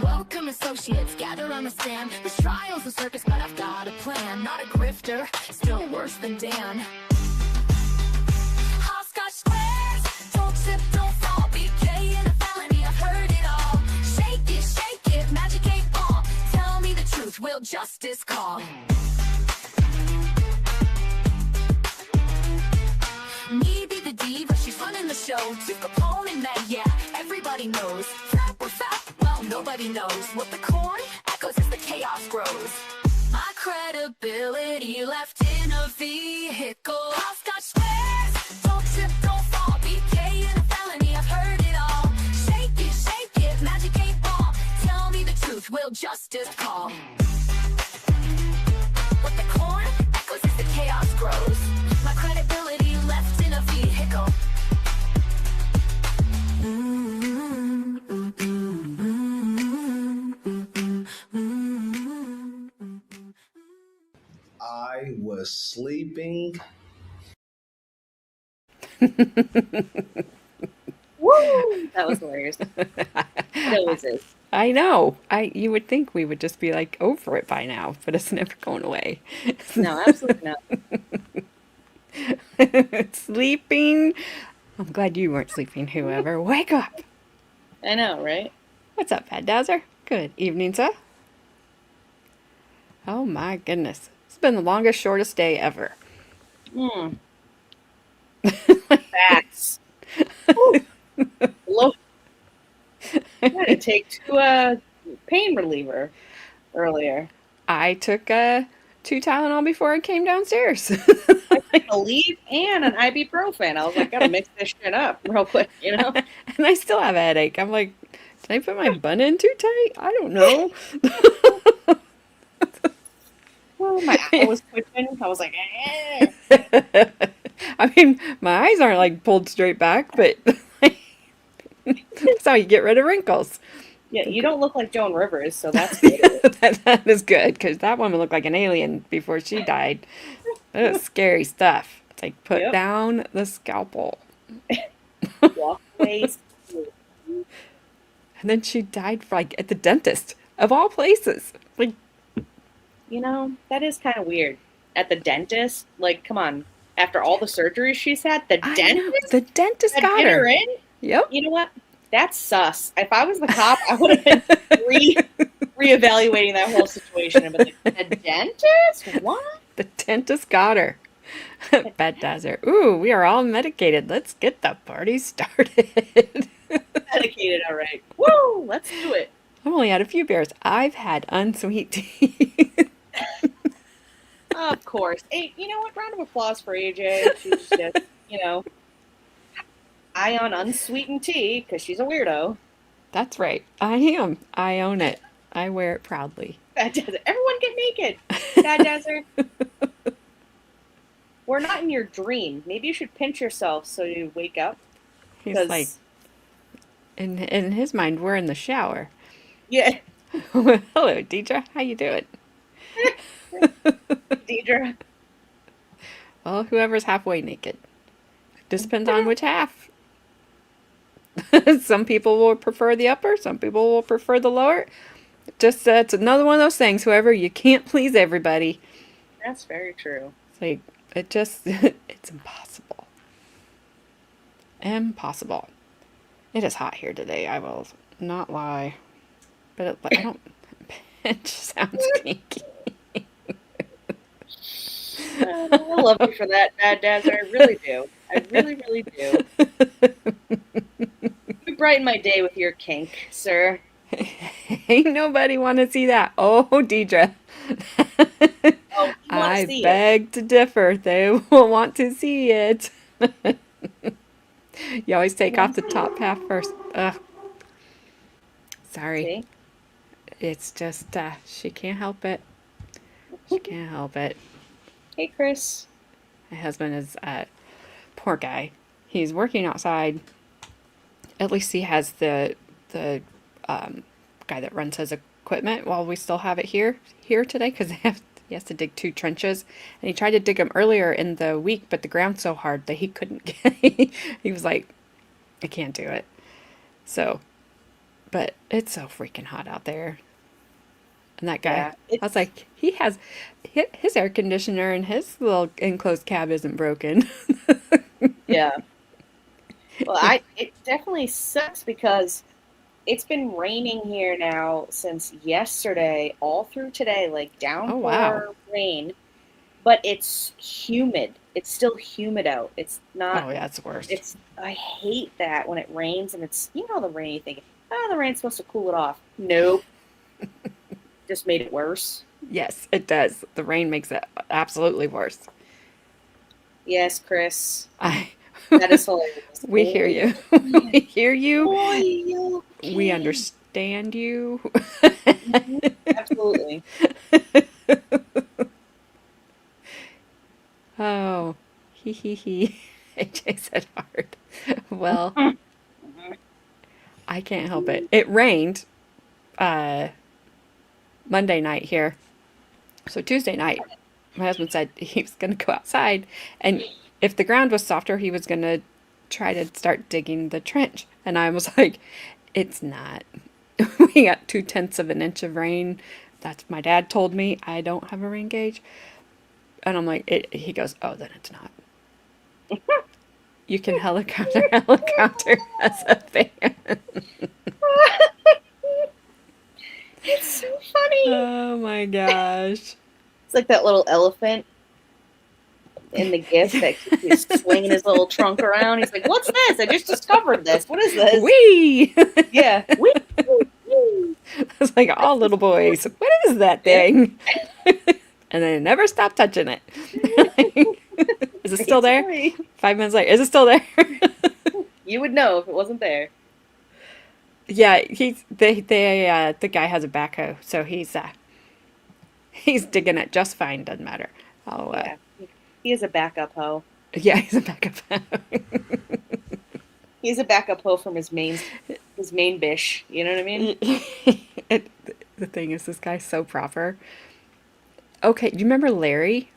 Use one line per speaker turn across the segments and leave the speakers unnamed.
Welcome associates, gather on the stand. This trial's a circus, but I've got a plan. Not a grifter, still worse than Dan. Hopscotch squares, don't trip, don't fall. BK and a felony, I've heard it all. Shake it, magic 8 ball. Tell me the truth, will justice call? Me be the diva, she's running the show. Chief Capone and that, yeah, everybody knows. Fat or fat, well, nobody knows. What the corn echoes as the chaos grows. My credibility left in a vehicle. Hopscotch squares, don't trip, don't fall. BK and a felony, I've heard it all. Shake it, magic 8 ball. Tell me the truth, will justice call? What the corn echoes as the chaos grows. My credibility left in a vehicle.
I was sleeping.
Woo! That was hilarious. It always is.
I know. You would think we would just be like over it by now, but it's never going away.
No, absolutely not.
Sleeping. I'm glad you weren't sleeping, whoever. Wake up.
I know, right?
What's up, Bad Dowser? Good evening, sir. Oh my goodness. It's been the longest, shortest day ever.
Facts. Look. I had to take 2 pain reliever earlier.
I took 2 Tylenol before I came downstairs.
I took a leave and an ibuprofen. I was like, gotta mix this shit up real quick, you know?
And I still have a headache. I'm like, did I put my bun in too tight? I don't know.
Well, my eye was twitching. I was like, eh.
I mean, my eyes aren't like pulled straight back, but that's how you get rid of wrinkles.
Yeah, you don't look like Joan Rivers, so that's good.
that is good, because that woman looked like an alien before she died. That was scary stuff. It's like, put down the scalpel.
Walk away.
And then she died like at the dentist, of all places. Like,
You know, that is kind of weird. At the dentist, like, come on. After all the surgeries she's had, the dentist
got her
in?
Yep.
You know what? That's sus. If I was the cop, I would have been reevaluating that whole situation. And been like, the dentist? What?
The dentist got her. Bad Dazzler. Ooh, we are all medicated. Let's get the party started.
Medicated, all right. Woo! Let's do it.
I've only had a few beers. I've had unsweet tea.
Of course. Hey, you know what? Round of applause for AJ. She's just, high on unsweetened tea because she's a weirdo.
That's right. I am. I own it. I wear it proudly.
Bad Desert. Everyone get naked. Bad Desert. We're not in your dream. Maybe you should pinch yourself so you wake up.
He's like, in his mind, we're in the shower.
Yeah.
Hello, Deidre. How you doing?
Deidre.
Well, whoever's halfway naked. Just depends on which half. Some people will prefer the upper. Some people will prefer the lower. Just it's another one of those things. Whoever, you can't please everybody.
That's very true.
It's like it's impossible. Impossible. It is hot here today. I will not lie, but I don't. It just sounds kinky.
I love you for that, Bad Dazzer. I really do. I really, really do. You brighten my day with your kink, sir.
Ain't nobody want to see that. Oh, Deidre.
Oh,
I beg to differ. They will want to see it. You always take off the top half first. Ugh. Sorry.
See?
It's just, she can't help it. She can't help it.
Hey, Chris.
My husband is, poor guy. He's working outside. At least he has the guy that runs his equipment while we still have it here today, because he has to dig 2 trenches, and he tried to dig them earlier in the week, but the ground's so hard that he couldn't get. He was like, I can't do it. So But it's so freaking hot out there. And that guy,
Yeah,
I was like, he has his air conditioner in his little enclosed cab isn't broken.
yeah. Well, it definitely sucks because it's been raining here now since yesterday, all through today, like
Oh, wow.
downpour rain. But it's humid. It's still humid out. It's not.
Oh, yeah, it's the worst.
I hate that when it rains and it's the rain. You think, the rain's supposed to cool it off. Nope, just made it worse.
Yes, it does. The rain makes it absolutely worse.
Yes, Chris,
I
that is hilarious.
we hear you. We hear you.
Boy, you
We
okay?
understand you.
Mhm, absolutely.
Oh, hee hee hee. AJ said hard. Well,
Mhm.
I can't help it. It rained uh Monday night here. So Tuesday night, my husband said he was going to go outside, and if the ground was softer, he was going to try to start digging the trench. And I was like, it's not. We got 2/10 of an inch of rain. That's my dad told me. I don't have a rain gauge. And I'm like, he goes, oh, then it's not. You can helicopter as a fan.
It's so funny.
Oh my gosh.
It's like that little elephant in the gift that keeps swinging his little trunk around. He's like, "What's this? I just discovered this. What is this?"
Wee!
Yeah. Wee, wee, wee.
It's like all little boys. What is that thing? And they never stop touching it. Is it still there?
Sorry.
5 minutes later. Is it still there?
You would know if it wasn't there.
Yeah, the guy has a backhoe, so he's digging it just fine. Doesn't matter.
Yeah. He is a backup hoe.
Yeah, he's a backup hoe.
He's a backup hoe from his main bish. You know what I mean?
The thing is, this guy's so proper. Okay, do you remember Larry?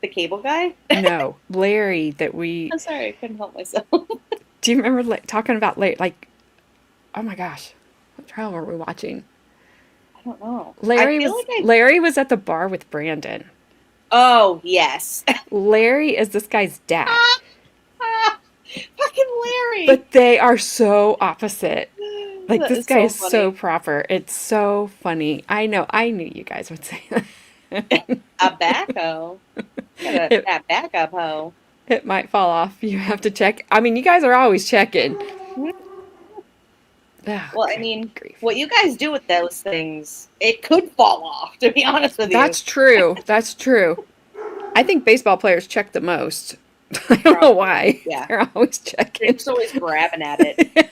The cable guy?
No, Larry that we.
I'm sorry, I couldn't help myself.
Do you remember talking about Larry? Like, oh my gosh, what trial were we watching?
I don't know.
Larry was at the bar with Brandon.
Oh, yes.
Larry is this guy's dad.
Fucking Larry.
But they are so opposite. Like,
That
this
is
guy
so
is
funny.
so proper. It's so funny. I know. I knew you guys would say that.
A backhoe. That backup hoe.
It might fall off. You have to check. I mean, you guys are always checking. Oh,
Well, I
good
mean,
grief.
what you guys do with those things, it could fall off, to be honest with you.
That's true. That's true. I think baseball players check the most. I don't know why.
Yeah.
They're always
They're
checking.
just always grabbing at it,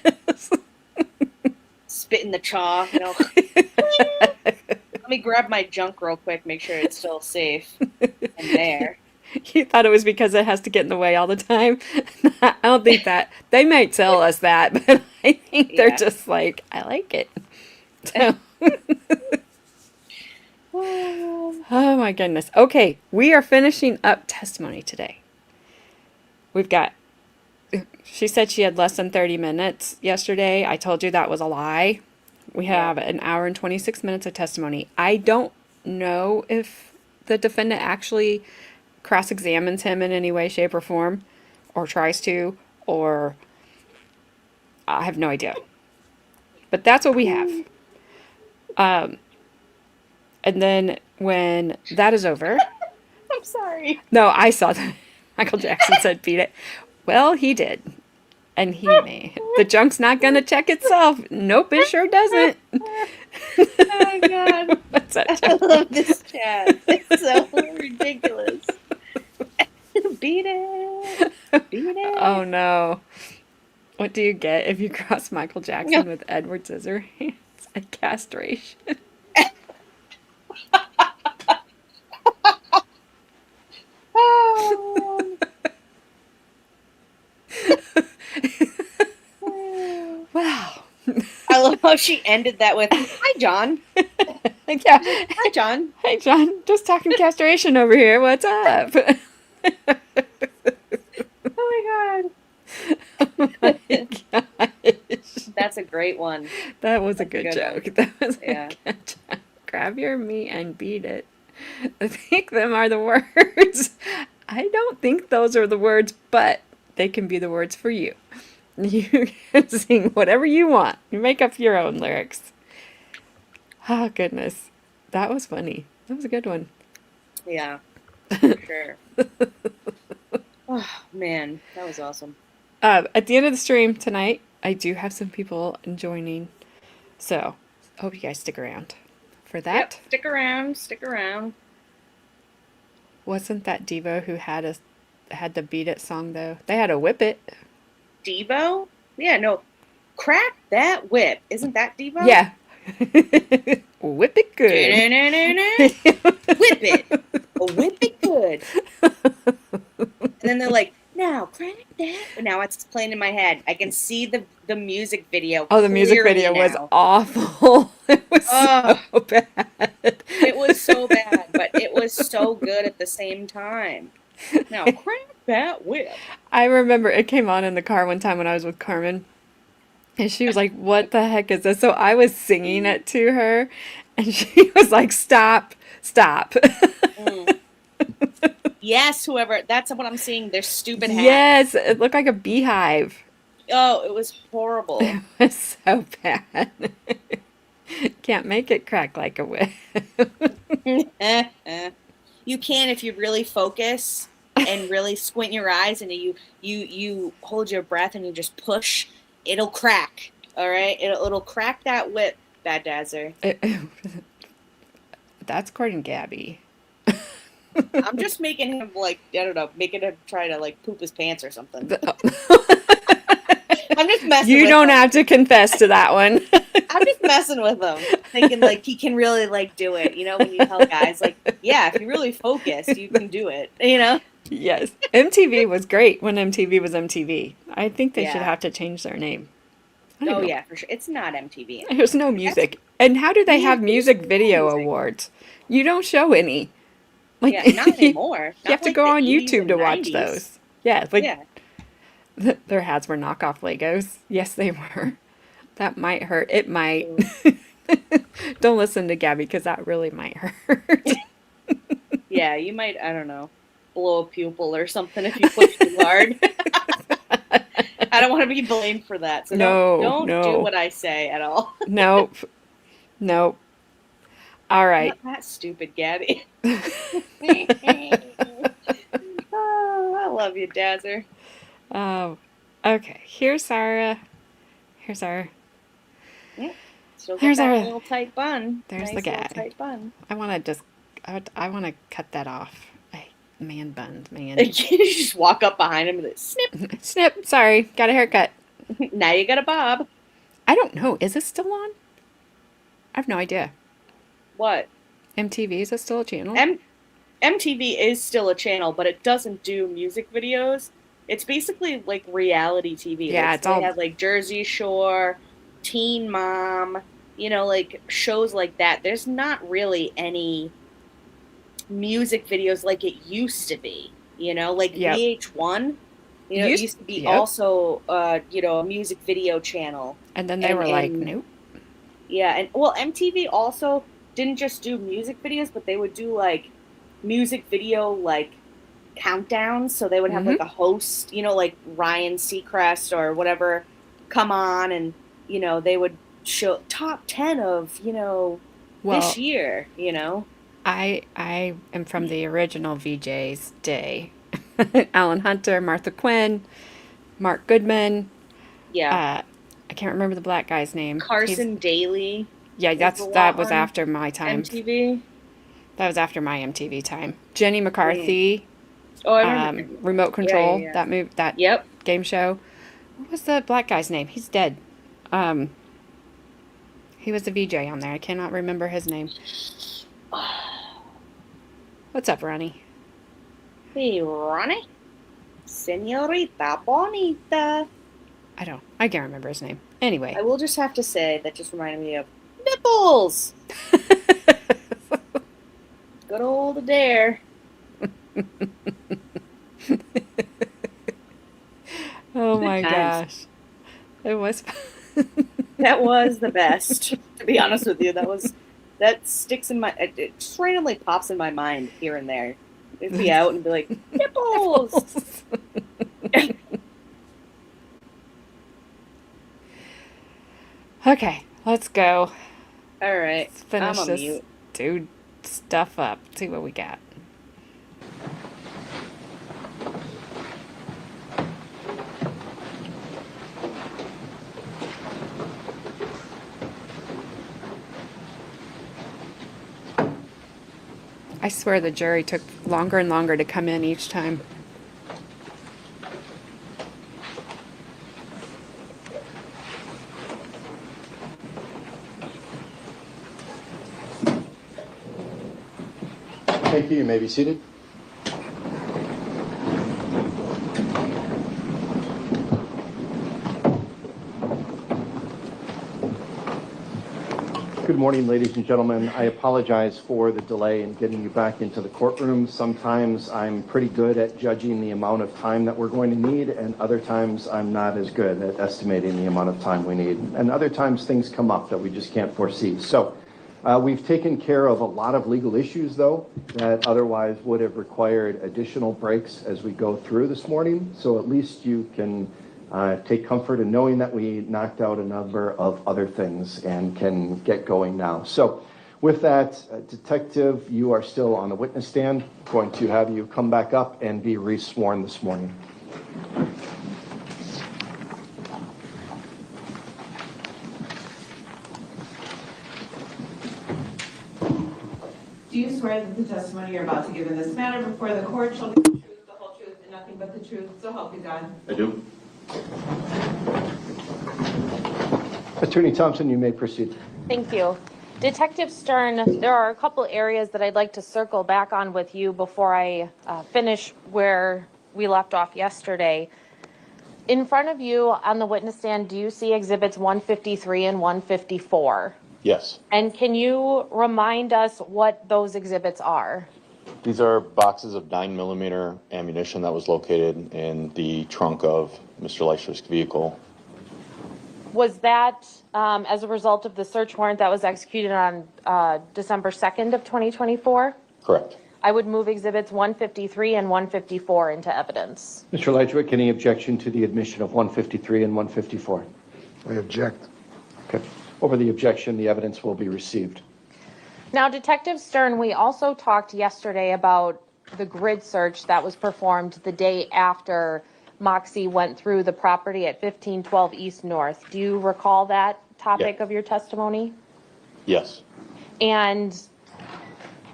spitting the chalk, Let me grab my junk real quick, make sure it's still safe and there.
You thought it was because it has to get in the way all the time? I don't think that. They might tell us that, but I think they're
Yeah.
just like, I like it. So. Oh my goodness. Okay, we are finishing up testimony today. We've got, she said she had less than 30 minutes yesterday. I told you that was a lie. We have an hour and 26 minutes of testimony. I don't know if the defendant actually cross-examines him in any way, shape, or form, or tries to, or I have no idea. But that's what we have. And then when that is over,
I'm sorry.
no, I saw that Michael Jackson said beat it. Well, he did. And he may. The junk's not going to check itself. Nope, it sure doesn't.
Oh my god.
What's that
I
joke?
love this chat. It's so ridiculous. Beat it. Beat it.
Oh no. What do you get if you cross Michael Jackson with Edward Scissorhands? A castration.
Oh.
Wow.
I love how she ended that with, "Hi, John."
Yeah.
Hi, John.
Hey, John. Just talking castration over here. What's up?
Oh my god.
Oh my gosh.
great one.
That was a
That's a
good
good
joke.
one.
That was
Yeah.
a good joke. Grab your meat and beat it. I think them are the words. I don't think those are the words, but they can be the words for you. You can sing whatever you want. You make up your own lyrics. Oh, goodness. That was funny. That was a good one.
Yeah, for sure. Oh, man, that was awesome.
At the end of the stream tonight, I do have some people joining. So, hope you guys stick around for that.
Yep, stick around, stick around.
Wasn't that Devo who had the Beat It song, though? They had a Whip It.
Devo? Yeah, no. Crack that whip. Isn't that Devo?
Yeah. Whip it good.
Whip it. Whip it good. And then they're like, now crack that. Now it's playing in my head. I can see the music video.
Oh, the music
clearly
video was
now.
awful. It was
Ugh.
so bad.
It was so bad, but it was so good at the same time. Now crack that whip.
I remember it came on in the car one time when I was with Carmen. And she was like, what the heck is this? So I was singing it to her. And she was like, stop, stop.
Mm. Yes, whoever. That's what I'm seeing. Their stupid hats.
Yes, it looked like a beehive.
Oh, it was horrible.
It was so bad. Can't make it crack like a whip.
You can if you really focus and really squint your eyes and you hold your breath and you just push. It'll crack. All right, it'll crack that whip, Bad Dazzer.
That's according to Gabby.
I'm just making him making him try to like poop his pants or something. I'm just messing.
You
with
don't
him.
have to confess to that one.
I'm just messing with him, thinking like he can really like do it. You know, when you tell guys like, yeah, if you really focus, you can do it. You know.
Yes, MTV was great when MTV was MTV. I think they should
Yeah.
have to change their name. I don't
Oh
know.
yeah, for sure. It's not MTV.
There's no music. And how do they
Yeah,
have music
there's no
video
music.
awards? You don't show any. Like,
Yeah, not anymore.
You have to go on YouTube to watch those. Yeah, like
Yeah.
their hats were knockoff Legos. Yes, they were. That might hurt. It might. Don't listen to Gabby because that really might hurt.
Yeah, you might, I don't know, blow a pupil or something if you push too hard. I don't want to be blamed for that. So don't
No.
do what I say at all.
Nope. Nope. All right.
Not that stupid, Gabby. Oh, I love you, Dazzer.
Oh, okay. Here's our.
Still got
Here's
that
our-
little tight bun.
there's the
Nice little
guy.
tight bun.
I want to cut that off. Man buns, man.
You just walk up behind him and then snip.
Snip. Sorry, got a haircut.
Now you got a bob.
I don't know. Is it still on? I have no idea.
What?
MTV, is it still a channel?
MTV is still a channel, but it doesn't do music videos. It's basically like reality TV.
Yeah,
like,
it's all-
They have like Jersey Shore, Teen Mom, you know, like shows like that. There's not really any music videos like it used to be. You know, like
Yep.
VH1. You know, it used to be
Yep.
also, you know, a music video channel.
And then they were like, nope.
Yeah, and well, MTV also didn't just do music videos, but they would do like music video like countdowns. So they would have like a host, you know, like Ryan Seacrest or whatever, come on, and you know they would show top 10 of this year. You know,
I am from the original VJ's day. Alan Hunter, Martha Quinn, Mark Goodman.
yeah,
I can't remember the black guy's name.
Carson Daly.
Yeah, that was after my time.
MTV.
That was after my MTV time. Jenny McCarthy,
Oh, I remember.
Remote Control.
Yeah.
That
Yep.
game show. What was the black guy's name? He's dead. He was a VJ on there. I cannot remember his name. What's up, Ronnie?
Hey, Ronnie. Senorita Bonita.
I can't remember his name. Anyway.
I will just have to say that just reminded me of nipples. Good old Adair.
Oh my
Good times.
gosh. It was
That was the best, to be honest with you. That sticks in my, it just randomly pops in my mind here and there. It'd be out and be like, nipples!
Okay, let's go.
All right,
Let's finish
I'm a
this
mute.
dude stuff up. See what we got. I swear the jury took longer and longer to come in each time.
Thank you. You may be seated. Good morning, ladies and gentlemen. I apologize for the delay in getting you back into the courtroom. Sometimes I'm pretty good at judging the amount of time that we're going to need, and other times I'm not as good at estimating the amount of time we need. And other times things come up that we just can't foresee. So we've taken care of a lot of legal issues, though, that otherwise would have required additional breaks as we go through this morning. So at least you can take comfort in knowing that we knocked out a number of other things and can get going now. So with that, Detective, you are still on the witness stand. I'm going to have you come back up and be re-sworn this morning.
Do you swear that the testimony you're about to give in this matter before the court shall be the truth, the whole truth, and nothing but the truth, so help you God?
I do. Attorney Thompson, you may proceed.
Thank you. Detective Stern, there are a couple areas that I'd like to circle back on with you before I finish where we left off yesterday. In front of you on the witness stand, do you see exhibits 153 and 154?
Yes.
And can you remind us what those exhibits are?
These are boxes of 9mm ammunition that was located in the trunk of Mr. Lychwick's vehicle.
Was that as a result of the search warrant that was executed on December 2nd of 2024?
Correct.
I would move exhibits 153 and 154 into evidence.
Mr. Lychwick, any objection to the admission of 153 and 154?
I object.
Okay. Over the objection, the evidence will be received.
Now, Detective Stern, we also talked yesterday about the grid search that was performed the day after Moxie went through the property at 1512 East North. Do you recall that topic of your testimony?
Yes.
And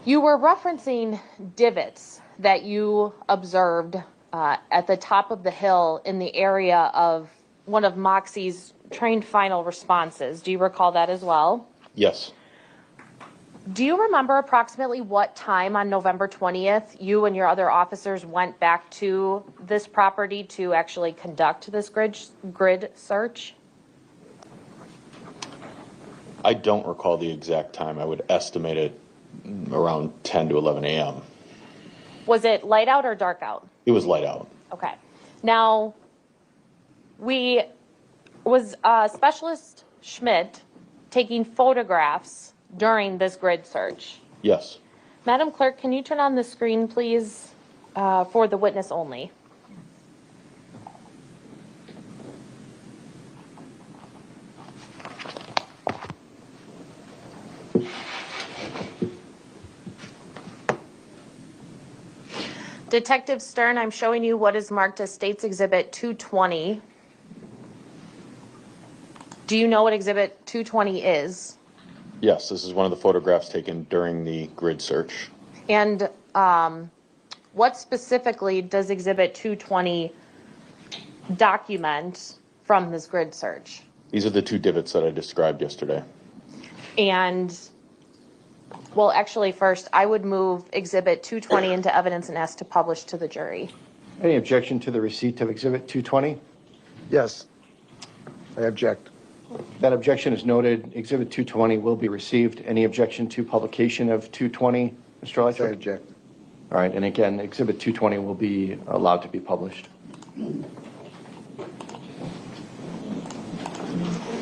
you were referencing divots that you observed at the top of the hill in the area of one of Moxie's trained final responses. Do you recall that as well?
Yes.
Do you remember approximately what time on November 20th you and your other officers went back to this property to actually conduct this grid search?
I don't recall the exact time. I would estimate it around 10 to 11 a.m.
Was it light out or dark out?
It was light out.
Okay. Now, was Specialist Schmidt taking photographs during this grid search?
Yes.
Madam Clerk, can you turn on the screen, please, for the witness only? Detective Stern, I'm showing you what is marked as State's Exhibit 220. Do you know what Exhibit 220 is?
Yes, this is one of the photographs taken during the grid search.
And what specifically does Exhibit 220 document from this grid search?
These are the two divots that I described yesterday.
And, well, actually, first, I would move Exhibit 220 into evidence and ask to publish to the jury.
Any objection to the receipt of Exhibit 220?
Yes, I object.
That objection is noted. Exhibit 220 will be received. Any objection to publication of 220, Mr. Lychwick?
I object.
All right, and again, Exhibit 220 will be allowed to be published.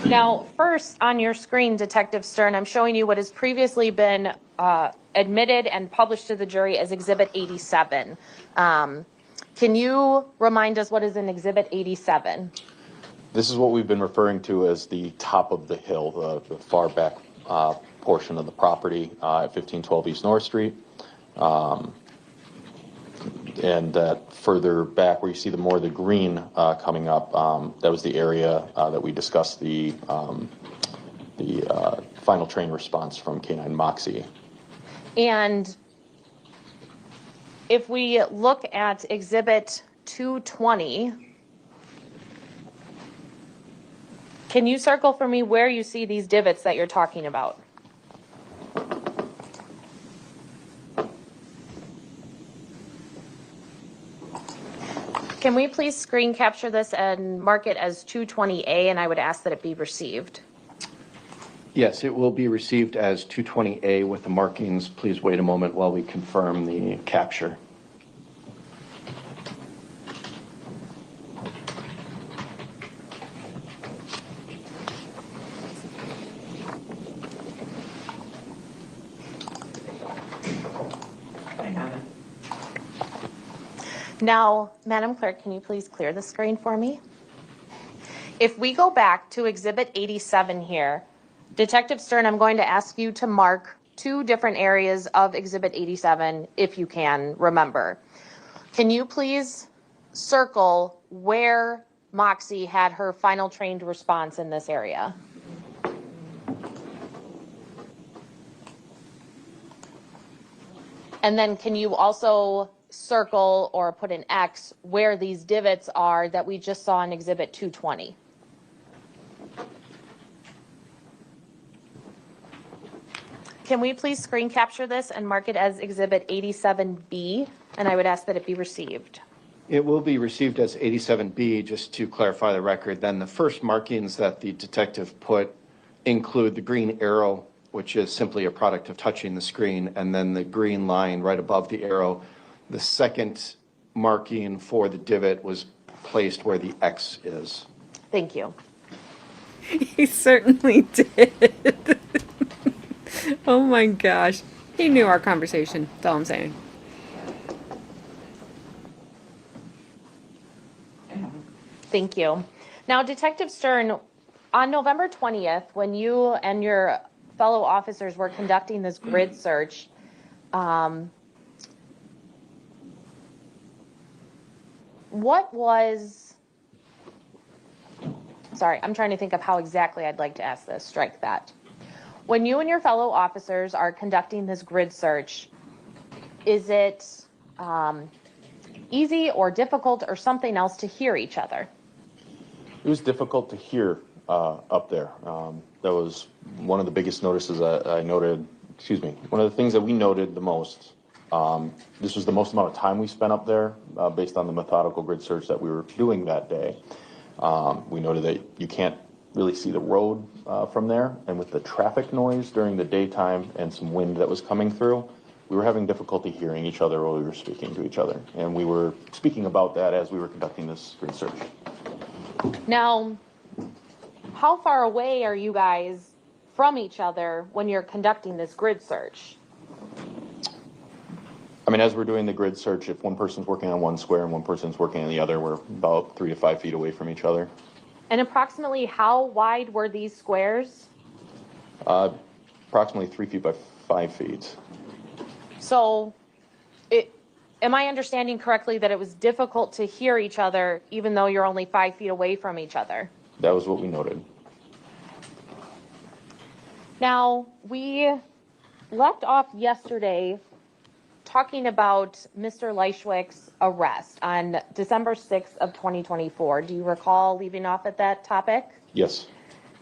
Now, first on your screen, Detective Stern, I'm showing you what has previously been admitted and published to the jury as Exhibit 87. Can you remind us what is in Exhibit 87?
This is what we've been referring to as the top of the hill, the far back portion of the property at 1512 East North Street. And that further back where you see the green coming up, that was the area that we discussed the final train response from K9 Moxie.
And if we look at Exhibit 220, can you circle for me where you see these divots that you're talking about? Can we please screen capture this and mark it as 220A, and I would ask that it be received?
Yes, it will be received as 220A with the markings. Please wait a moment while we confirm the capture.
I have it.
Now, Madam Clerk, can you please clear the screen for me? If we go back to Exhibit 87 here, Detective Stern, I'm going to ask you to mark 2 different areas of Exhibit 87, if you can remember. Can you please circle where Moxie had her final trained response in this area? And then can you also circle or put an X where these divots are that we just saw in Exhibit 220? Can we please screen capture this and mark it as Exhibit 87B? And I would ask that it be received.
It will be received as 87B, just to clarify the record. Then the first markings that the detective put include the green arrow, which is simply a product of touching the screen, and then the green line right above the arrow. The second marking for the divot was placed where the X is.
Thank you.
He certainly did. Oh my gosh. He knew our conversation. That's all I'm saying.
Thank you. Now, Detective Stern, on November 20th, when you and your fellow officers were conducting this grid search, what was, sorry, I'm trying to think of how exactly I'd like to ask this. Strike that. When you and your fellow officers are conducting this grid search, is it easy or difficult or something else to hear each other?
It was difficult to hear up there. That was one of the biggest notices I noted, one of the things that we noted the most. This was the most amount of time we spent up there based on the methodical grid search that we were doing that day. We noted that you can't really see the road from there, and with the traffic noise during the daytime and some wind that was coming through, we were having difficulty hearing each other while we were speaking to each other, and we were speaking about that as we were conducting this grid search.
Now, how far away are you guys from each other when you're conducting this grid search?
I mean, as we're doing the grid search, if one person's working on one square and one person's working on the other, we're about 3 to 5 feet away from each other.
And approximately how wide were these squares?
Approximately 3 feet by 5 feet.
So, am I understanding correctly that it was difficult to hear each other even though you're only 5 feet away from each other?
That was what we noted.
Now, we left off yesterday talking about Mr. Lychwick's arrest on December 6th of 2024. Do you recall leaving off at that topic?
Yes.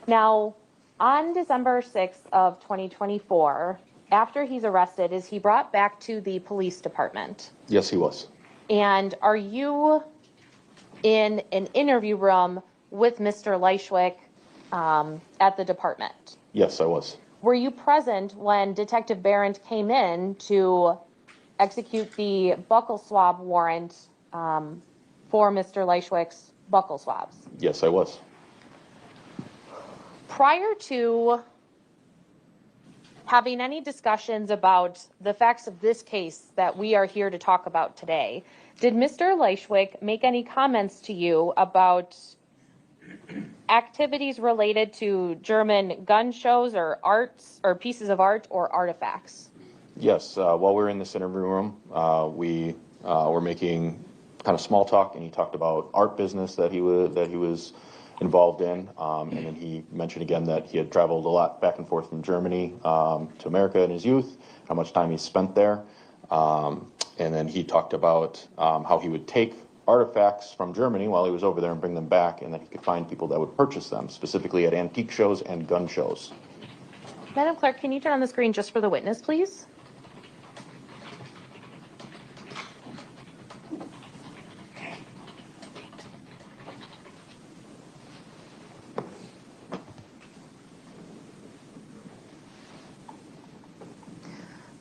Now, on December 6th of 2024, after he's arrested, is he brought back to the police department?
Yes, he was.
And are you in an interview room with Mr. Lychwick at the department?
Yes, I was.
Were you present when Detective Barrett came in to execute the buccal swab warrant for Mr. Lychwick's buccal swabs?
Yes, I was.
prior to having any discussions about the facts of this case that we are here to talk about today, did Mr. Lychwick make any comments to you about activities related to German gun shows or arts or pieces of art or artifacts?
Yes, while we were in this interview room, we were making kind of small talk, and he talked about art business that he was involved in, and then he mentioned again that he had traveled a lot back and forth from Germany to America in his youth, how much time he spent there, and then he talked about how he would take artifacts from Germany while he was over there and bring them back, and that he could find people that would purchase them, specifically at antique shows and gun shows.
Madam Clerk, can you turn on the screen just for the witness, please?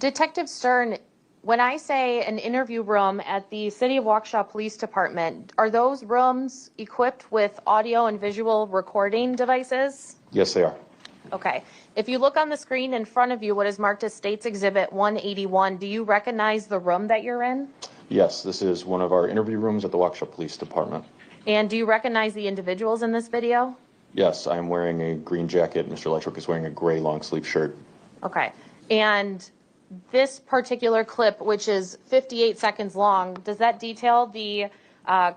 Detective Stern, when I say an interview room at the City of Waukesha Police Department, are those rooms equipped with audio and visual recording devices?
Yes, they are.
Okay. If you look on the screen in front of you, what is marked as States Exhibit 181, do you recognize the room that you're in?
Yes, this is one of our interview rooms at the Waukesha Police Department.
And do you recognize the individuals in this video?
Yes, I'm wearing a green jacket. Mr. Lychwick is wearing a gray long sleeve shirt.
Okay. And this particular clip, which is 58 seconds long, does that detail the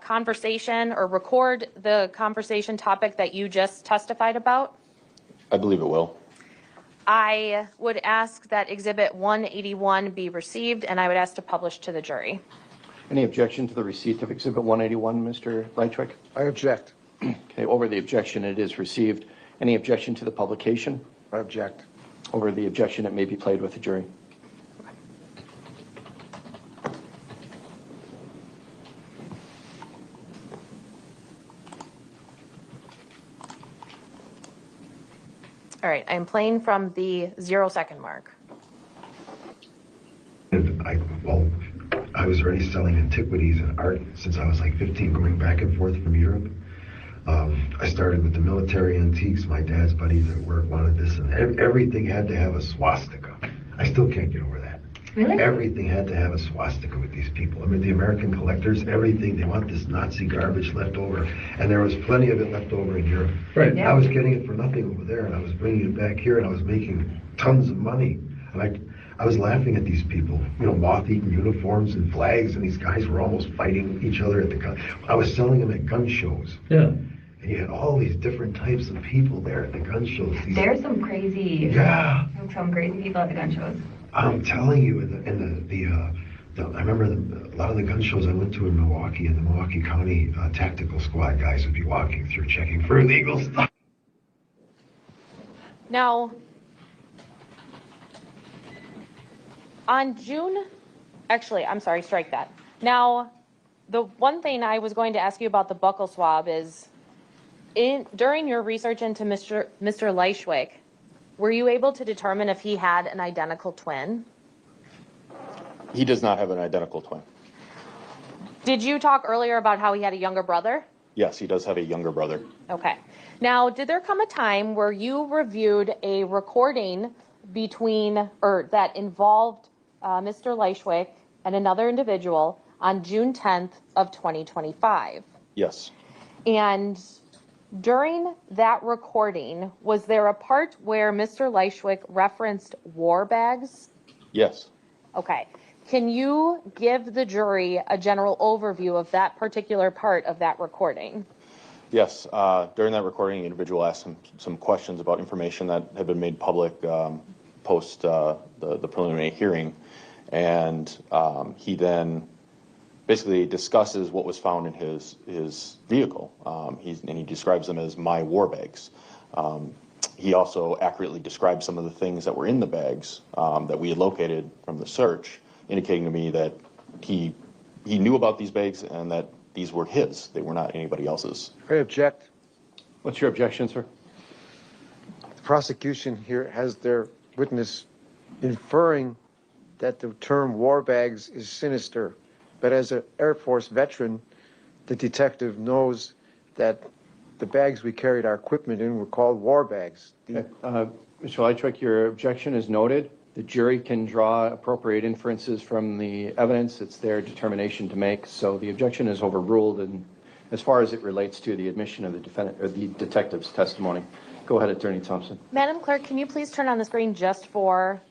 conversation or record the conversation topic that you just testified about?
I believe it will.
I would ask that Exhibit 181 be received, and I would ask to publish to the jury.
Any objection to the receipt of Exhibit 181, Mr. Lychwick?
I object.
Okay, over the objection, it is received. Any objection to the publication?
I object.
Over the objection, it may be played with the jury.
All right, I'm playing from the 0-second mark.
And I was already selling antiquities and art since I was like 15, going back and forth from Europe. I started with the military antiques. My dad's buddies at work wanted this, and everything had to have a swastika. I still can't get over that.
Really?
Everything had to have a swastika with these people. I mean, the American collectors, everything, they want this Nazi garbage left over. And there was plenty of it left over in Europe.
Right. Yeah.
I was getting it for nothing over there, and I was bringing it back here, and I was making tons of money. And I was laughing at these people, moth-eaten uniforms and flags, and these guys were almost fighting each other at the gun. I was selling them at gun shows.
Yeah.
And you had all these different types of people there at the gun shows.
There's some crazy, some crazy people at the gun shows.
I'm telling you, I remember a lot of the gun shows I went to in Milwaukee, and the Waukesha County tactical squad guys would be walking through checking for illegal stuff.
Now, on strike that. Now, the one thing I was going to ask you about the buccal swab is, during your research into Mr. Lychwick, were you able to determine if he had an identical twin?
He does not have an identical twin.
Did you talk earlier about how he had a younger brother?
Yes, he does have a younger brother.
Okay. Now, did there come a time where you reviewed a recording that involved Mr. Lychwick and another individual on June 10th of 2025?
Yes.
And during that recording, was there a part where Mr. Lychwick referenced war bags?
Yes.
Okay. Can you give the jury a general overview of that particular part of that recording?
Yes. During that recording, the individual asked some questions about information that had been made public post the preliminary hearing. And he then basically discusses what was found in his vehicle. And he describes them as my war bags. He also accurately described some of the things that were in the bags that we had located from the search, indicating to me that he knew about these bags and that these were his. They were not anybody else's.
I object.
What's your objection, sir?
The prosecution here has their witness inferring that the term war bags is sinister. But as an Air Force veteran, the detective knows that the bags we carried our equipment in were called war bags.
Okay. Mr. Lychwick, your objection is noted. The jury can draw appropriate inferences from the evidence. It's their determination to make. So the objection is overruled, and as far as it relates to the admission of the defendant or the detective's testimony. Go ahead, Attorney Thompson.
Madam Clerk, can you please turn on the screen just for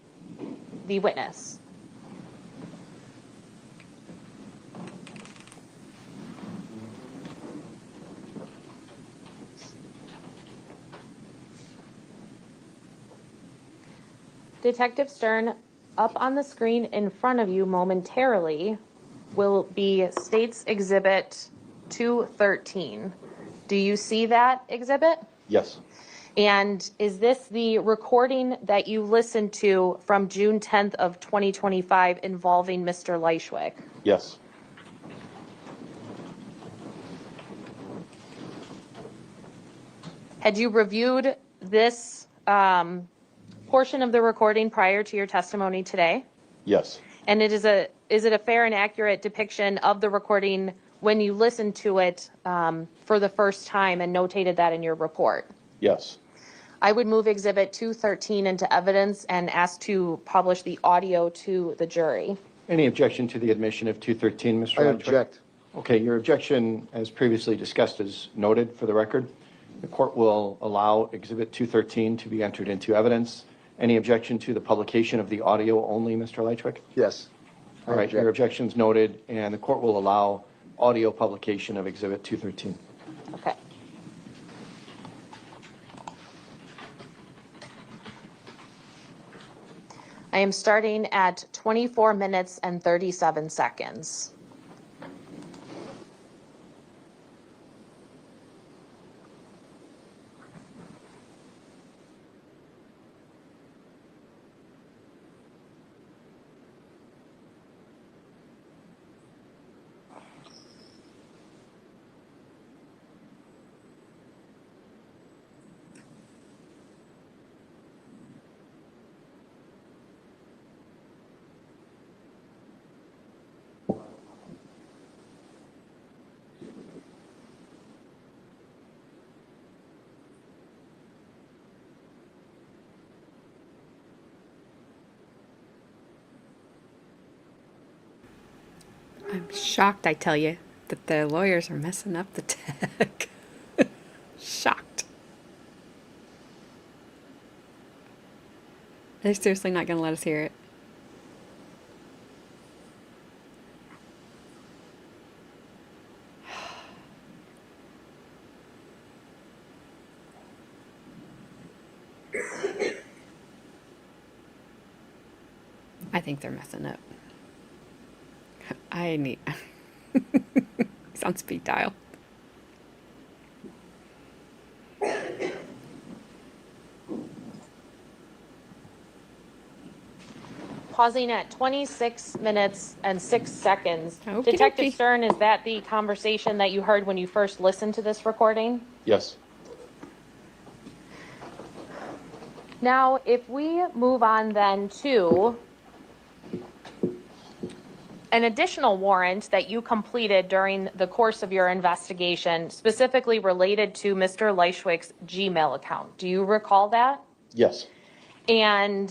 the witness? Detective Stern, up on the screen in front of you momentarily will be State's Exhibit 213. Do you see that exhibit?
Yes.
And is this the recording that you listened to from June 10th of 2025 involving Mr. Lychwick?
Yes.
Had you reviewed this portion of the recording prior to your testimony today?
Yes.
And is it a fair and accurate depiction of the recording when you listened to it for the first time and notated that in your report?
Yes.
I would move Exhibit 213 into evidence and ask to publish the audio to the jury.
Any objection to the admission of 213, Mr.
I
Lychwick?
object.
Okay, your objection, as previously discussed, is noted for the record. The court will allow Exhibit 213 to be entered into evidence. Any objection to the publication of the audio only, Mr. Lychwick?
Yes.
All right, your objection's noted, and the court will allow audio publication of Exhibit 213.
Okay. I am starting at 24 minutes and 37 seconds.
I'm shocked, I tell you, that the lawyers are messing up the tech. Shocked. They're seriously not going to let us hear it. I think they're messing up. I need... He's on speed dial.
Pausing at 26 minutes and 6 seconds.
Okey
Detective
dokey.
Stern, is that the conversation that you heard when you first listened to this recording?
Yes.
Now, if we move on then to an additional warrant that you completed during the course of your investigation, specifically related to Mr. Lychwick's Gmail account. Do you recall that?
Yes.
And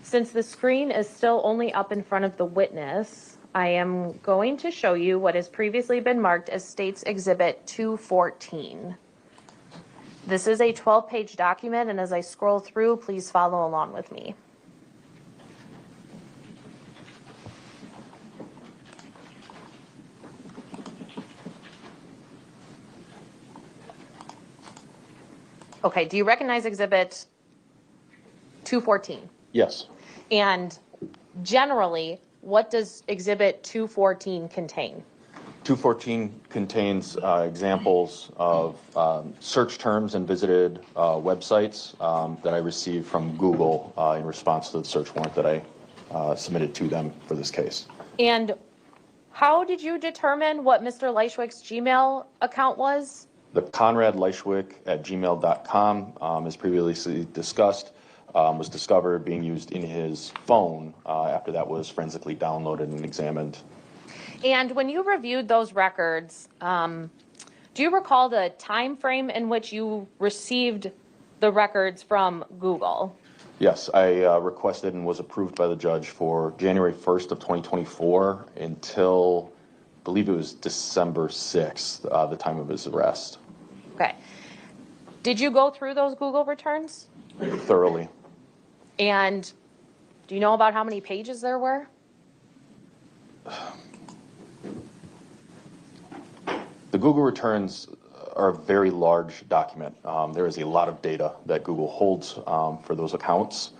since the screen is still only up in front of the witness, I am going to show you what has previously been marked as State's Exhibit 214. This is a 12-page document, and as I scroll through, please follow along with me. Okay, do you recognize Exhibit 214?
Yes.
And generally, what does Exhibit 214 contain?
214 contains examples of search terms and visited websites that I received from Google in response to the search warrant that I submitted to them for this case.
And how did you determine what Mr. Lychwick's Gmail account was?
The conradlychwick@gmail.com, as previously discussed, was discovered being used in his phone after that was forensically downloaded and examined.
And when you reviewed those records, Do you recall the time frame in which you received the records from Google?
Yes, I requested and was approved by the judge for January 1st of 2024 until, I believe it was December 6th, the time of his arrest.
Okay. Did you go through those Google returns?
Thoroughly.
And do you know about how many pages there were?
The Google returns are a very large document. There is a lot of data that Google holds for those accounts.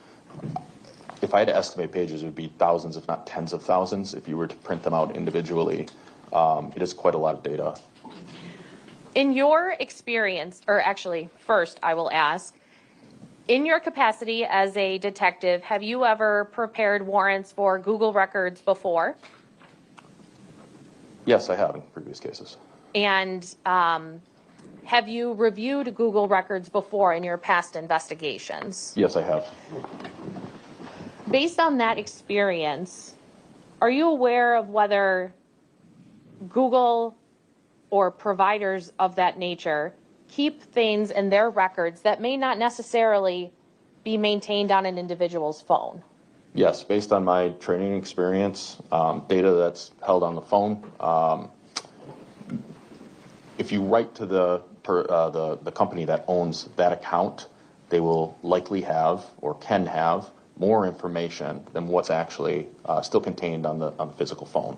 If I had to estimate pages, it would be thousands, if not tens of thousands, if you were to print them out individually. It is quite a lot of data.
In your experience, or actually, first I will ask, in your capacity as a detective, have you ever prepared warrants for Google records before?
Yes, I have in previous cases.
And have you reviewed Google records before in your past investigations?
Yes, I have.
Based on that experience, are you aware of whether Google or providers of that nature keep things in their records that may not necessarily be maintained on an individual's phone?
Yes, based on my training experience, data that's held on the phone, if you write to the company that owns that account, they will likely have or can have more information than what's actually still contained on the physical phone.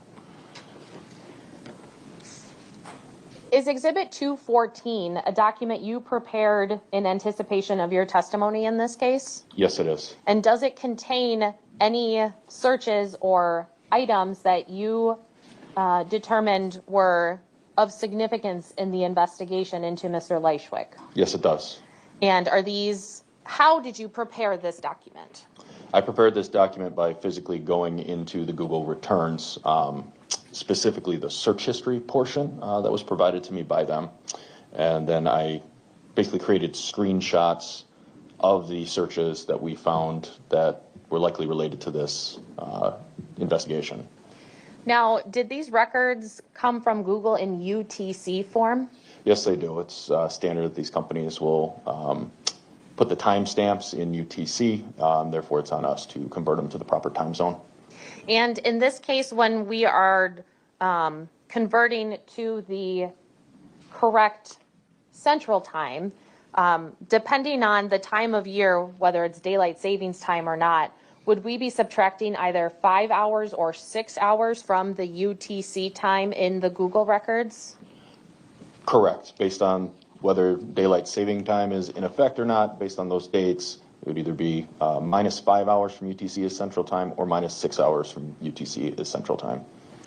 Is Exhibit 214 a document you prepared in anticipation of your testimony in this case?
Yes, it is.
And does it contain any searches or items that you determined were of significance in the investigation into Mr. Lychwick?
Yes, it does.
And are these, how did you prepare this document?
I prepared this document by physically going into the Google returns, specifically the search history portion that was provided to me by them. And then I basically created screenshots of the searches that we found that were likely related to this investigation.
Now, did these records come from Google in UTC form?
Yes, they do. It's standard that these companies will put the timestamps in UTC. Therefore, it's on us to convert them to the proper time zone.
And in this case, when we are converting to the correct central time, depending on the time of year, whether it's daylight savings time or not, would we be subtracting either 5 hours or 6 hours from the UTC time in the Google records?
Correct. Based on whether daylight saving time is in effect or not, based on those dates, it would either be minus 5 hours from UTC as central time or minus 6 hours from UTC as central time.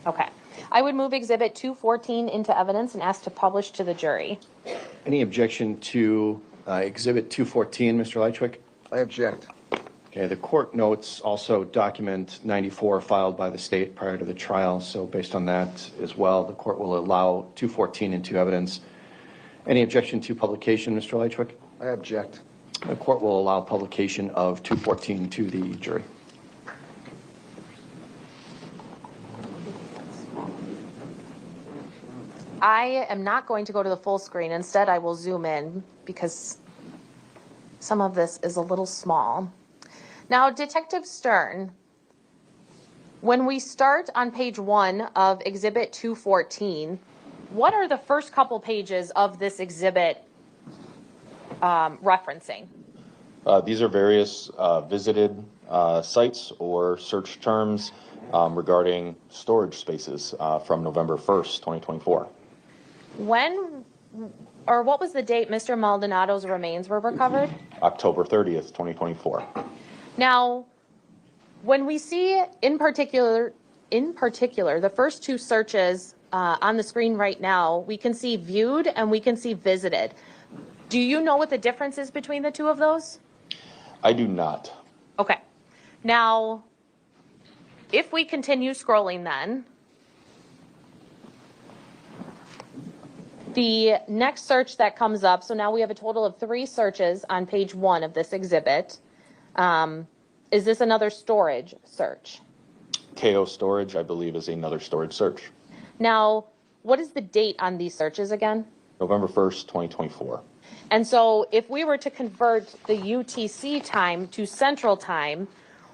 Okay. I would move Exhibit 214 into evidence and ask to publish to the jury.
Any objection to Exhibit 214, Mr. Lychwick?
I object.
Okay, the court notes also document 94 filed by the state prior to the trial. So based on that as well, the court will allow 214 into evidence. Any objection to publication, Mr. Lychwick?
I object.
The court will allow publication of 214 to the jury.
I am not going to go to the full screen. Instead, I will zoom in because some of this is a little small. Now, Detective Stern, when we start on page 1 of Exhibit 214, what are the first couple pages of this exhibit referencing?
These are various visited sites or search terms regarding storage spaces from November 1st, 2024.
When, or what was the date Mr. Maldonado's remains were recovered?
October 30th, 2024.
Now, when we see in particular, the first two searches on the screen right now, we can see viewed and we can see visited. Do you know what the difference is between the two of those?
I do not.
Okay. Now, if we continue scrolling then, the next search that comes up, so now we have a total of 3 searches on page 1 of this exhibit. Is this another storage search?
KO storage, I believe, is another storage search.
Now, what is the date on these searches again?
November 1st, 2024.
And so if we were to convert the UTC time to Central Time,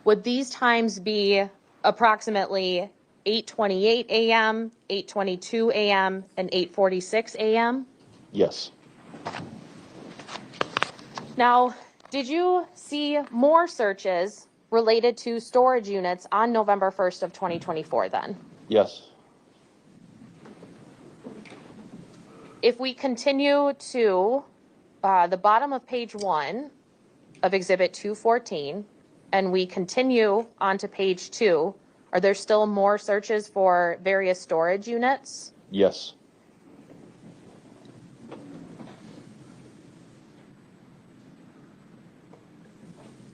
would these times be approximately 8:28 a.m., 8:22 a.m., and 8:46 a.m.?
Yes.
Now, did you see more searches related to storage units on November 1st of 2024 then?
Yes.
If we continue to the bottom of page 1 of Exhibit 214, and we continue on to page 2, are there still more searches for various storage units?
Yes.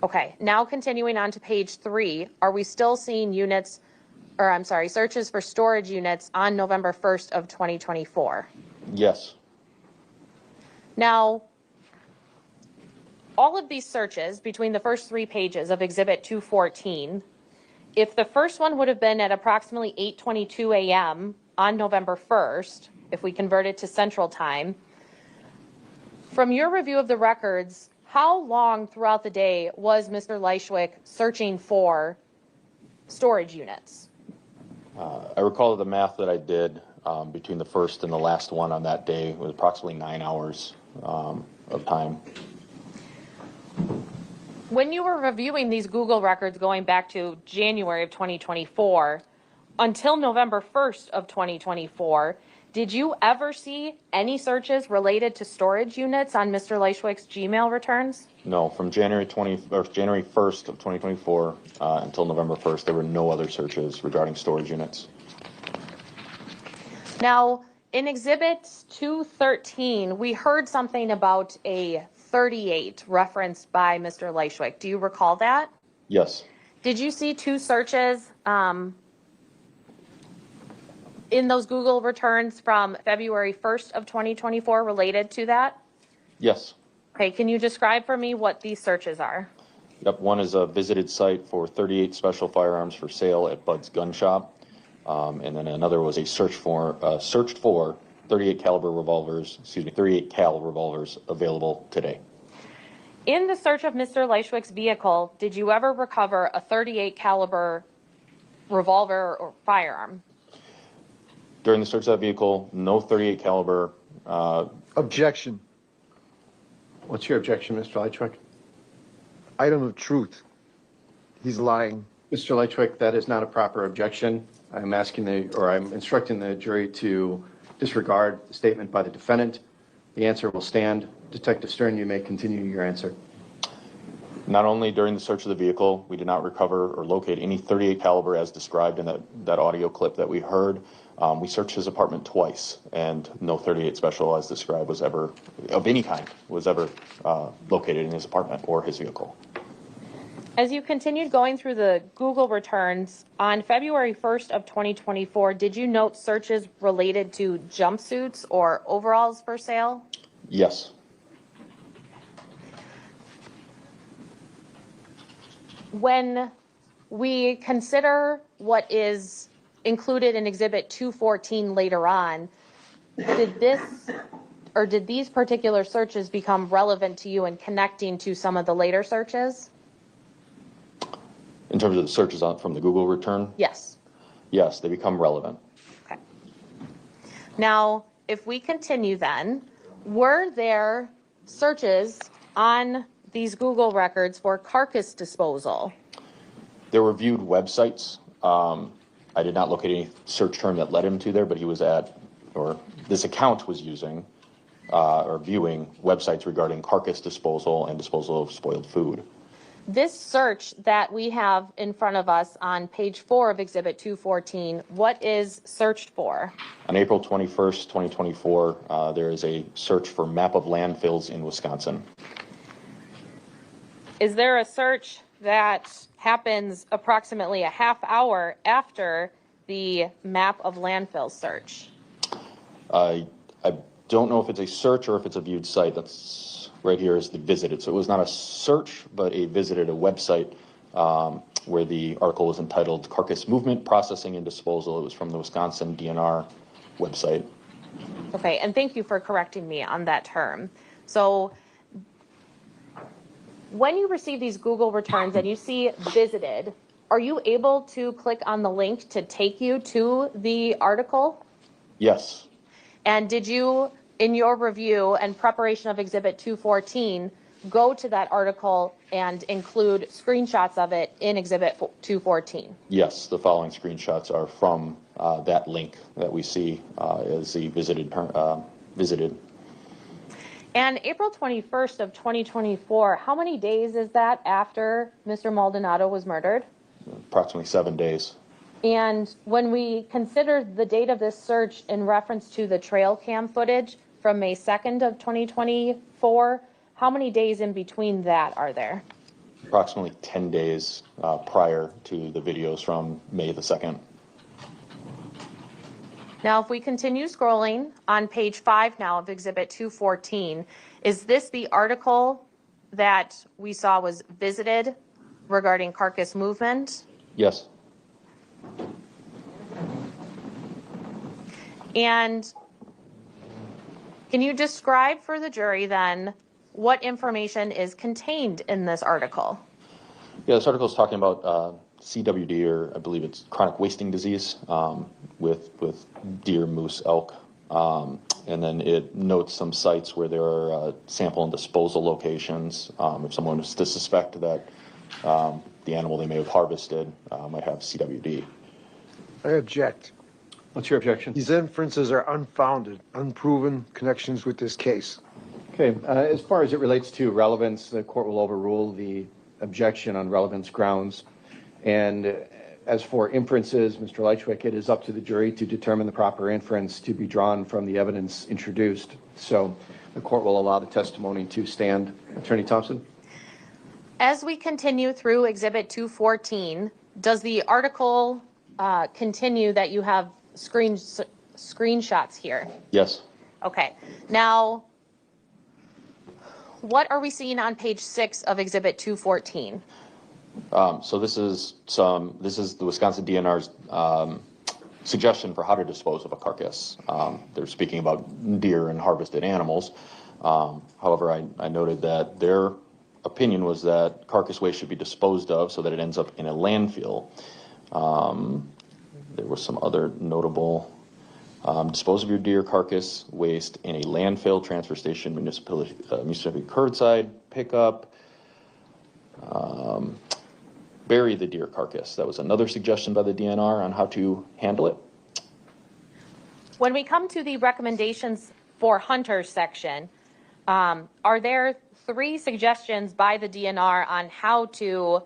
Okay, now continuing on to page 3, are we still seeing units, or I'm sorry, searches for storage units on November 1st of 2024?
Yes.
Now, all of these searches between the first 3 pages of Exhibit 214, if the first one would have been at approximately 8:22 a.m. on November 1st, if we convert it to Central Time, from your review of the records, how long throughout the day was Mr. Lychwick searching for storage units?
I recall the math that I did between the first and the last one on that day was approximately 9 hours of time.
When you were reviewing these Google records going back to January of 2024 until November 1st of 2024, did you ever see any searches related to storage units on Mr. Lychwick's Gmail returns?
No, from January 1st of 2024 until November 1st, there were no other searches regarding storage units.
Now, in Exhibit 213, we heard something about a 38 referenced by Mr. Lychwick. Do you recall that?
Yes.
Did you see 2 searches in those Google returns from February 1st of 2024 related to that?
Yes.
Okay, can you describe for me what these searches are?
Yep, one is a visited site for 38 special firearms for sale at Bud's Gun Shop. And then another was a searched for 38 cal revolvers available today.
In the search of Mr. Lychwick's vehicle, did you ever recover a 38 caliber revolver or firearm?
During the search of that vehicle, no 38 caliber.
Objection.
What's your objection, Mr. Lychwick?
Item of truth. He's lying.
Mr. Lychwick, that is not a proper objection. I'm instructing the jury to disregard the statement by the defendant. The answer will stand. Detective Stern, you may continue your answer.
Not only during the search of the vehicle, we did not recover or locate any 38 caliber as described in that audio clip that we heard. We searched his apartment twice, and no 38 special as described was ever, of any kind, was ever located in his apartment or his vehicle.
As you continued going through the Google returns, on February 1st of 2024, did you note searches related to jumpsuits or overalls for sale?
Yes.
When we consider what is included in Exhibit 214 later on, did these particular searches become relevant to you in connecting to some of the later searches?
In terms of the searches from the Google return?
Yes.
Yes, they become relevant.
Okay. Now, if we continue then, were there searches on these Google records for carcass disposal?
There were viewed websites. I did not locate any search term that led him to there, but he was this account was using or viewing websites regarding carcass disposal and disposal of spoiled food.
This search that we have in front of us on page 4 of Exhibit 214, what is searched for?
On April 21st, 2024, there is a search for map of landfills in Wisconsin.
Is there a search that happens approximately a half hour after the map of landfill search?
I don't know if it's a search or if it's a viewed site. That's right here is the visited. So it was not a search, but a website where the article was entitled Carcass Movement, Processing, and Disposal. It was from the Wisconsin DNR website.
Okay, and thank you for correcting me on that term. So when you receive these Google returns and you see visited, are you able to click on the link to take you to the article?
Yes.
And did you, in your review and preparation of Exhibit 214, go to that article and include screenshots of it in Exhibit 214?
Yes, the following screenshots are from that link that we see as the visited.
And April 21st of 2024, how many days is that after Mr. Maldonado was murdered?
Approximately 7 days.
And when we consider the date of this search in reference to the trail cam footage from May 2nd of 2024, how many days in between that are there?
Approximately 10 days prior to the videos from May the 2nd.
Now, if we continue scrolling on page 5 now of Exhibit 214, is this the article that we saw was visited regarding carcass movement?
Yes.
And can you describe for the jury then what information is contained in this article?
Yeah, this article is talking about CWD, or I believe it's chronic wasting disease, with deer, moose, elk. And then it notes some sites where there are sample and disposal locations. If someone is to suspect that the animal they may have harvested might have CWD.
I object.
What's your objection?
These inferences are unfounded, unproven connections with this case.
Okay, as far as it relates to relevance, the court will overrule the objection on relevance grounds. And as for inferences, Mr. Lychwick, it is up to the jury to determine the proper inference to be drawn from the evidence introduced. So the court will allow the testimony to stand. Attorney Thompson?
As we continue through Exhibit 214, does the article continue that you have screenshots here?
Yes.
Okay. Now, what are we seeing on page 6 of Exhibit 214?
So this is the Wisconsin DNR's suggestion for how to dispose of a carcass. They're speaking about deer and harvested animals. However, I noted that their opinion was that carcass waste should be disposed of so that it ends up in a landfill. There were some other notable: dispose of your deer carcass waste in a landfill, transfer station, municipality curbside pickup. Bury the deer carcass. That was another suggestion by the DNR on how to handle it.
When we come to the recommendations for hunters section, are there 3 suggestions by the DNR on how to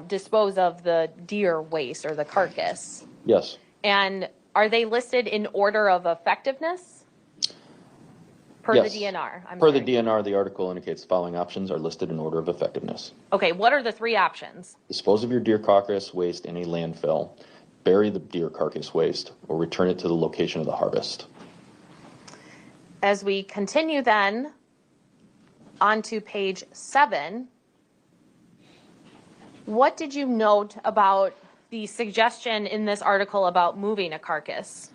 dispose of the deer waste or the carcass?
Yes.
And are they listed in order of effectiveness? Per
Yes.
the DNR.
The DNR, the article indicates the following options are listed in order of effectiveness.
Okay, what are the 3 options?
Dispose of your deer carcass waste in a landfill, bury the deer carcass waste, or return it to the location of the harvest.
As we continue then on to page 7, what did you note about the suggestion in this article about moving a carcass?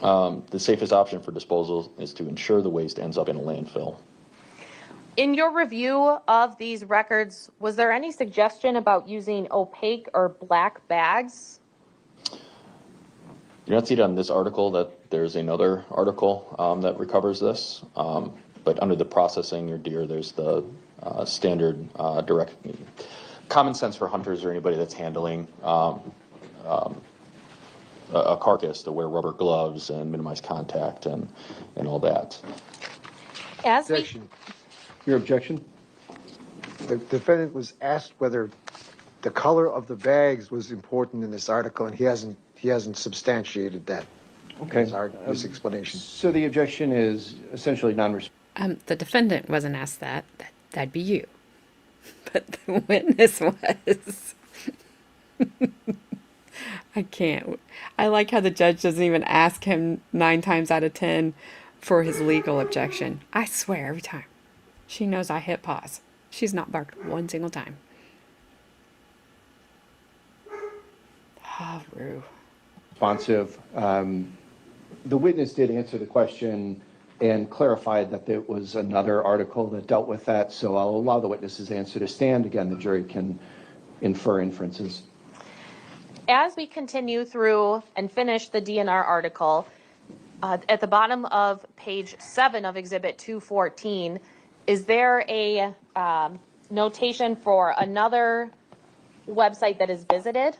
The safest option for disposal is to ensure the waste ends up in a landfill.
In your review of these records, was there any suggestion about using opaque or black bags?
You don't see it on this article that there's another article that recovers this, but under the processing your deer, there's the standard direct common sense for hunters or anybody that's handling a carcass to wear rubber gloves and minimize contact and all that.
Objection.
Your objection?
The defendant was asked whether the color of the bags was important in this article, and he hasn't substantiated that.
Okay.
His explanation.
So the objection is essentially non-responsive.
The defendant wasn't asked that. That'd be you. But the witness was. I can't. I like how the judge doesn't even ask him 9 times out of 10 for his legal objection. I swear every time. She knows I hit pause. She's not barked one single time. Ah, Rue.
responsive. The witness did answer the question and clarified that there was another article that dealt with that, so I'll allow the witness's answer to stand. Again, the jury can infer inferences.
As we continue through and finish the DNR article, at the bottom of page 7 of Exhibit 214, is there a notation for another website that is visited?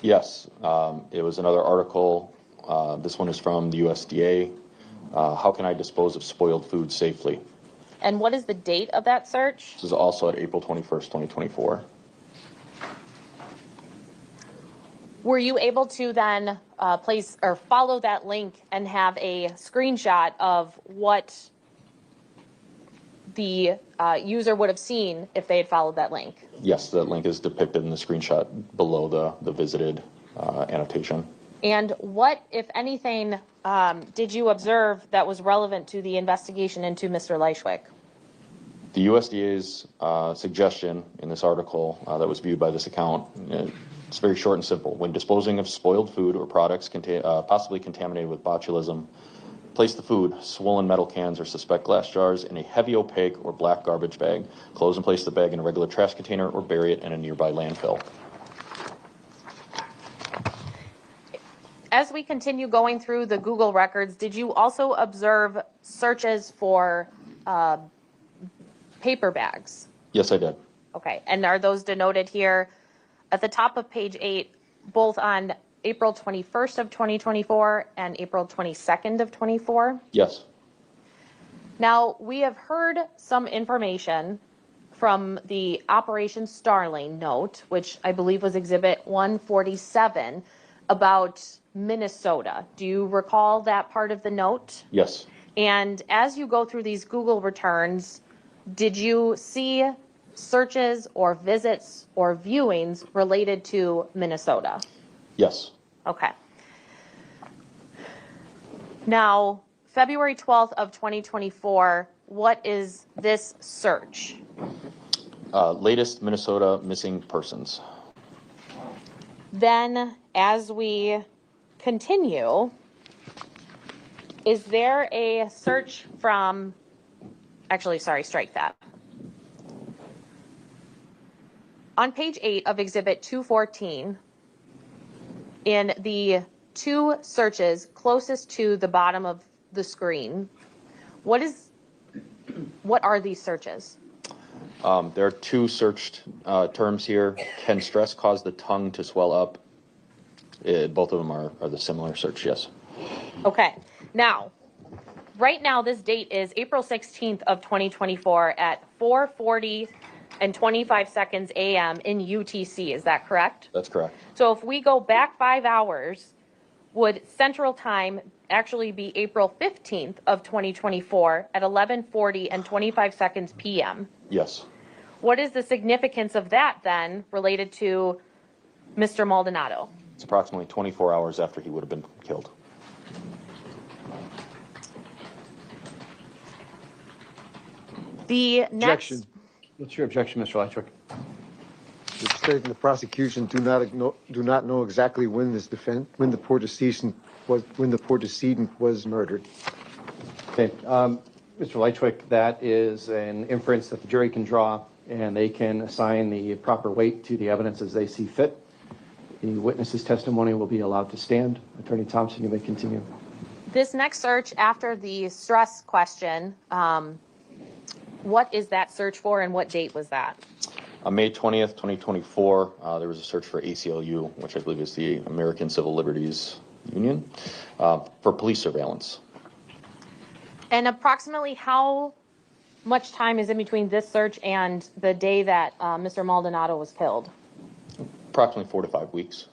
Yes, it was another article. This one is from the USDA. How can I dispose of spoiled food safely?
And what is the date of that search?
This is also at April 21st, 2024.
Were you able to then place or follow that link and have a screenshot of what the user would have seen if they had followed that link?
Yes, that link is depicted in the screenshot below the visited annotation.
And what, if anything, did you observe that was relevant to the investigation into Mr. Lychwick?
The USDA's suggestion in this article that was viewed by this account, it's very short and simple. When disposing of spoiled food or products possibly contaminated with botulism, place the food, swollen metal cans or suspect glass jars in a heavy opaque or black garbage bag. Close and place the bag in a regular trash container or bury it in a nearby landfill.
As we continue going through the Google records, did you also observe searches for paper bags?
Yes, I did.
Okay, and are those denoted here at the top of page 8, both on April 21st of 2024 and April 22nd of 24?
Yes.
Now, we have heard some information from the Operation Starling note, which I believe was Exhibit 147, about Minnesota. Do you recall that part of the note?
Yes.
And as you go through these Google returns, did you see searches or visits or viewings related to Minnesota?
Yes.
Okay. Now, February 12th of 2024, what is this search?
Latest Minnesota missing persons.
Then, as we continue, is there a search from, actually, sorry, strike that. On page 8 of Exhibit 214, in the two searches closest to the bottom of the screen, what are these searches?
There are two searched terms here. Can stress cause the tongue to swell up? Both of them are the similar search, yes.
Okay. Now, right now, this date is April 16th of 2024 at 4:40 and 25 seconds a.m. in UTC. Is that correct?
That's correct.
So if we go back 5 hours, would Central Time actually be April 15th of 2024 at 11:40 and 25 seconds p.m.?
Yes.
What is the significance of that then related to Mr. Maldonado?
It's approximately 24 hours after he would have been killed.
The next.
Objection.
What's your objection, Mr. Lychwick?
The state and the prosecution do not know exactly when the poor decedent was murdered.
Okay, Mr. Lychwick, that is an inference that the jury can draw, and they can assign the proper weight to the evidence as they see fit. The witness's testimony will be allowed to stand. Attorney Thompson, you may continue.
This next search after the stress question, what is that search for and what date was that?
On May 20th, 2024, there was a search for ACLU, which I believe is the American Civil Liberties Union, for police surveillance.
And approximately how much time is in between this search and the day that Mr. Maldonado was killed?
Approximately 4 to 5 weeks.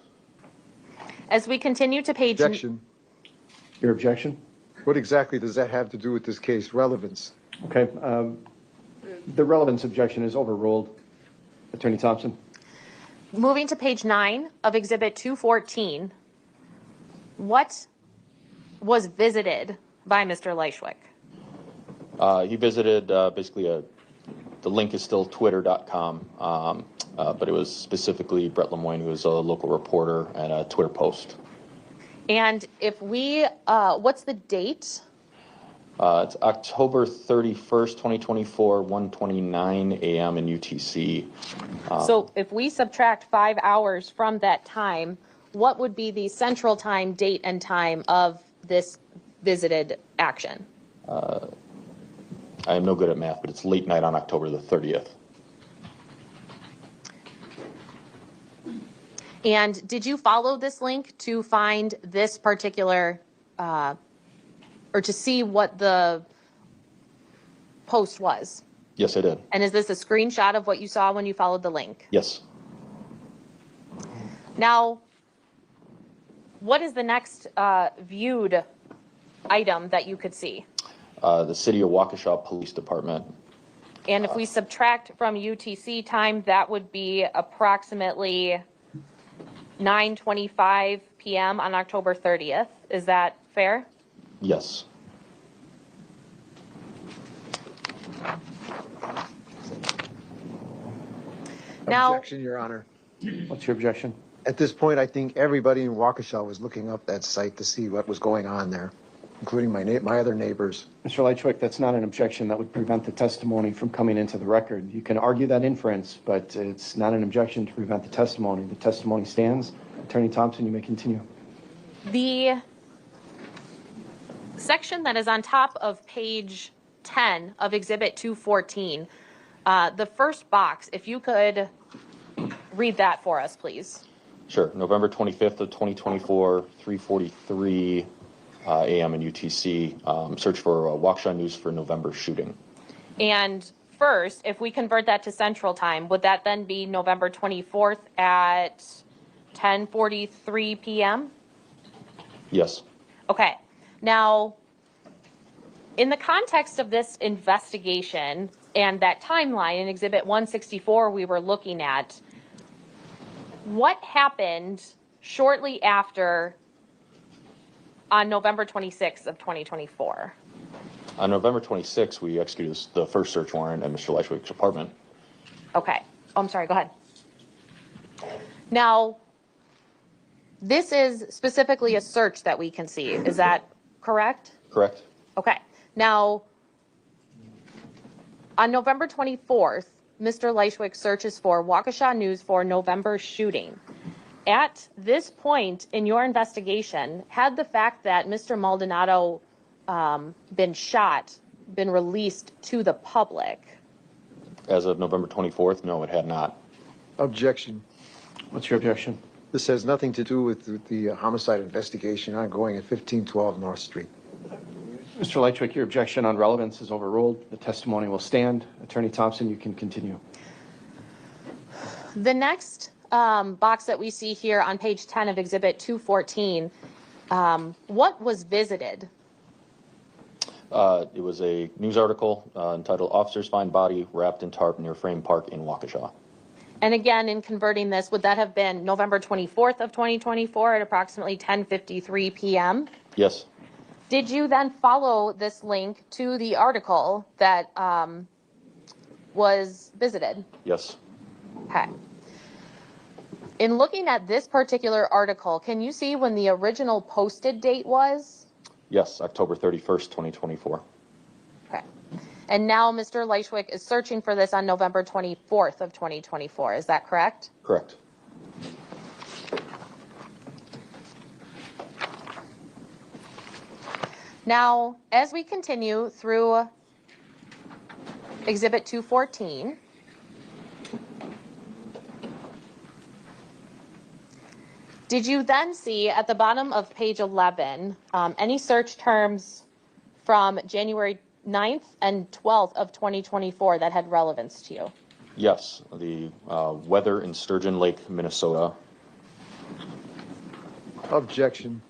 As we continue to page...
Objection.
Your objection?
What exactly does that have to do with this case? Relevance.
Okay, the relevance objection is overruled. Attorney Thompson.
Moving to page 9 of Exhibit 214, what was visited by Mr. Lychwick?
He visited basically the link is still twitter.com, but it was specifically Brett Lemoyne, who is a local reporter, and a Twitter post.
And if we, what's the date?
It's October 31st, 2024, 1:29 a.m. in UTC.
So if we subtract 5 hours from that time, what would be the central time, date, and time of this visited action?
I am no good at math, but it's late night on October the 30th.
And did you follow this link to find this particular, or to see what the post was?
Yes, I did.
And is this a screenshot of what you saw when you followed the link?
Yes.
Now, what is the next viewed item that you could see?
The City of Waukesha Police Department.
And if we subtract from UTC time, that would be approximately 9:25 p.m. on October 30th. Is that fair?
Yes.
Now,
Objection, Your Honor.
What's your objection?
At this point, I think everybody in Waukesha was looking up that site to see what was going on there, including my other neighbors.
Mr. Lychwick, that's not an objection that would prevent the testimony from coming into the record. You can argue that inference, but it's not an objection to prevent the testimony. The testimony stands. Attorney Thompson, you may continue.
the section that is on top of page 10 of Exhibit 214, the first box, if you could read that for us, please.
Sure. November 25th of 2024, 3:43 a.m. in UTC. Search for Waukesha News for November shooting.
And first, if we convert that to Central Time, would that then be November 24th at 10:43 p.m.?
Yes.
Okay. Now, in the context of this investigation and that timeline in Exhibit 164 we were looking at, what happened shortly after on November 26th of 2024?
On November 26th, we executed the first search warrant at Mr. Lychwick's apartment.
Okay. Oh, I'm sorry. Go ahead. Now, this is specifically a search that we can see. Is that correct?
Correct.
Okay. Now, on November 24th, Mr. Lychwick searches for Waukesha News for November shooting. At this point in your investigation, had the fact that Mr. Maldonado been shot been released to the public?
As of November 24th, no, it had not.
Objection.
What's your objection?
This has nothing to do with the homicide investigation ongoing at 1512 North Street.
Mr. Lychwick, your objection on relevance is overruled. The testimony will stand. Attorney Thompson, you can continue.
The next box that we see here on page 10 of Exhibit 214, what was visited?
It was a news article entitled "Officers Find Body Wrapped in Tarp Near Frame Park in Waukesha."
And again, in converting this, would that have been November 24th of 2024 at approximately 10:53 p.m.?
Yes.
Did you then follow this link to the article that was visited?
Yes.
Okay. In looking at this particular article, can you see when the original posted date was?
Yes, October 31st, 2024.
Okay. And now Mr. Lychwick is searching for this on November 24th of 2024. Is that correct?
Correct.
Now, as we continue through Exhibit 214, did you then see at the bottom of page 11 any search terms from January 9th and 12th of 2024 that had relevance to you?
Yes, the weather in Sturgeon Lake, Minnesota.
Objection.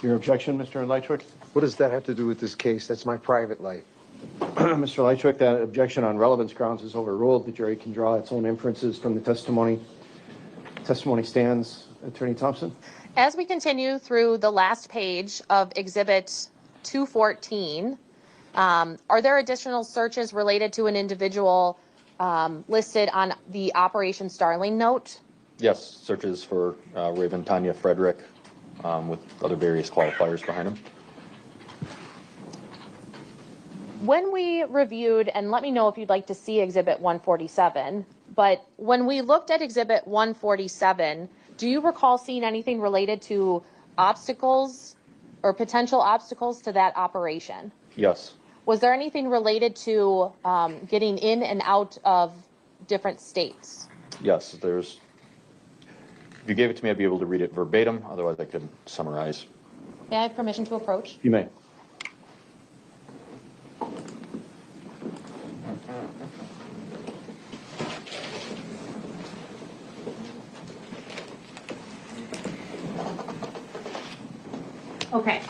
Your objection, Mr. Lychwick?
What does that have to do with this case? That's my private life.
Mr. Lychwick, that objection on relevance grounds is overruled. The jury can draw its own inferences from the testimony. Testimony stands. Attorney Thompson?
As we continue through the last page of Exhibit 214, are there additional searches related to an individual listed on the Operation Starling note?
Yes, searches for Raven Tanya Frederick with other various qualifiers behind them.
When we reviewed, and let me know if you'd like to see Exhibit 147, but when we looked at Exhibit 147, do you recall seeing anything related to obstacles or potential obstacles to that operation?
Yes.
Was there anything related to getting in and out of different states?
Yes, there's, if you gave it to me, I'd be able to read it verbatim, otherwise I could summarize.
May I have permission to approach?
You may.
Okay.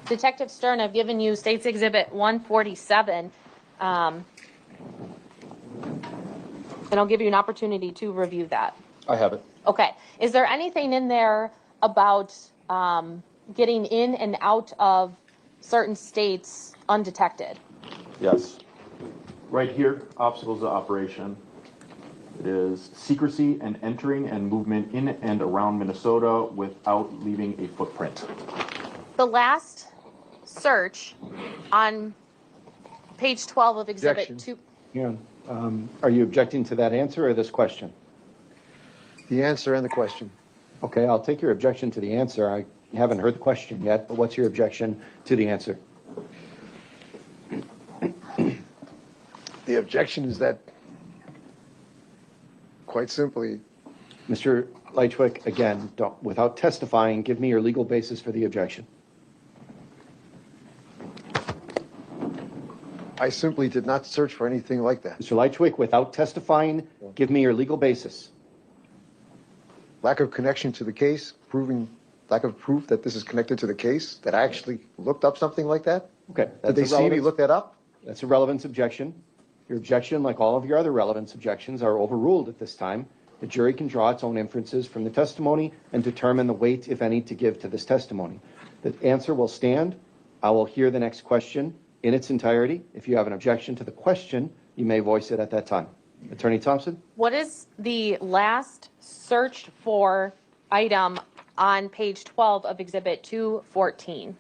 Detective Stern, I've given you State's Exhibit 147, and I'll give you an opportunity to review that.
I have it.
Okay. Is there anything in there about getting in and out of certain states undetected?
Yes. Right here, obstacles to operation. It is secrecy and entering and movement in and around Minnesota without leaving a footprint.
The last search on page 12 of Exhibit
Objection.
2.
Yeah. Are you objecting to that answer or this question?
The answer and the question.
Okay, I'll take your objection to the answer. I haven't heard the question yet, but what's your objection to the answer?
The objection is that, quite simply,
Mr. Lychwick, again, without testifying, give me your legal basis for the objection.
I simply did not search for anything like that.
Mr. Lychwick, without testifying, give me your legal basis.
Lack of connection to the case, lack of proof that this is connected to the case, that I actually looked up something like that?
Okay.
Did they see me look that up?
That's a relevance objection. Your objection, like all of your other relevance objections, are overruled at this time. The jury can draw its own inferences from the testimony and determine the weight, if any, to give to this testimony. The answer will stand. I will hear the next question in its entirety. If you have an objection to the question, you may voice it at that time. Attorney Thompson?
What is the last searched for item on page 12 of Exhibit 214?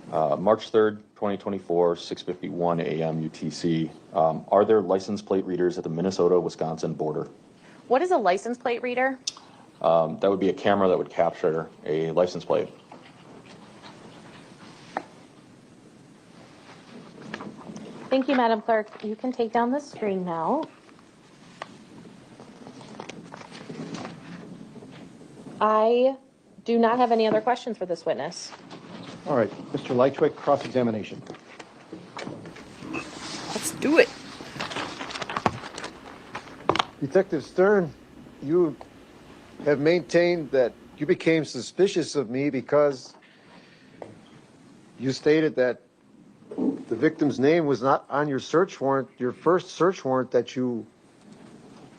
March 3rd, 2024, 6:51 a.m. UTC. Are there license plate readers at the Minnesota-Wisconsin border?
What is a license plate reader?
That would be a camera that would capture a license plate.
Thank you, Madam Clerk. You can take down the screen now. I do not have any other questions for this witness.
All right. Mr. Lychwick, cross-examination.
Let's do it.
Detective Stern, you have maintained that you became suspicious of me because you stated that the victim's name was not on your search warrant, your first search warrant that you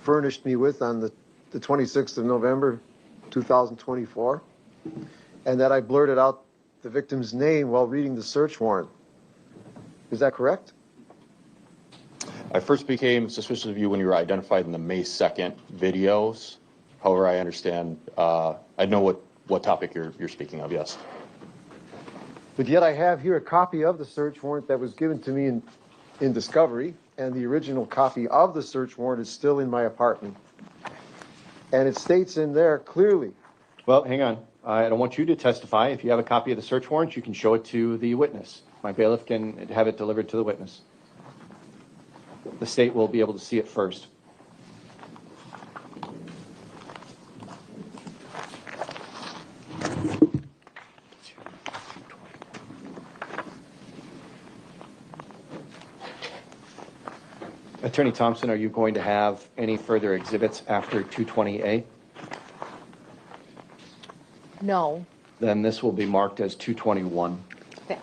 furnished me with on the 26th of November, 2024, and that I blurted out the victim's name while reading the search warrant. Is that correct?
I first became suspicious of you when you were identified in the May 2nd videos. However, I understand, I know what topic you're speaking of, yes.
But yet I have here a copy of the search warrant that was given to me in discovery, and the original copy of the search warrant is still in my apartment. And it states in there clearly.
Well, hang on. I don't want you to testify. If you have a copy of the search warrant, you can show it to the witness. My bailiff can have it delivered to the witness. The state will be able to see it first. Attorney Thompson, are you going to have any further exhibits after 220A?
No.
Then this will be marked as 221.
Okay.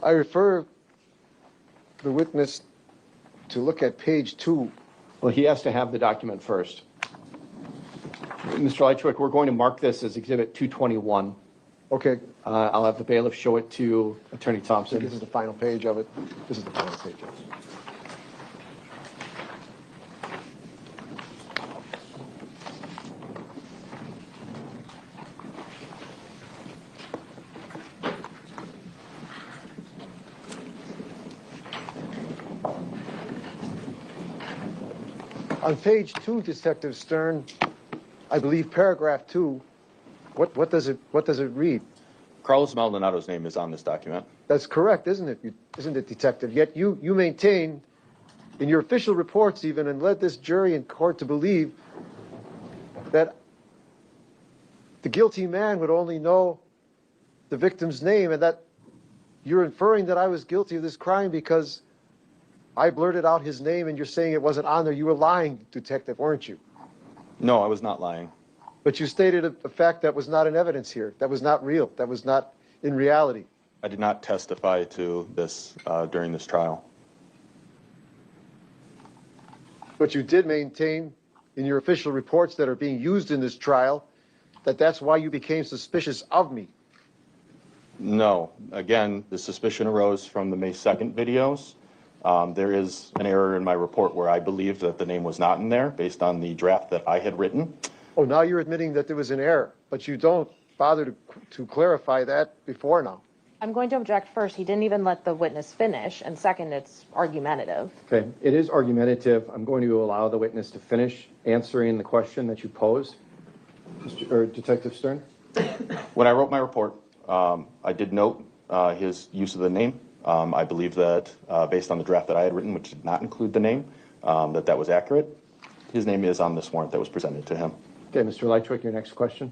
I refer the witness to look at page 2
Well, he has to have the document first. Mr. Lychwick, we're going to mark this as Exhibit 221.
Okay,
I'll have the bailiff show it to Attorney
so
Thompson.
this is the final page of it. This is the final page of it. On page 2, Detective Stern, I believe paragraph 2, what does it read?
Carlos Maldonado's name is on this document.
That's correct, isn't it? Isn't it, Detective? Yet you maintain in your official reports even, and led this jury in court to believe that the guilty man would only know the victim's name, and that you're inferring that I was guilty of this crime because I blurted out his name, and you're saying it wasn't on there. You were lying, Detective, weren't you?
No, I was not lying.
But you stated a fact that was not in evidence here. That was not real. That was not in reality.
I did not testify to this during this trial.
But you did maintain in your official reports that are being used in this trial that that's why you became suspicious of me.
No. Again, the suspicion arose from the May 2nd videos. There is an error in my report where I believe that the name was not in there based on the draft that I had written.
Oh, now you're admitting that there was an error, but you don't bother to clarify that before now.
I'm going to object first. He didn't even let the witness finish. And second, it's argumentative.
Okay, it is argumentative. I'm going to allow the witness to finish answering the question that you posed. Detective Stern?
When I wrote my report, I did note his use of the name. I believe that based on the draft that I had written, which did not include the name, that was accurate. His name is on this warrant that was presented to him.
Okay, Mr. Lychwick, your next question.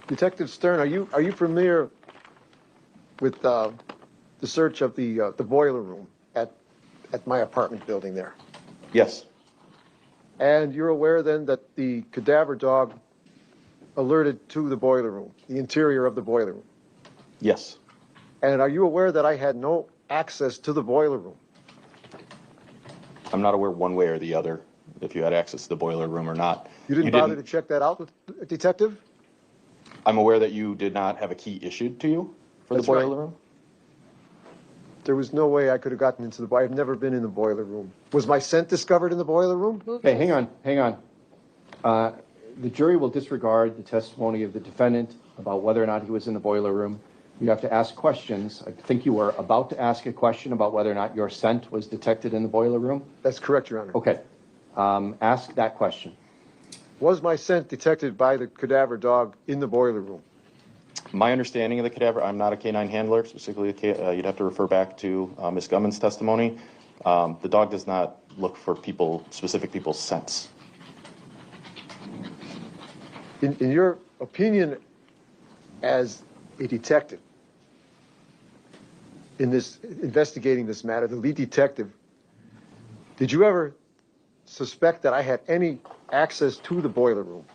Detective Stern, are you familiar with the search of the boiler room at my apartment building there?
Yes.
And you're aware then that the cadaver dog alerted to the boiler room, the interior of the boiler room?
Yes.
And are you aware that I had no access to the boiler room?
I'm not aware one way or the other if you had access to the boiler room or not.
You didn't bother to check that out, Detective?
I'm aware that you did not have a key issued to you for the
That's
boiler
right.
room.
There was no way I could have gotten into the boiler. I've never been in the boiler room. Was my scent discovered in the boiler room?
Okay, hang on. The jury will disregard the testimony of the defendant about whether or not he was in the boiler room. You have to ask questions. I think you were about to ask a question about whether or not your scent was detected in the boiler room.
That's correct, Your Honor.
Okay. Ask that question.
Was my scent detected by the cadaver dog in the boiler room?
My understanding of the cadaver, I'm not a canine handler, specifically, you'd have to refer back to Ms. Gumman's testimony. The dog does not look for specific people's scents.
In your opinion as a detective in this investigating this matter, the lead detective, did you ever suspect that I had any access to the boiler room?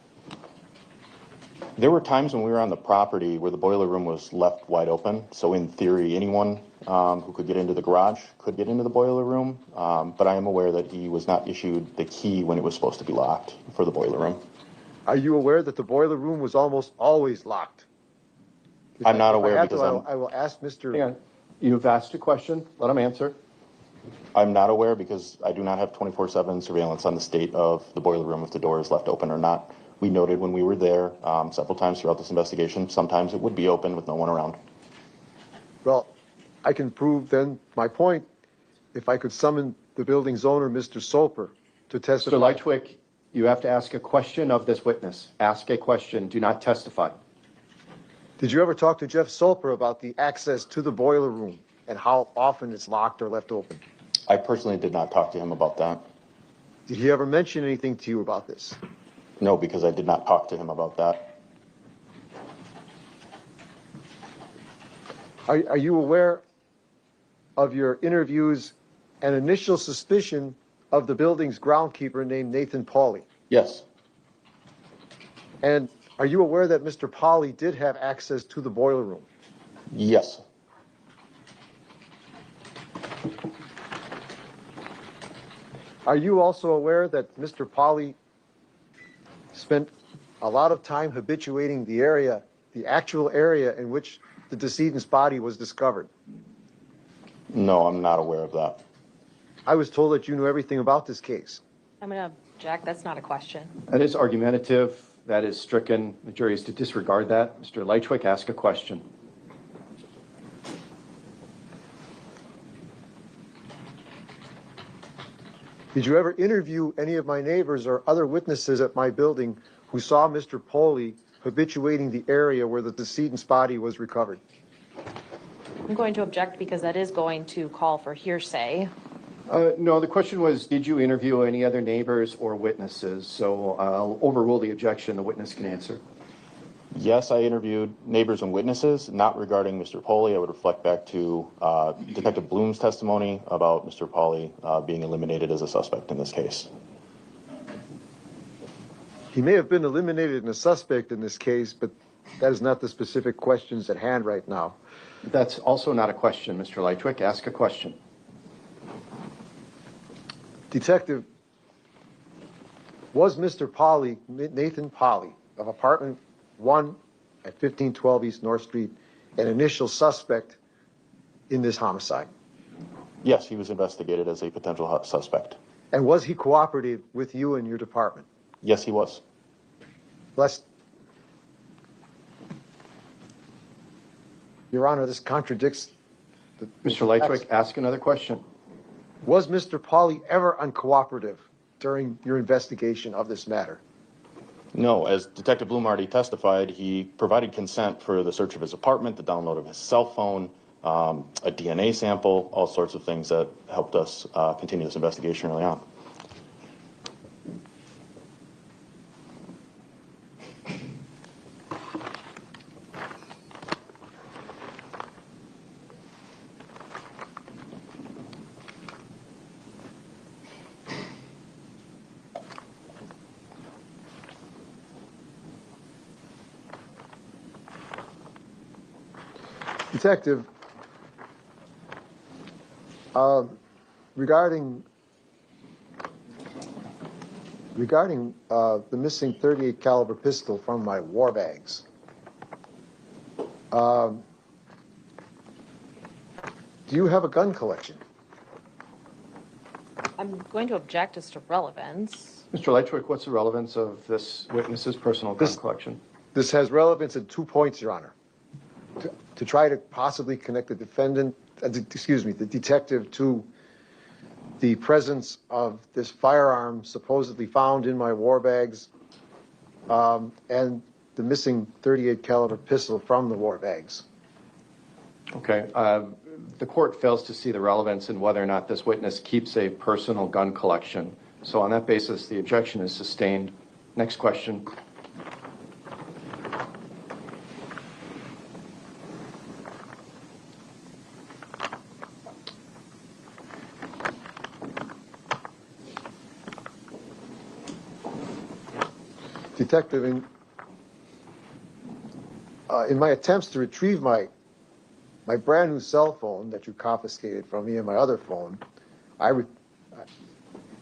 There were times when we were on the property where the boiler room was left wide open. So in theory, anyone who could get into the garage could get into the boiler room. But I am aware that he was not issued the key when it was supposed to be locked for the boiler room.
Are you aware that the boiler room was almost always locked?
I'm not aware because
I will ask Mr.
Hang on. You've asked a question. Let him answer.
I'm not aware because I do not have 24/7 surveillance on the state of the boiler room if the door is left open or not. We noted when we were there several times throughout this investigation, sometimes it would be open with no one around.
Well, I can prove then my point if I could summon the building's owner, Mr. Soper, to testify.
Mr. Lychwick, you have to ask a question of this witness. Ask a question. Do not testify.
Did you ever talk to Jeff Soper about the access to the boiler room and how often it's locked or left open?
I personally did not talk to him about that.
Did he ever mention anything to you about this?
No, because I did not talk to him about that.
Are you aware of your interviews and initial suspicion of the building's groundskeeper named Nathan Pauly?
Yes.
And are you aware that Mr. Polly did have access to the boiler room?
Yes.
Are you also aware that Mr. Polly spent a lot of time habituating the area, the actual area in which the decedent's body was discovered?
No, I'm not aware of that.
I was told that you knew everything about this case.
I'm gonna object, that's not a question.
That is argumentative. That is stricken. The jury is to disregard that. Mr. Lychwick, ask a question.
Did you ever interview any of my neighbors or other witnesses at my building who saw Mr. Polly habituating the area where the decedent's body was recovered?
I'm going to object because that is going to call for hearsay.
No, the question was, did you interview any other neighbors or witnesses? So I'll overrule the objection. The witness can answer.
Yes, I interviewed neighbors and witnesses, not regarding Mr. Polly. I would reflect back to Detective Bloom's testimony about Mr. Polly being eliminated as a suspect in this case.
He may have been eliminated as a suspect in this case, but that is not the specific questions at hand right now.
That's also not a question, Mr. Lychwick. Ask a question.
Detective, was Mr. Polly, Nathan Polly, of apartment 1 at 1512 East North Street, an initial suspect in this homicide?
Yes, he was investigated as a potential suspect.
And was he cooperative with you and your department?
Yes, he was.
Your Honor, this contradicts
Mr. Lychwick, ask another question.
Was Mr. Polly ever uncooperative during your investigation of this matter?
No, as Detective Bloom already testified, he provided consent for the search of his apartment, the download of his cell phone, a DNA sample, all sorts of things that helped us continue this investigation early on.
Detective, regarding the missing .38 caliber pistol from my war bags, do you have a gun collection?
I'm going to object as to relevance.
Mr. Lychwick, what's the relevance of this witness's personal gun collection?
This has relevance at 2 points, Your Honor. To try to possibly connect the defendant, the detective, to the presence of this firearm supposedly found in my war bags, and the missing .38 caliber pistol from the war bags.
Okay. The court fails to see the relevance in whether or not this witness keeps a personal gun collection. So on that basis, the objection is sustained. Next question.
Detective, in my attempts to retrieve my brand new cell phone that you confiscated from me and my other phone,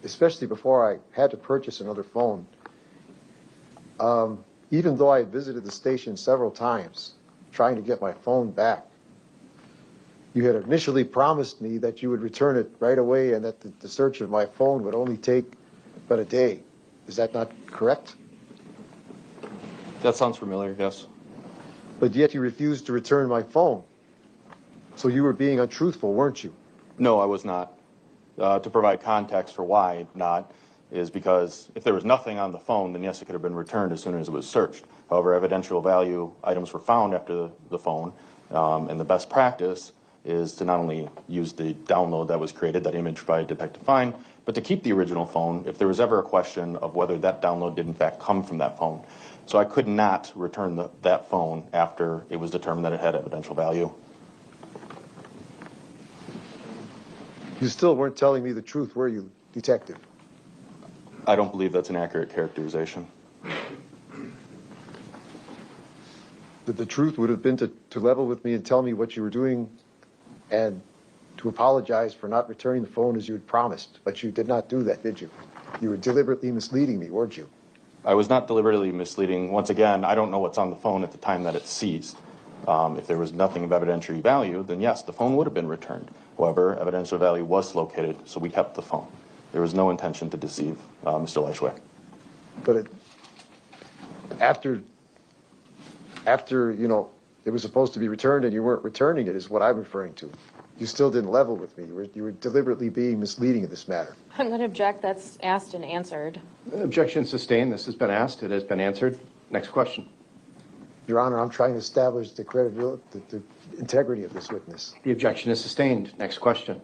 especially before I had to purchase another phone, even though I visited the station several times trying to get my phone back, you had initially promised me that you would return it right away and that the search of my phone would only take but a day. Is that not correct?
That sounds familiar, yes.
But yet you refused to return my phone. So you were being untruthful, weren't you?
No, I was not. To provide context for why not is because if there was nothing on the phone, then yes, it could have been returned as soon as it was searched. However, evidential value items were found after the phone, and the best practice is to not only use the download that was created, that image by Detective Fine, but to keep the original phone if there was ever a question of whether that download did in fact come from that phone. So I could not return that phone after it was determined that it had evidential value.
You still weren't telling me the truth, were you, Detective?
I don't believe that's an accurate characterization.
The truth would have been to level with me and tell me what you were doing and to apologize for not returning the phone as you had promised. But you did not do that, did you? You were deliberately misleading me, weren't you?
I was not deliberately misleading. Once again, I don't know what's on the phone at the time that it's seized. If there was nothing of evidentiary value, then yes, the phone would have been returned. However, evidentiary value was located, so we kept the phone. There was no intention to deceive Mr. Lychwick.
But after it was supposed to be returned and you weren't returning it is what I'm referring to. You still didn't level with me. You were deliberately being misleading in this matter.
I'm going to object. That's asked and answered.
Objection sustained. This has been asked. It has been answered. Next question.
Your Honor, I'm trying to establish the credibility, the integrity of this witness.
The objection is sustained. Next question.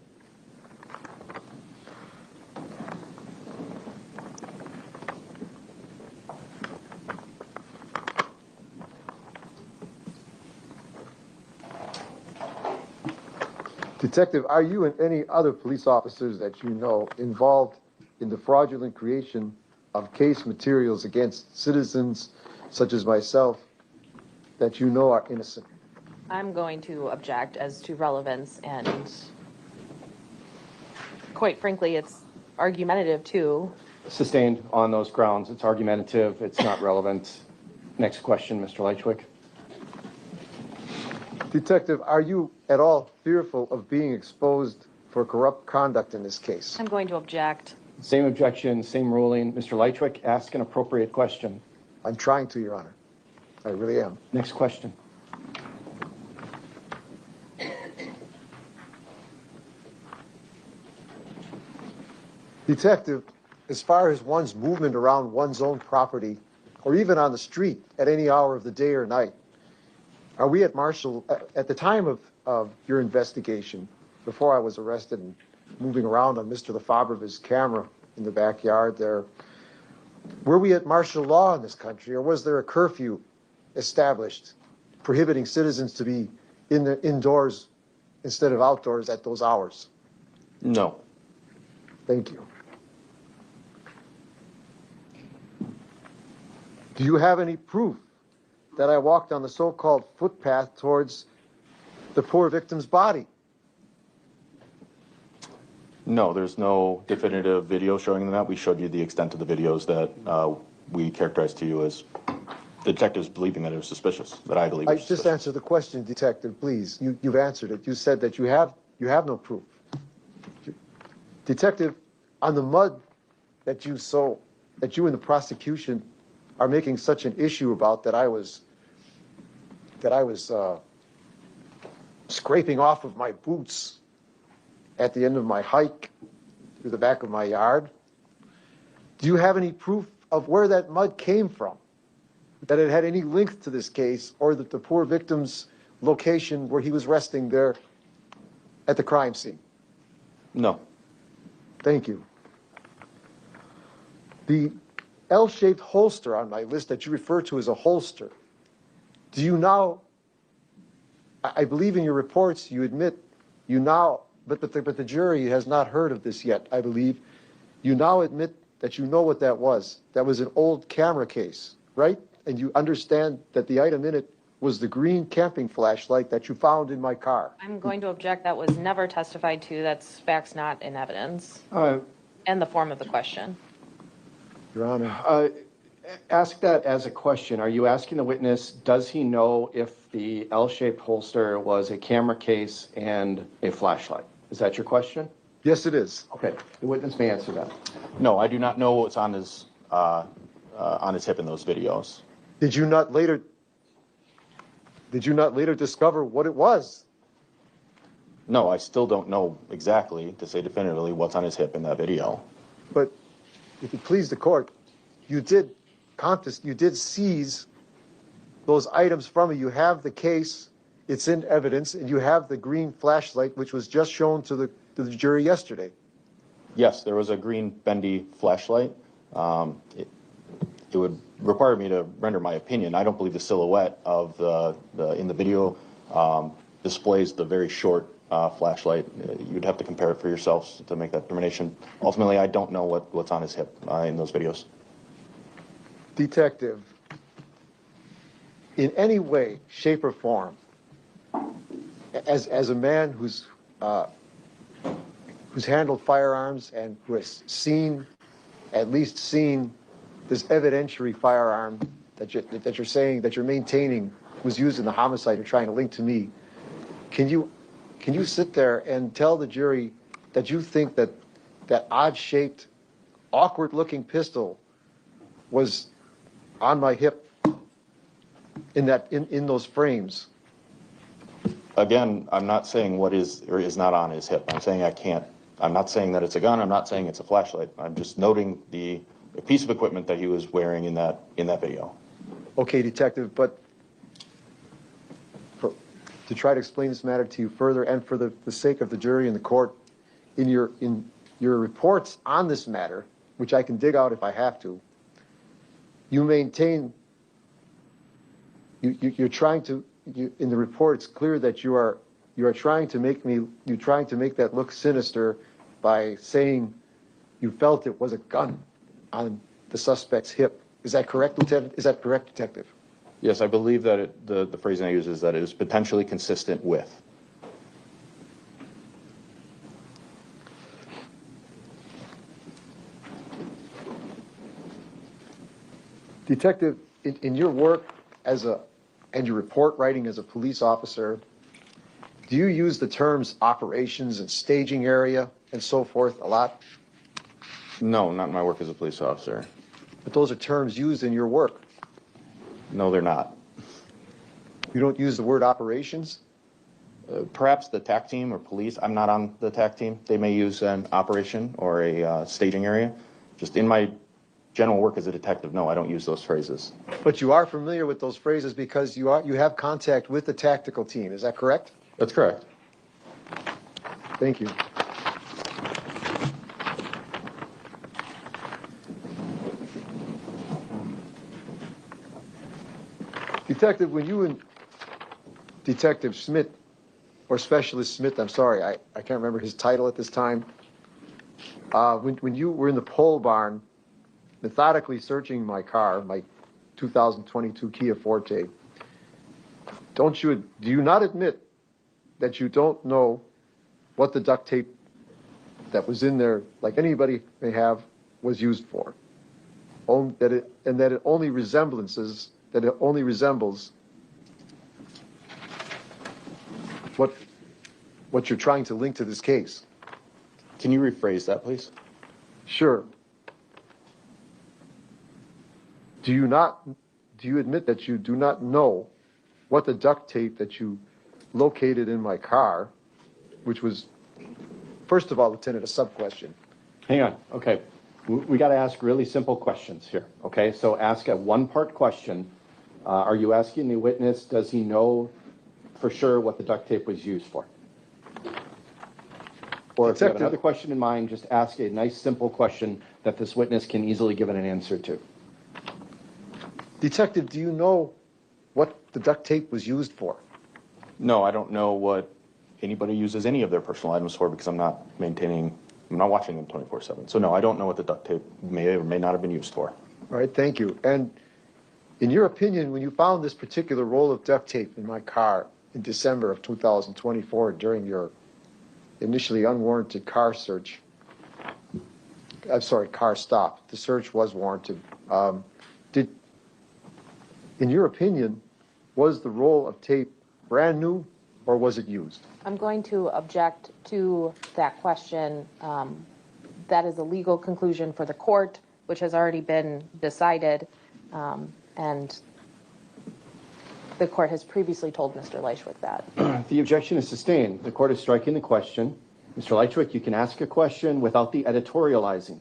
Detective, are you and any other police officers that you know involved in the fraudulent creation of case materials against citizens such as myself that you know are innocent?
I'm going to object as to relevance, and quite frankly, it's argumentative too.
Sustained on those grounds. It's argumentative. It's not relevant. Next question, Mr. Lychwick.
Detective, are you at all fearful of being exposed for corrupt conduct in this case?
I'm going to object.
Same objection, same ruling. Mr. Lychwick, ask an appropriate question.
I'm trying to, Your Honor. I really am.
Next question.
Detective, as far as one's movement around one's own property, or even on the street at any hour of the day or night, are we at Marshall, at the time of your investigation, before I was arrested and moving around on Mr. LaFabre's camera in the backyard there, were we at martial law in this country, or was there a curfew established prohibiting citizens to be indoors instead of outdoors at those hours?
No.
Thank you. Do you have any proof that I walked on the so-called footpath towards the poor victim's body?
No, there's no definitive video showing that. We showed you the extent of the videos that we characterized to you as the detectives believing that it was suspicious, that I believe it was suspicious.
Just answer the question, Detective, please. You've answered it. You said that you have no proof. Detective, on the mud that you and the prosecution are making such an issue about that I was scraping off of my boots at the end of my hike through the back of my yard. Do you have any proof of where that mud came from? That it had any link to this case, or that the poor victim's location where he was resting there at the crime scene?
No.
Thank you. The L-shaped holster on my list that you refer to as a holster, do you now, I believe in your reports you admit you now, but the jury has not heard of this yet, I believe. You now admit that you know what that was. That was an old camera case, right? And you understand that the item in it was the green camping flashlight that you found in my car.
I'm going to object. That was never testified to. That's facts not in evidence. And the form of the question.
Your Honor.
Ask that as a question. Are you asking the witness, does he know if the L-shaped holster was a camera case and a flashlight? Is that your question?
Yes, it is.
Okay, the witness may answer that.
No, I do not know what's on his hip in those videos.
Did you not later discover what it was?
No, I still don't know exactly to say definitively what's on his hip in that video.
But if it please the court, you did seize those items from me. You have the case, it's in evidence, and you have the green flashlight, which was just shown to the jury yesterday.
Yes, there was a green bendy flashlight. It would require me to render my opinion. I don't believe the silhouette of in the video displays the very short flashlight. You'd have to compare it for yourselves to make that determination. Ultimately, I don't know what's on his hip in those videos.
Detective, in any way, shape, or form, as a man who's handled firearms and who has at least seen this evidentiary firearm that you're saying, that you're maintaining was used in the homicide you're trying to link to me, can you sit there and tell the jury that you think that odd-shaped, awkward-looking pistol was on my hip in those frames?
Again, I'm not saying what is or is not on his hip. I'm saying I can't. I'm not saying that it's a gun. I'm not saying it's a flashlight. I'm just noting the piece of equipment that he was wearing in that video.
Okay, Detective, but to try to explain this matter to you further and for the sake of the jury and the court, in your reports on this matter, which I can dig out if I have to, you maintain, you're trying to, in the report, it's clear that you are trying to make that look sinister by saying you felt it was a gun on the suspect's hip. Is that correct, Lieutenant? Is that correct, Detective?
Yes, I believe that the phrasing I use is that it is potentially consistent with.
Detective, in your work and your report writing as a police officer, do you use the terms operations and staging area and so forth a lot?
No, not in my work as a police officer.
But those are terms used in your work.
No, they're not.
You don't use the word operations?
Perhaps the TAC team or police. I'm not on the TAC team. They may use an operation or a staging area. Just in my general work as a detective, no, I don't use those phrases.
But you are familiar with those phrases because you have contact with the tactical team. Is that correct?
That's correct.
Thank you. Detective, when you and Detective Smith, or Specialist Smith, I'm sorry, I can't remember his title at this time, when you were in the pole barn, methodically searching my car, my 2022 Kia Forte, do you not admit that you don't know what the duct tape that was in there, like anybody may have, was used for? That it only resembles what you're trying to link to this case.
Can you rephrase that, please?
Sure. Do you admit that you do not know what the duct tape that you located in my car, which was, first of all, Lieutenant, a sub-question.
Hang on, okay. We got to ask really simple questions here, okay? So ask a one-part question. Are you asking the witness, does he know for sure what the duct tape was used for? Or if you have another question in mind, just ask a nice, simple question that this witness can easily give an answer to.
Detective, do you know what the duct tape was used for?
No, I don't know what anybody uses any of their personal items for because I'm not watching them 24/7. So no, I don't know what the duct tape may or may not have been used for.
All right, thank you. And in your opinion, when you found this particular roll of duct tape in my car in December of 2024 during your initially unwarranted car stop, the search was warranted. In your opinion, was the roll of tape brand new or was it used?
I'm going to object to that question. That is a legal conclusion for the court, which has already been decided, and the court has previously told Mr. Lychwick that.
The objection is sustained. The court is striking the question. Mr. Lychwick, you can ask a question without the editorializing.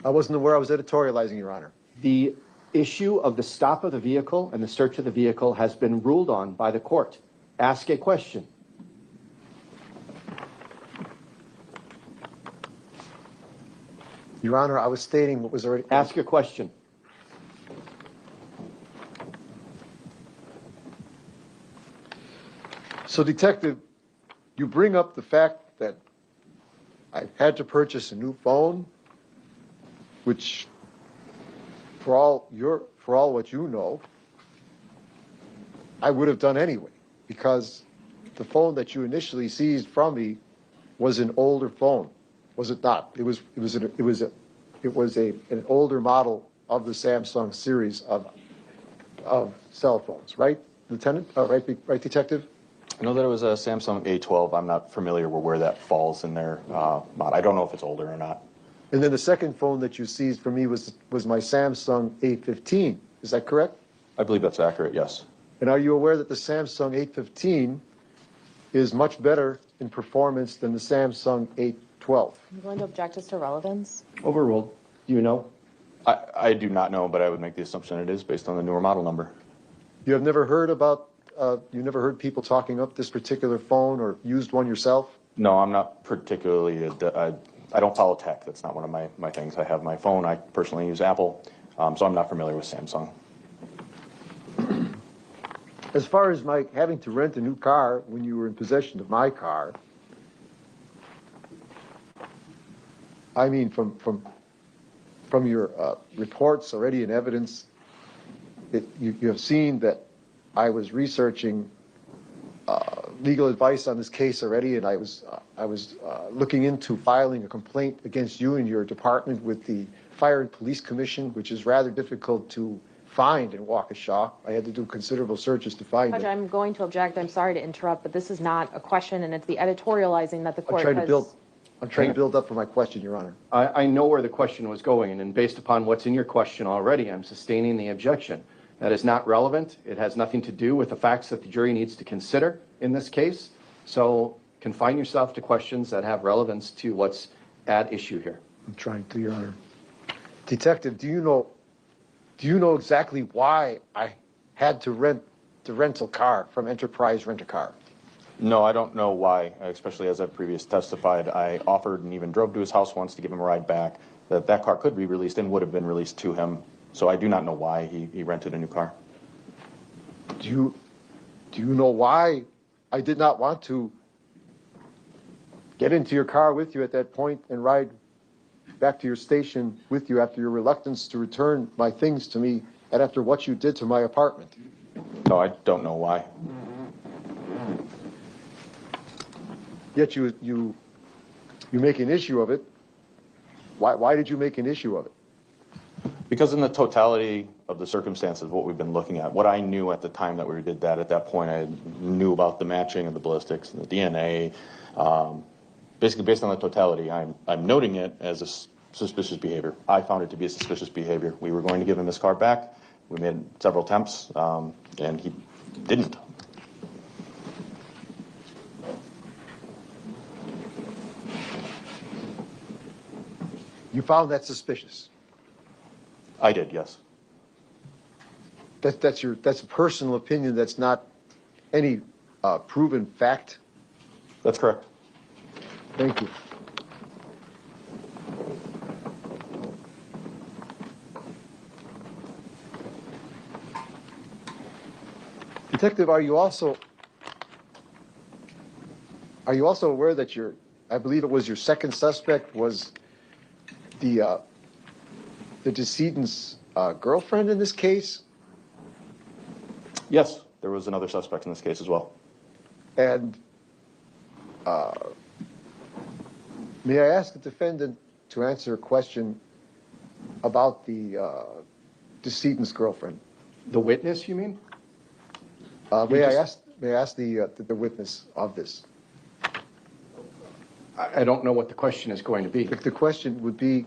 I wasn't aware I was editorializing, Your Honor.
The issue of the stop of the vehicle and the search of the vehicle has been ruled on by the court. Ask a question.
Your Honor, I was stating what was already...
Ask a question.
So, Detective, you bring up the fact that I had to purchase a new phone, which, for all what you know, I would have done anyway, because the phone that you initially seized from me was an older phone, was it not? It was an older model of the Samsung series of cell phones, right, Lieutenant? Right, Detective?
I know that it was a Samsung A12. I'm not familiar with where that falls in their mod. I don't know if it's older or not.
And then the second phone that you seized from me was my Samsung A15. Is that correct?
I believe that's accurate, yes.
And are you aware that the Samsung A15 is much better in performance than the Samsung A12?
I'm going to object as to relevance.
Overruled. Do you know?
I do not know, but I would make the assumption it is based on the newer model number.
You have never heard about, you never heard people talking up this particular phone or used one yourself?
No, I'm not particularly, I don't follow tech. That's not one of my things. I have my phone. I personally use Apple, so I'm not familiar with Samsung.
As far as my having to rent a new car when you were in possession of my car, I mean, from your reports already and evidence, you have seen that I was researching legal advice on this case already, and I was looking into filing a complaint against you and your department with the Fire and Police Commission, which is rather difficult to find in Waukesha. I had to do considerable searches to find
Judge,
it.
I'm going to object. I'm sorry to interrupt, but this is not a question, and it's the editorializing that the court has.
I'm trying to build up for my question, Your Honor.
I know where the question was going, and based upon what's in your question already, I'm sustaining the objection. That is not relevant. It has nothing to do with the facts that the jury needs to consider in this case. So confine yourself to questions that have relevance to what's at issue here.
I'm trying to, Your Honor. Detective, do you know exactly why I had to rent the rental car from Enterprise Rent-A-Car?
No, I don't know why, especially as I've previously testified. I offered and even drove to his house once to give him a ride back, that car could be released and would have been released to him. So I do not know why he rented a new car.
Do you know why I did not want to get into your car with you at that point and ride back to your station with you after your reluctance to return my things to me and after what you did to my apartment?
No, I don't know why.
Yet you make an issue of it. Why did you make an issue of it?
Because in the totality of the circumstances of what we've been looking at, what I knew at the time that we did that, at that point I knew about the matching of the ballistics and the DNA. Basically, based on the totality, I'm noting it as a suspicious behavior. I found it to be a suspicious behavior. We were going to give him his car back. We made several attempts, and he didn't.
You found that suspicious?
I did, yes.
That's a personal opinion. That's not any proven fact.
That's correct.
Thank you. Detective, are you also aware that I believe it was your second suspect was the decedent's girlfriend in this case?
Yes, there was another suspect in this case as well.
And may I ask the defendant to answer a question about the decedent's girlfriend?
The witness, you mean?
May I ask the witness of this?
I don't know what the question is going to be.
The question would be,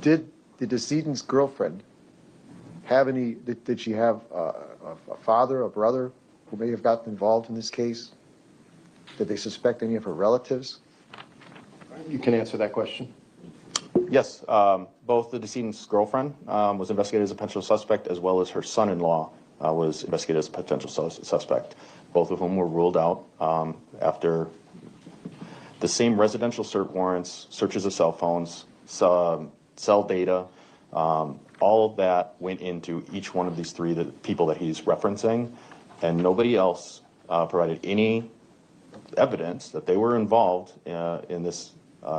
did the decedent's girlfriend have did she have a father, a brother who may have gotten involved in this case? Did they suspect any of her relatives?
You can answer that question.
Yes, both the decedent's girlfriend was investigated as a potential suspect, as well as her son-in-law was investigated as a potential suspect, both of whom were ruled out after the same residential search warrants, searches of cell phones, cell data, all of that went into each one of these three people that he's referencing, and nobody else provided any evidence that they were involved in this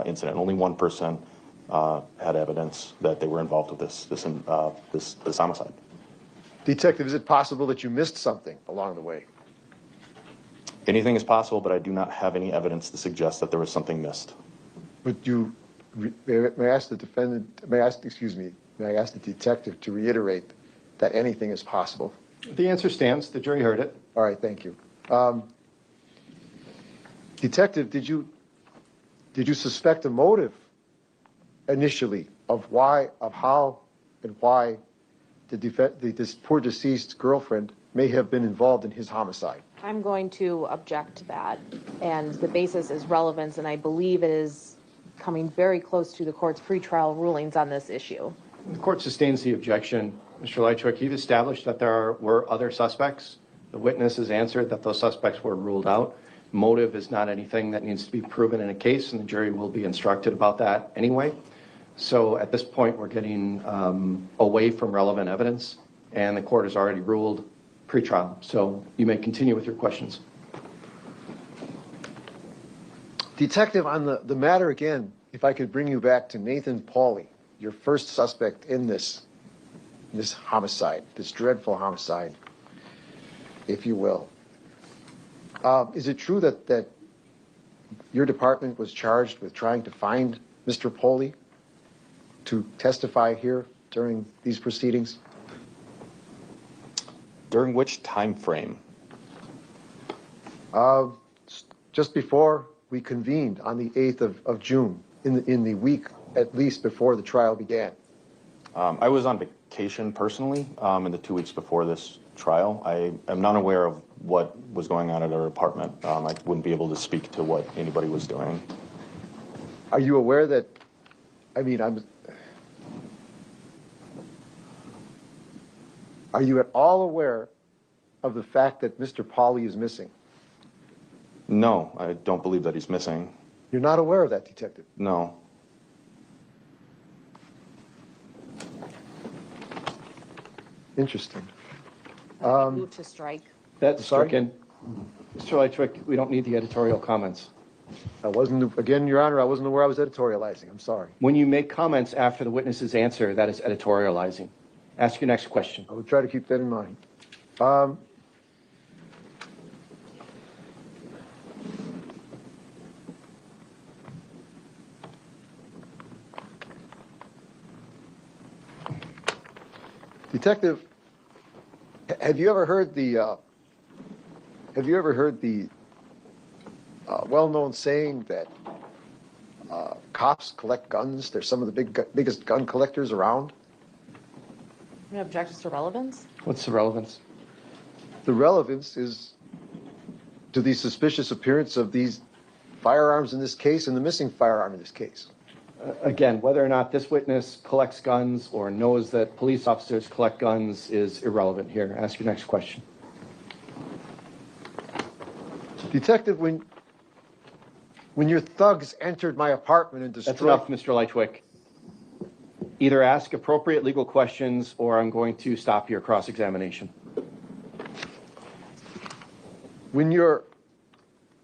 incident. Only one person had evidence that they were involved with this homicide.
Detective, is it possible that you missed something along the way?
Anything is possible, but I do not have any evidence to suggest that there was something missed.
But may I ask the defendant, may I ask the detective to reiterate that anything is possible?
The answer stands. The jury heard it.
All right, thank you. Detective, did you suspect a motive initially of how and why this poor deceased girlfriend may have been involved in his homicide?
I'm going to object to that, and the basis is relevance, and I believe it is coming very close to the court's pretrial rulings on this issue.
The court sustains the objection. Mr. Lychwick, you've established that there were other suspects. The witness has answered that those suspects were ruled out. Motive is not anything that needs to be proven in a case, and the jury will be instructed about that anyway. So at this point, we're getting away from relevant evidence, and the court has already ruled pretrial. So you may continue with your questions.
Detective, on the matter again, if I could bring you back to Nathan Pauly, your first suspect in this homicide, this dreadful homicide, if you will. Is it true that your department was charged with trying to find Mr. Pauly to testify here during these proceedings?
During which time frame?
Just before we convened on the 8th of June, in the week at least before the trial began.
I was on vacation personally in the 2 weeks before this trial. I am not aware of what was going on at our apartment. I wouldn't be able to speak to what anybody was doing.
Are you aware that, are you at all aware of the fact that Mr. Pauly is missing?
No, I don't believe that he's missing.
You're not aware of that, Detective?
No.
Interesting.
Move to strike.
That's stricken. Mr. Lychwick, we don't need the editorial comments.
Again, Your Honor, I wasn't aware I was editorializing. I'm sorry.
When you make comments after the witness's answer, that is editorializing. Ask your next question.
I will try to keep that in mind. Detective, have you ever heard the well-known saying that cops collect guns? They're some of the biggest gun collectors around.
You object to relevance?
What's the relevance?
The relevance is to the suspicious appearance of these firearms in this case and the missing firearm in this case.
Again, whether or not this witness collects guns or knows that police officers collect guns is irrelevant here. Ask your next question.
Detective, when your thugs entered my apartment and destroyed...
That's enough, Mr. Lychwick. Either ask appropriate legal questions or I'm going to stop your cross-examination.
When your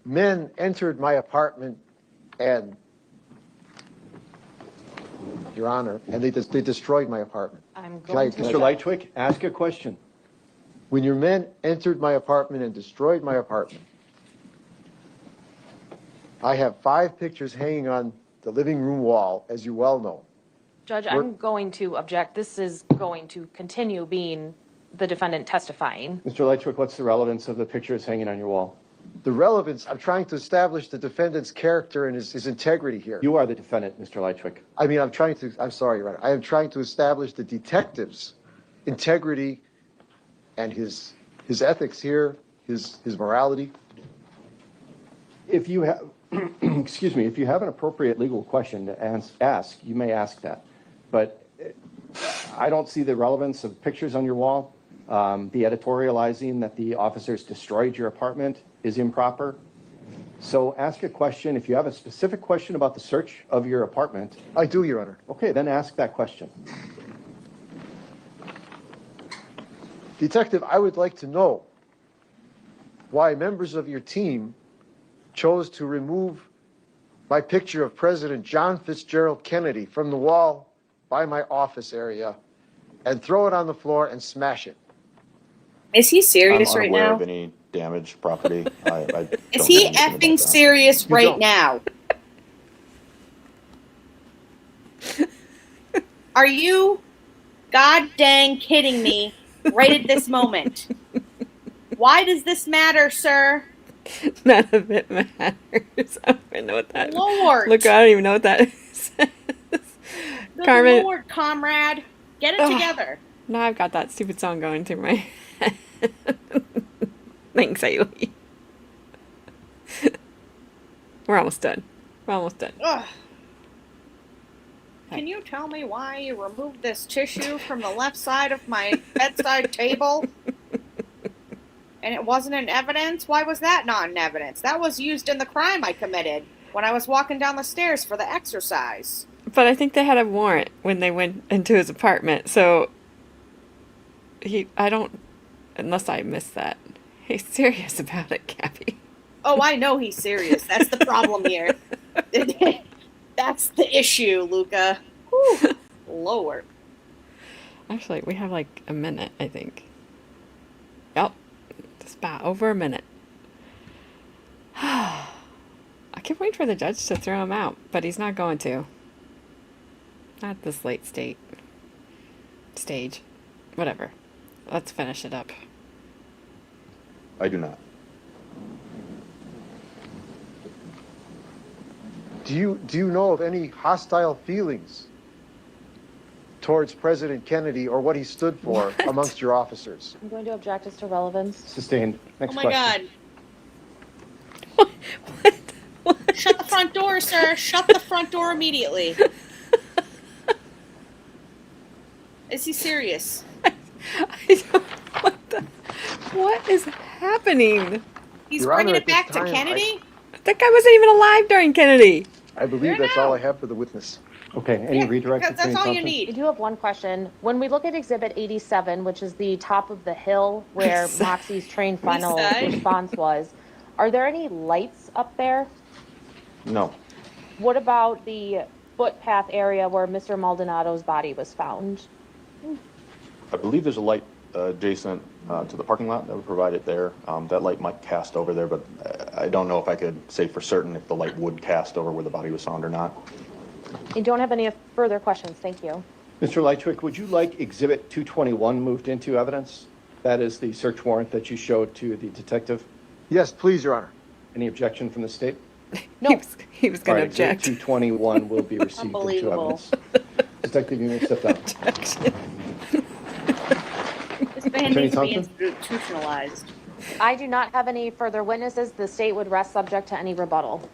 men entered my apartment and, Your Honor, and they destroyed my apartment.
Mr. Lychwick, ask a question.
When your men entered my apartment and destroyed my apartment, I have 5 pictures hanging on the living room wall, as you well know.
Judge, I'm going to object. This is going to continue being the defendant testifying.
Mr. Lychwick, what's the relevance of the pictures hanging on your wall?
The relevance, I'm trying to establish the defendant's character and his integrity here.
You are the defendant, Mr. Lychwick.
I'm sorry, Your Honor. I am trying to establish the detective's integrity and his ethics here, his morality.
If you have, excuse me, if you have an appropriate legal question to ask, you may ask that. But I don't see the relevance of pictures on your wall. The editorializing that the officers destroyed your apartment is improper. So ask a question. If you have a specific question about the search of your apartment.
I do, Your Honor.
Okay, then ask that question.
Detective, I would like to know why members of your team chose to remove my picture of President John Fitzgerald Kennedy from the wall by my office area and throw it on the floor and smash it.
Is he
I'm
serious right
unaware
now?
of any damaged property. I
Is
don't
he
know anything about
effing
that.
serious
You
right
don't.
now? Are you god dang kidding me right at this moment? Why does this matter, sir?
None of it matters. I don't even know what that.
Lord.
Look, I don't even know what that is.
Good
Carmen.
Lord, comrade. Get it
Ugh.
together.
Now I've got that stupid song going through my head. Thanks, Ailey. We're almost done. We're almost done.
Ugh. Can you tell me why you removed this tissue from the left side of my bedside table? And it wasn't in evidence? Why was that not in evidence? That was used in the crime I committed when I was walking down the stairs for the exercise.
But I think they had a warrant when they went into his apartment, so I don't, unless I missed that. He's serious about it, Gabby.
Oh, I know he's serious. That's the problem here. That's the issue, Luca. Whew. Lord.
Actually, we have like a minute, I think. Yep. Just about over a minute. I keep waiting for the judge to throw him out, but he's not going to. Not at this late stage. Whatever. Let's finish it up.
I do not.
Do you know of any hostile feelings towards President Kennedy or what he stood for amongst your officers?
I'm going to object as to relevance.
Sustained. Next
Oh my
question.
God.
What?
Shut the front door, sir. Shut the front door immediately. Is he serious?
What is happening?
He's
Your Honor,
bringing
at
it
this
back to
time,
Kennedy?
That guy wasn't even alive during Kennedy.
I believe that's all I have for the witness.
Okay, any
Yeah,
redirect?
because that's
Attorney
all you
Thompson?
I
need.
do have one question. When we look at Exhibit 87, which is the top of the hill where Moxie's train final
side.
response was, are there any lights up there?
No.
What about the footpath area where Mr. Maldonado's body was found?
I believe there's a light adjacent to the parking lot that would provide it there. That light might cast over there, but I don't know if I could say for certain if the light would cast over where the body was found or not.
I don't have any further questions. Thank you.
Mr. Lychwick, would you like Exhibit 221 moved into evidence? That is the search warrant that you showed to the detective.
Yes, please, Your Honor.
Any objection from the state?
No.
He was going to
Exhibit
object.
221 will be received into
Unbelievable.
evidence. Detective, you may step down.
This man
Attorney
needs to be
Thompson?
institutionalized.
I do not have any further witnesses. The state would rest subject to any rebuttal.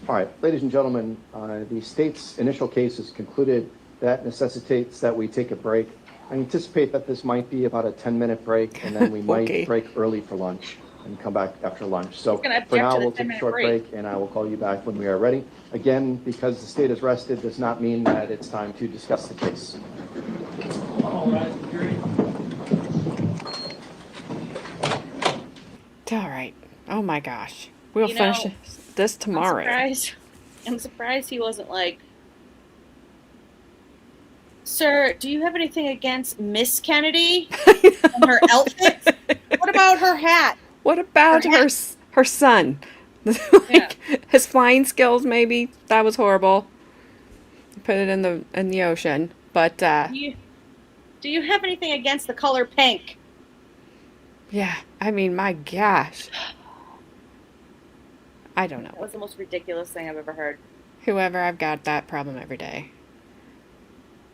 All right, ladies and gentlemen, the state's initial case is concluded. That necessitates that we take a break. I anticipate that this might be about a 10-minute break, and then we might
Okay.
break early for lunch and come back after lunch. So
He's gonna object
for now,
to the
we'll take a
10-minute
short
break.
break, and I will call you back when we are ready. Again, because the state is rested does not mean that it's time to discuss the case.
All right. Oh my gosh. We'll
You know,
finish this tomorrow.
I'm surprised he wasn't like, sir, do you have anything against Miss Kennedy and her outfit? What about her hat?
What about
Her
her son?
Yeah.
His flying skills, maybe that was horrible. Put it in the ocean, but
Do you have anything against the color pink?
yeah. I mean, my gosh. I don't know.
That was the most ridiculous thing I've ever heard.
Whoever, I've got that problem every day.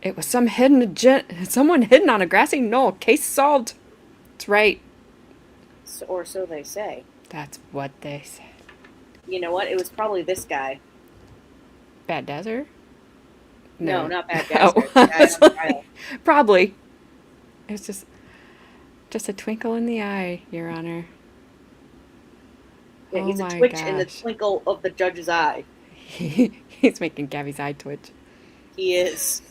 It was someone hidden on a grassy knoll. Case solved. That's right.
Or so they say.
That's what they said.
You know what? It was probably this guy.
Bad Desert?
No, not Bad
Oh,
Desert. The guy on the trial.
probably. It was just a twinkle in the eye, Your Honor.
Yeah, he's
Oh
a
my
twitch in the
gosh.
twinkle of the judge's eye.
He's making Gabby's eye twitch.
He is.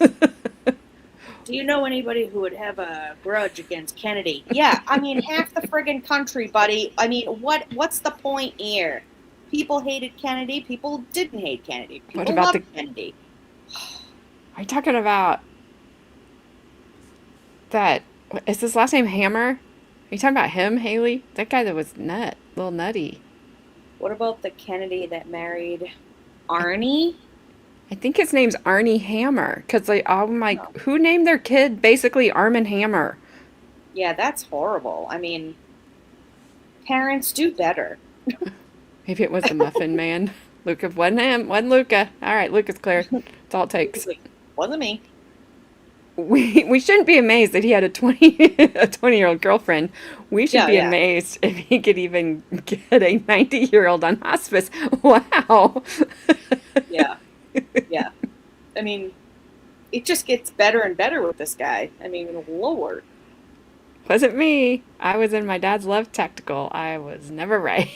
Do you know anybody who would have a grudge against Kennedy? Yeah, I mean, half the friggin' country, buddy. I mean, what's the point here? People hated Kennedy. People didn't hate Kennedy. People
What about
loved Kennedy.
Are you talking about that? Is his last name Hammer? you talking about him, Haley? That guy that was a little nutty.
What about the Kennedy that married Arnie?
I think his name's Arnie Hammer. Because, like, I'm like,
Oh.
who named their kid basically Arm and Hammer?
Yeah, that's horrible. I mean, parents do better.
Maybe it was the Muffin Man. Luca, wasn't him, wasn't Luca. All right, Luca's clear. That's all it takes.
Wasn't me.
We shouldn't be amazed that he had a 20-year-old girlfriend. We should be amazed if he could even get a 90-year-old on hospice. Wow.
Yeah. Yeah. I mean, it just gets better and better with this guy. I mean, Lord.
Wasn't me. I was in my dad's love tactical. I was never right.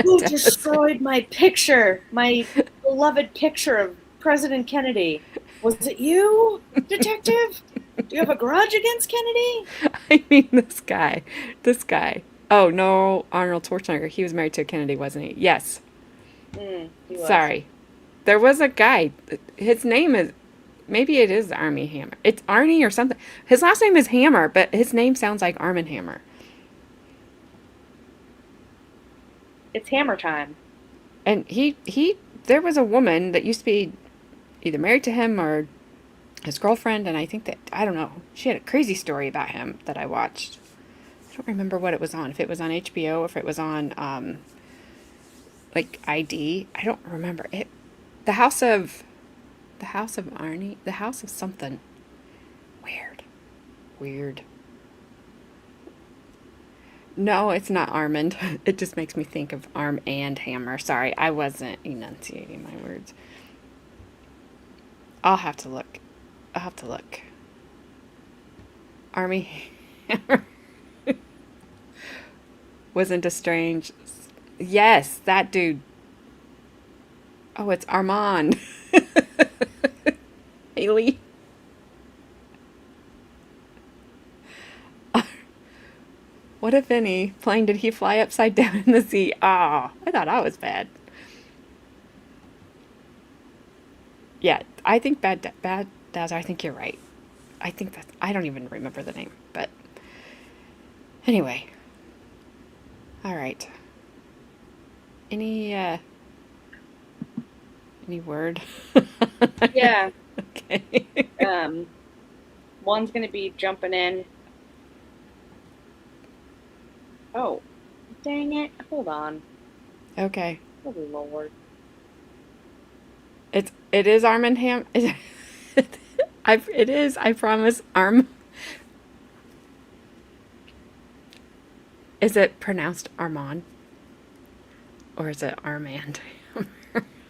Who destroyed my picture? My beloved picture of President Kennedy. Was it you, detective? Do you have a grudge against Kennedy?
I mean, this guy. Oh, no, Arnold Schwarzenegger. He was married to a Kennedy, wasn't he? Yes.
He was.
Sorry. There was a guy. His name is, maybe it is Army Hammer. It's Arnie or something. His last name is Hammer, but his name sounds like Arm and Hammer.
It's Hammer time.
And there was a woman that used to be either married to him or his girlfriend, and I think that, I don't know, she had a crazy story about him that I watched. I don't remember what it was on, if it was on HBO, if it was on, like, ID. I don't remember it. The House of Arnie, the House of something. Weird. No, it's not Armand. It just makes me think of Arm and Hammer. Sorry, I wasn't enunciating my words. I'll have to look. Army Hammer wasn't a strange. Yes, that dude. Oh, it's Armand. Haley. What, if any, plane did he fly upside down in the sea? Oh, I thought I was bad. Yeah, I think Bad Daz, I think you're right. I don't even remember the name, but anyway. All right. Any word?
Yeah.
Okay.
One's going to be jumping in. Oh, dang it. Hold on.
Okay.
Oh, Lord.
It is Arm and Ham. It is, I promise. Arm. Is it pronounced Armand? Or is it Armand?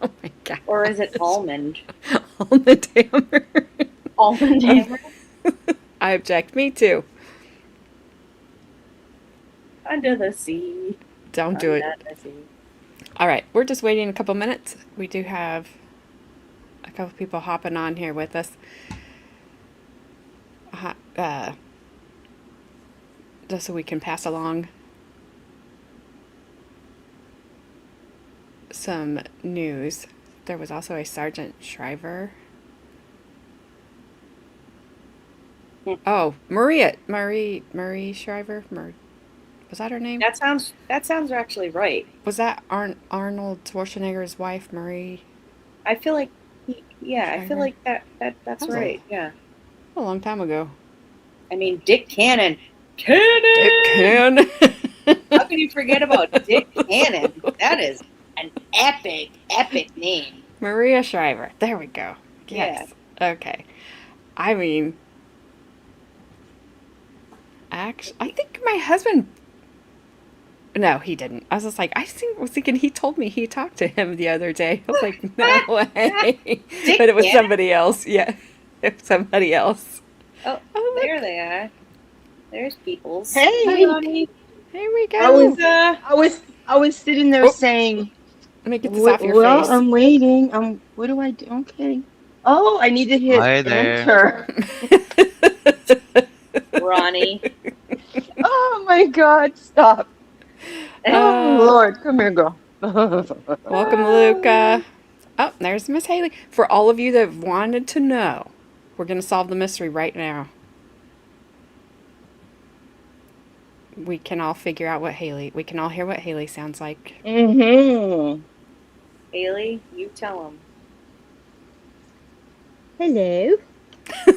Oh my god.
Or is it almond?
Almond Hammer.
Almond Hammer?
I object. Me too.
Under the sea.
Don't do it. All right. We're just waiting a couple minutes. We do have a couple people hopping on here with us. Just so we can pass along some news. There was also a Sergeant Shriver. Oh, Marie Shriver. Was that her name?
That sounds actually right.
Was that Arnold Schwarzenegger's wife, Marie?
I feel like, I feel like that's
was
right. Yeah.
A long time ago.
I mean, Dick Cannon.
Dick Cannon.
How can you forget about Dick Cannon? That is an epic name.
Maria Shriver. There we go. Yes. Yeah. Okay. I mean, actually, I think my husband. No, he didn't. I was just like, was thinking he told me he talked to him the other day. I was like, no way. But it was
Cannon?
somebody else. Yeah, it was somebody else.
Oh, there they are. There's Peoples.
Hey,
here we go.
I was sitting there saying,
let me get this off your face.
I'm waiting. What do I do? Okay. Oh, I need to hit enter.
Ronnie.
Oh my God! Stop. Oh Lord, come here, girl.
Welcome, Luca. Oh, there's Miss Haley. For all of you that wanted to know, we're going to solve the mystery right now. we can all figure out we can all hear what Haley sounds like.
Mm-hmm.
Haley, you tell him.
Hello.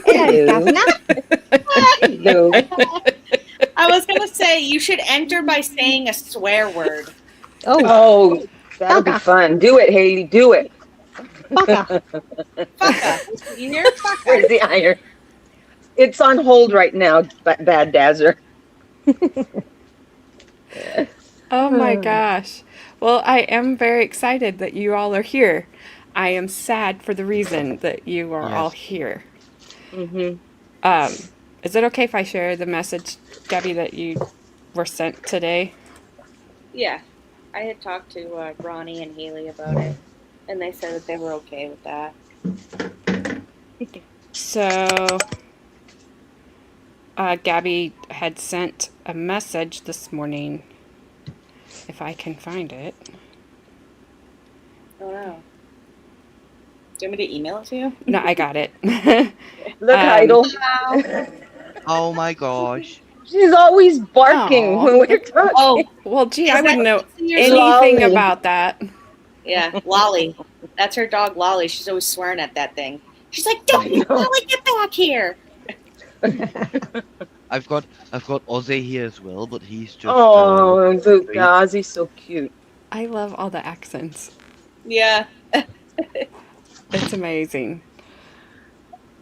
Hello. Hello.
I was gonna say you should enter by saying a swear word.
Oh, that'll be fun. Do it, Haley. Do it.
Fucka. You hear? Fucka.
Where's the iron? It's on hold right now, Bad Dazzer.
Oh my gosh. Well, I am very excited that you all are here. I am sad for the reason that you are all here.
Mm-hmm.
Is it okay if I share the message, Gabby, that you were sent today?
Yeah, I had talked to Ronnie and Haley about it, and they said that they were okay with that.
So, Gabby had sent a message this morning, if I can find it.
Oh no. Do you want me to email it to you?
No, I got it.
Look, Idle.
Oh my gosh.
She's always barking
Aw.
when we're talking.
Oh,
Well, gee,
Is
I
that
wouldn't know
16 years
anything
Lolly.
about that.
yeah, Lolly. That's her dog, Lolly. She's always swearing at that thing. She's like, "Don't, Lolly, get back here!"
I've got Ozzy here as well, but he's just
Oh, the guys, he's so cute.
I love all the accents.
Yeah.
It's amazing.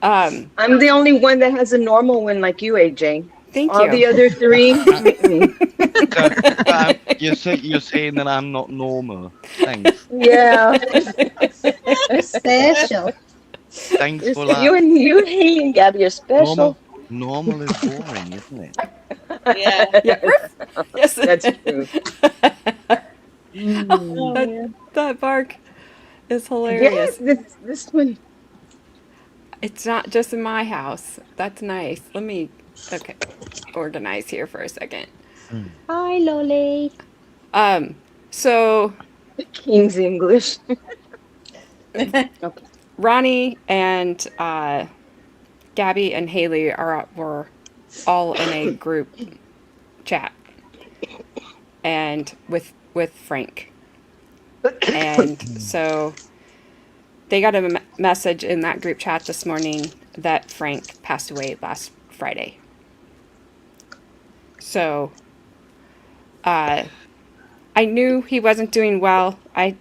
I'm the only one that has a normal one like you, AJ.
Thank
All
you.
the other three.
you're saying that I'm not normal. Thanks.
Yeah.
Special.
Thanks for that.
You and Haley and Gabby are special.
Normal is boring, isn't it?
Yeah.
Yes.
That's true.
That bark is
Yes,
hilarious.
this one.
It's not just in my house. That's nice. Let me, organize here for a second.
Hi, Lolly.
So
King's English.
Okay.
Ronnie and Gabby and Haley were all in a group chat, and with Frank, and so they got a message in that group chat this morning that Frank passed away last Friday. So I knew he wasn't doing well.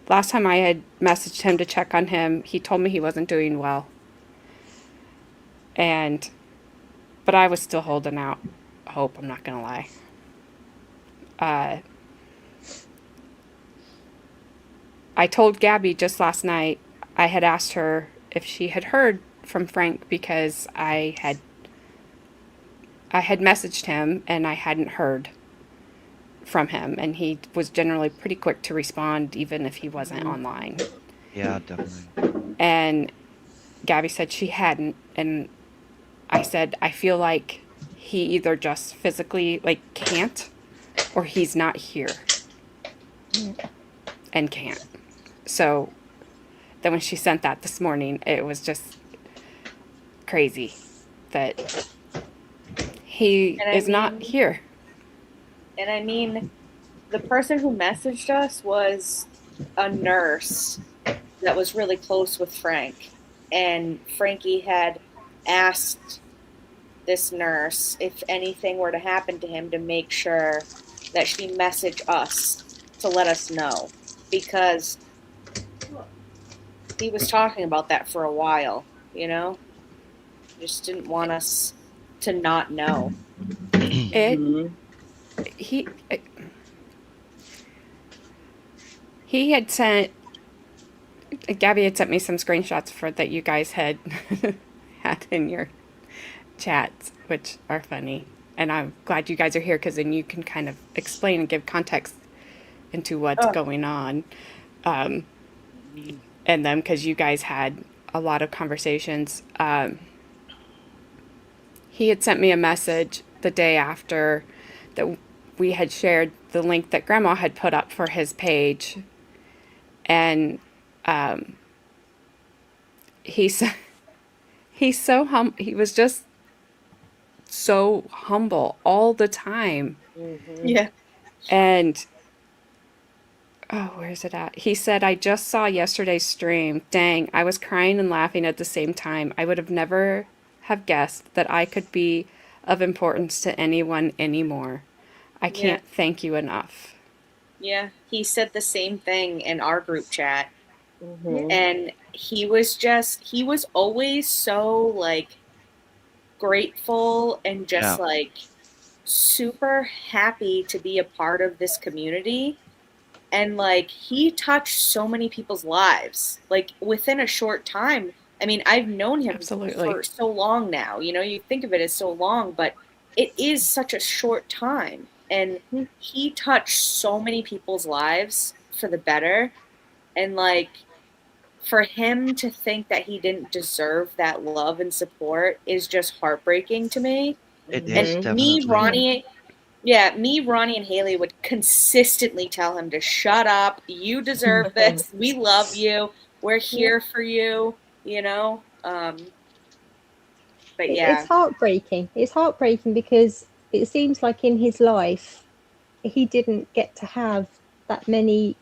Last time I had messaged him to check on him, he told me he wasn't doing well. But I was still holding out hope, I'm not gonna lie. I told Gabby just last night, I had asked her if she had heard from Frank because I had messaged him and I hadn't heard from him, and he was generally pretty quick to respond even if he wasn't online.
Yeah, definitely.
And Gabby said she hadn't, and I said I feel like he either just physically can't, or he's not here and can't. So then when she sent that this morning, it was just crazy that he is not here.
And I mean, the person who messaged us was a nurse that was really close with Frank. And Frankie had asked this nurse if anything were to happen to him to make sure that she message us to let us know. Because he was talking about that for a while, you know? Just didn't want us to not know.
He had sent, Gabby had sent me some screenshots that you guys had had in your chats, which are funny. And I'm glad you guys are here because then you can kind of explain and give context into what's going on. And then because you guys had a lot of conversations. He had sent me a message the day after that we had shared the link that Grandma had put up for his page. And he was just so humble all the time.
Yeah.
And oh, where's it at? He said, I just saw yesterday's stream. Dang, I was crying and laughing at the same time. I would have never have guessed that I could be of importance to anyone anymore. I can't thank you enough.
Yeah, he said the same thing in our group chat. And he was always so like grateful and just like super happy to be a part of this community. And like he touched so many people's lives like within a short time. I mean, I've known him for so long now, you know, you think of it as so long, but it is such a short time. And he touched so many people's lives for the better. And like for him to think that he didn't deserve that love and support is just heartbreaking to me.
It is
And
definitely.
me, Ronnie, and Haley would consistently tell him to shut up. You deserve this. We love you. We're here for you, you know? But yeah.
It's heartbreaking. It's heartbreaking because it seems like in his life, he didn't get to have that many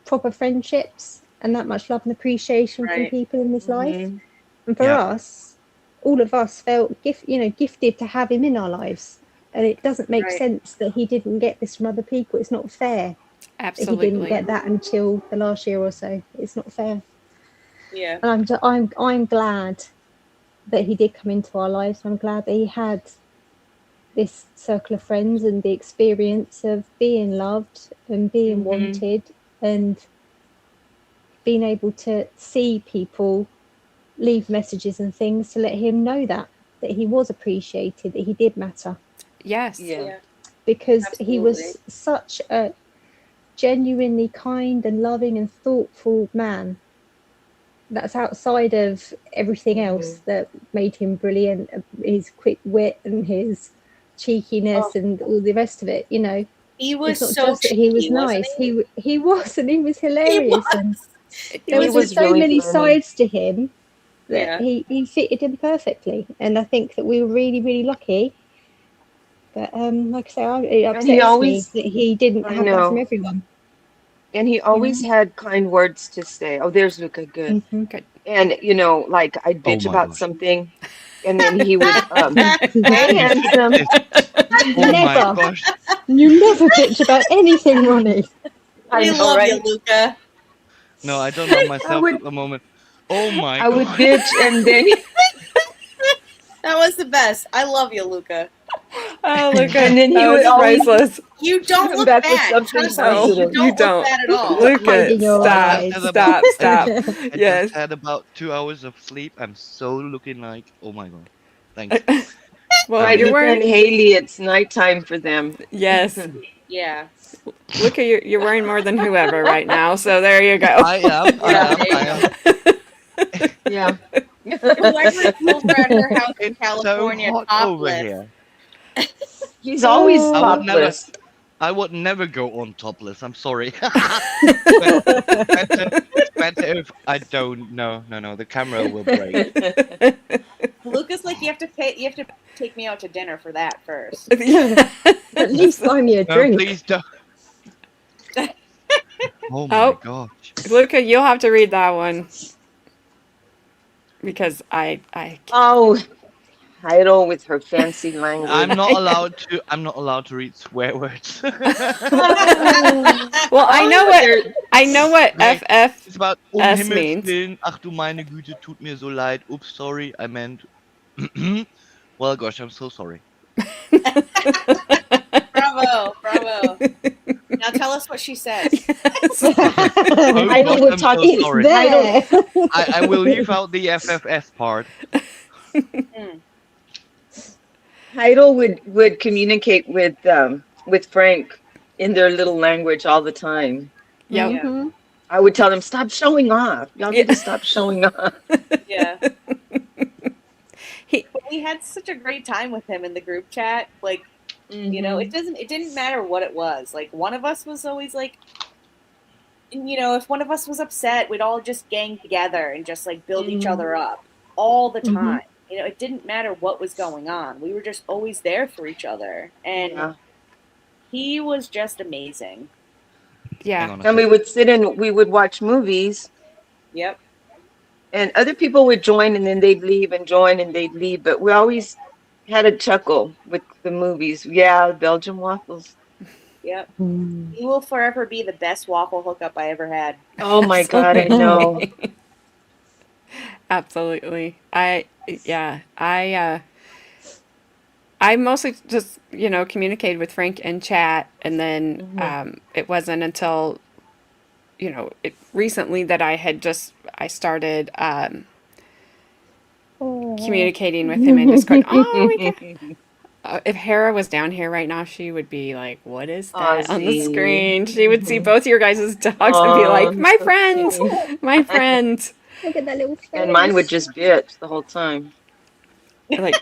proper friendships and that much love and appreciation from people in his life. And for us, all of us felt gifted to have him in our lives. And it doesn't make sense that he didn't get this from other people. It's not fair.
Absolutely.
That he didn't get that until the last year or so. It's not fair.
Yeah.
And I'm glad that he did come into our lives. I'm glad that he had this circle of friends and the experience of being loved and being wanted and being able to see people leave messages and things to let him know that he was appreciated, that he did matter.
Yes.
Yeah.
Because he was such a genuinely kind and loving and thoughtful man. That's outside of everything else that made him brilliant, his quick wit and his cheekiness and all the rest of it, you know.
He was
it's not
so
just that he was
cheeky, wasn't
nice. He was, and he was hilarious. And there
He
was
was
so
really
many
funny.
sides to him that he fitted in perfectly. And I think that we were really, really lucky. But like I say, it upsets me that he didn't have that from everyone.
And he always had kind words to say. Oh, there's Luca. Good.
Good.
And, you know, like I'd bitch
my
about
gosh.
something. And then he would, hey, handsome.
Oh my gosh.
You never bitch about anything, Ronnie.
We love you, Luca.
No, I don't know myself at the moment. Oh my
I
god.
would bitch and then
That was the best. I love you, Luca.
Oh, Luca,
and then he
that
would
was
always
priceless.
You don't
come
look
back with
bad.
something
Trust me.
positive.
You don't look bad at all.
Luca,
Hiding your eyes.
stop.
I
Yes.
just had about 2 hours of sleep. I'm so looking like, oh my god. Thanks.
Well,
Right,
you're
Luca and
wearing.
Haley, it's nighttime for them.
Yes.
Yeah.
Luca, you're wearing more than whoever right now, so there you go.
I am.
Yeah.
Whoever's over at her house in
It's
California,
so hot over
topless.
here.
He's always
topless.
topless.
I would never go on topless. I'm sorry. It's better if I don't. No. The camera will break.
Lucas, like you have to take me out to dinner for that first.
At least buy me a
No,
drink.
please don't. Oh my gosh.
Luca, you'll have to read that one because I
Oh, Heidel with her fancy language.
I'm not allowed to read swear words.
well, I know what FF
It's about
S
Himmels
means.
Willen, ach du meine Güte, tut mir so leid. Oops, sorry, I meant. Well, gosh, I'm so sorry.
Bravo. Now tell us what she says.
Heidel would talk.
so sorry.
There.
I will leave out the FFS part.
Heidel would communicate with Frank in their little language all the time.
Yep.
Mhm.
I would tell them, stop showing off. Y'all need to stop showing off.
Yeah. We had such a great time with him in the group chat. Like, you know, it didn't matter what it was. Like, one of us was always like, you know, if one of us was upset, we'd all just gang together and just like build each other up all the time. You know, it didn't matter what was going on. We were just always there for each other. And He was just amazing.
Yeah.
And we would sit and we would watch movies.
Yep.
And other people would join and then they'd leave and join and they'd leave. But we always had a chuckle with the movies. Yeah, Belgian waffles.
Yep. He will forever be the best waffle hookup I ever had.
Oh my God, I know.
Absolutely. I mostly just, communicated with Frank in chat, and then it wasn't until, recently that I started communicating with him in Discord. Oh my God. If Hera was down here right now, she would be like, "What is that on the screen?" She would see both your guys' dogs and be like, "My friends, my friends."
Look at that little face.
And mine would just bitch the whole time.
Like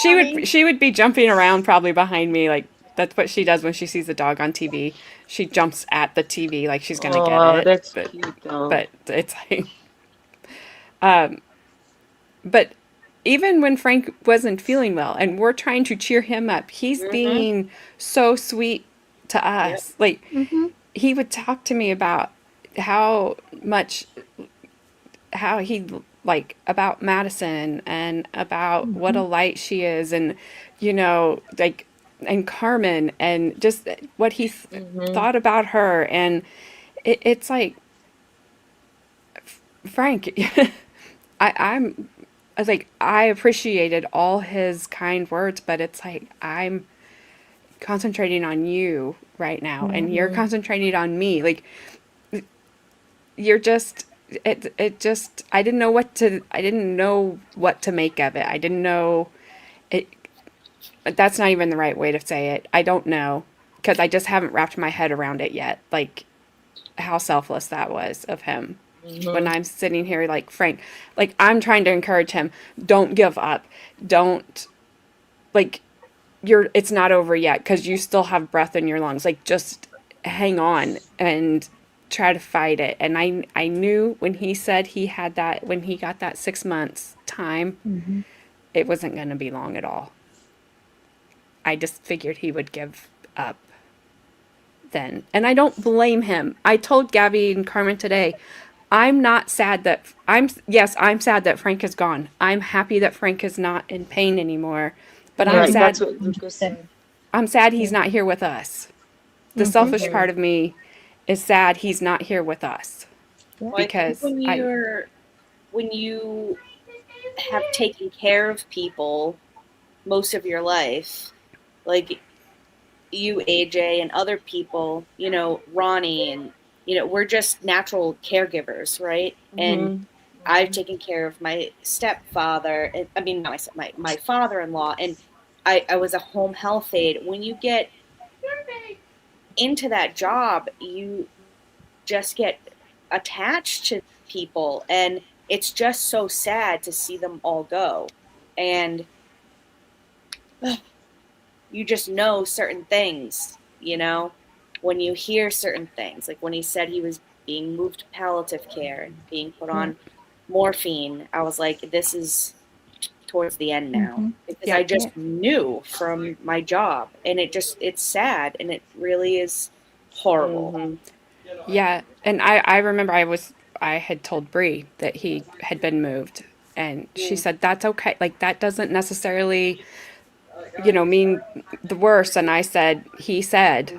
she would be jumping around probably behind me, like that's what she does when she sees a dog on TV. She jumps at the TV like she's gonna get it.
That's cute though.
But it's like, but even when Frank wasn't feeling well and we're trying to cheer him up, he's being so sweet to us. Like he would talk to me about how he like about Madison and about what a light she is, and like, and Carmen, and just what he thought about her. And it's like, Frank, I was like, I appreciated all his kind words, but it's like, I'm concentrating on you right now, and you're concentrating on me. Like, you're just, it just, I didn't know what to make of it. I didn't know it. That's not even the right way to say it. I don't know, because I just haven't wrapped my head around it yet. Like, how selfless that was of him. When I'm sitting here like, Frank, like, I'm trying to encourage him, don't give up. Don't, like, it's not over yet, because you still have breath in your lungs. Like, just hang on and try to fight it. And I knew when he said when he got that 6 months time, it wasn't going to be long at all. I just figured he would give up then. And I don't blame him. I told Gabby and Carmen today, I'm not sad that I'm sad that Frank is gone. I'm happy that Frank is not in pain anymore. But I'm sad.
That's what Lucas said.
I'm sad he's not here with us. The selfish part of me is sad he's not here with us.
Well,
Because
when you have taken care of people most of your life, like you, AJ, and other people, Ronnie, and we're just natural caregivers, right? And I've taken care of my stepfather. I mean, not my father-in-law, and I was a home health aide. When you get into that job, you just get attached to people, and it's just so sad to see them all go. And you just know certain things, when you hear certain things, like when he said he was being moved to palliative care and being put on morphine, I was like, this is towards the end now, because I just knew from my job, and it's sad, and it really is horrible.
Yeah, and I remember I had told Bree that he had been moved, and she said, that's okay. Like, that doesn't necessarily, mean the worst. And I said, he said,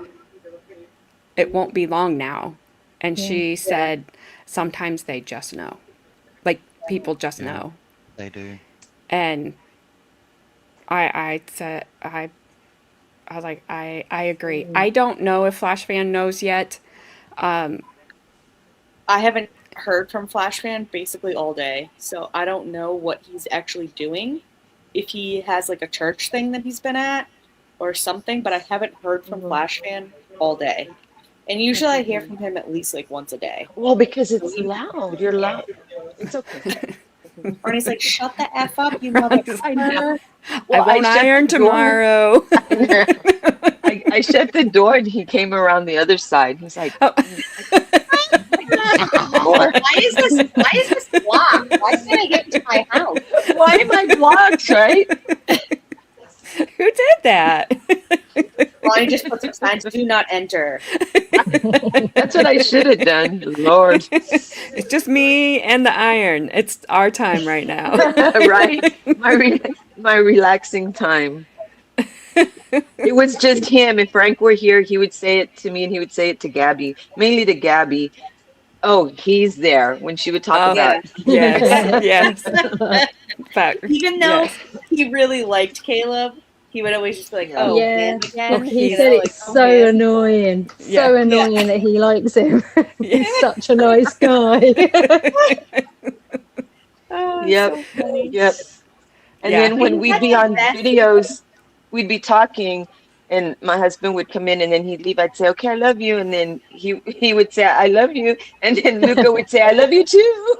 it won't be long now. And she said, sometimes they just know. Like, people just know.
They do.
And I said, I was like, I agree. I don't know if Flash Fan knows yet.
I haven't heard from Flash Fan basically all day, so I don't know what he's actually doing. If he has like a church thing that he's been at or something, but I haven't heard from Flash Fan all day. And usually I hear from him at least like once a day.
Well, because it's loud. You're loud. It's okay.
Arnie's like, shut the F up, you motherfucker.
I know.
Well, I won't iron tomorrow.
I shut the door and he came around the other side. He's like,
why is this blocked? Why can't I get into my house?
Why am I blocked, right?
Who did that?
Ronnie just put some signs, do not enter.
That's what I should have done. Lord.
It's just me and the iron. It's our time right now.
Right? My relaxing time. It was just him. If Frank were here, he would say it to me and he would say it to Gabby, mainly to Gabby. Oh, he's there when she would talk about.
Yes, yes. Fact,
Even though
yes.
he really liked Caleb, he would always just be like, "Oh,
Yeah.
him again."
He
You
said
know,
it's
like,
so
"Oh, man."
annoying.
Yeah.
So annoying that he likes him. He's such a nice guy.
Oh,
Yep.
so funny.
Yep. And
Yeah.
then when
And
we'd
that's
be
the
on
best-
videos, we'd be talking, and my husband would come in, and then he'd leave. I'd say, "Okay, I love you," and then he would say, "I love you," and then Luca would say, "I love you too."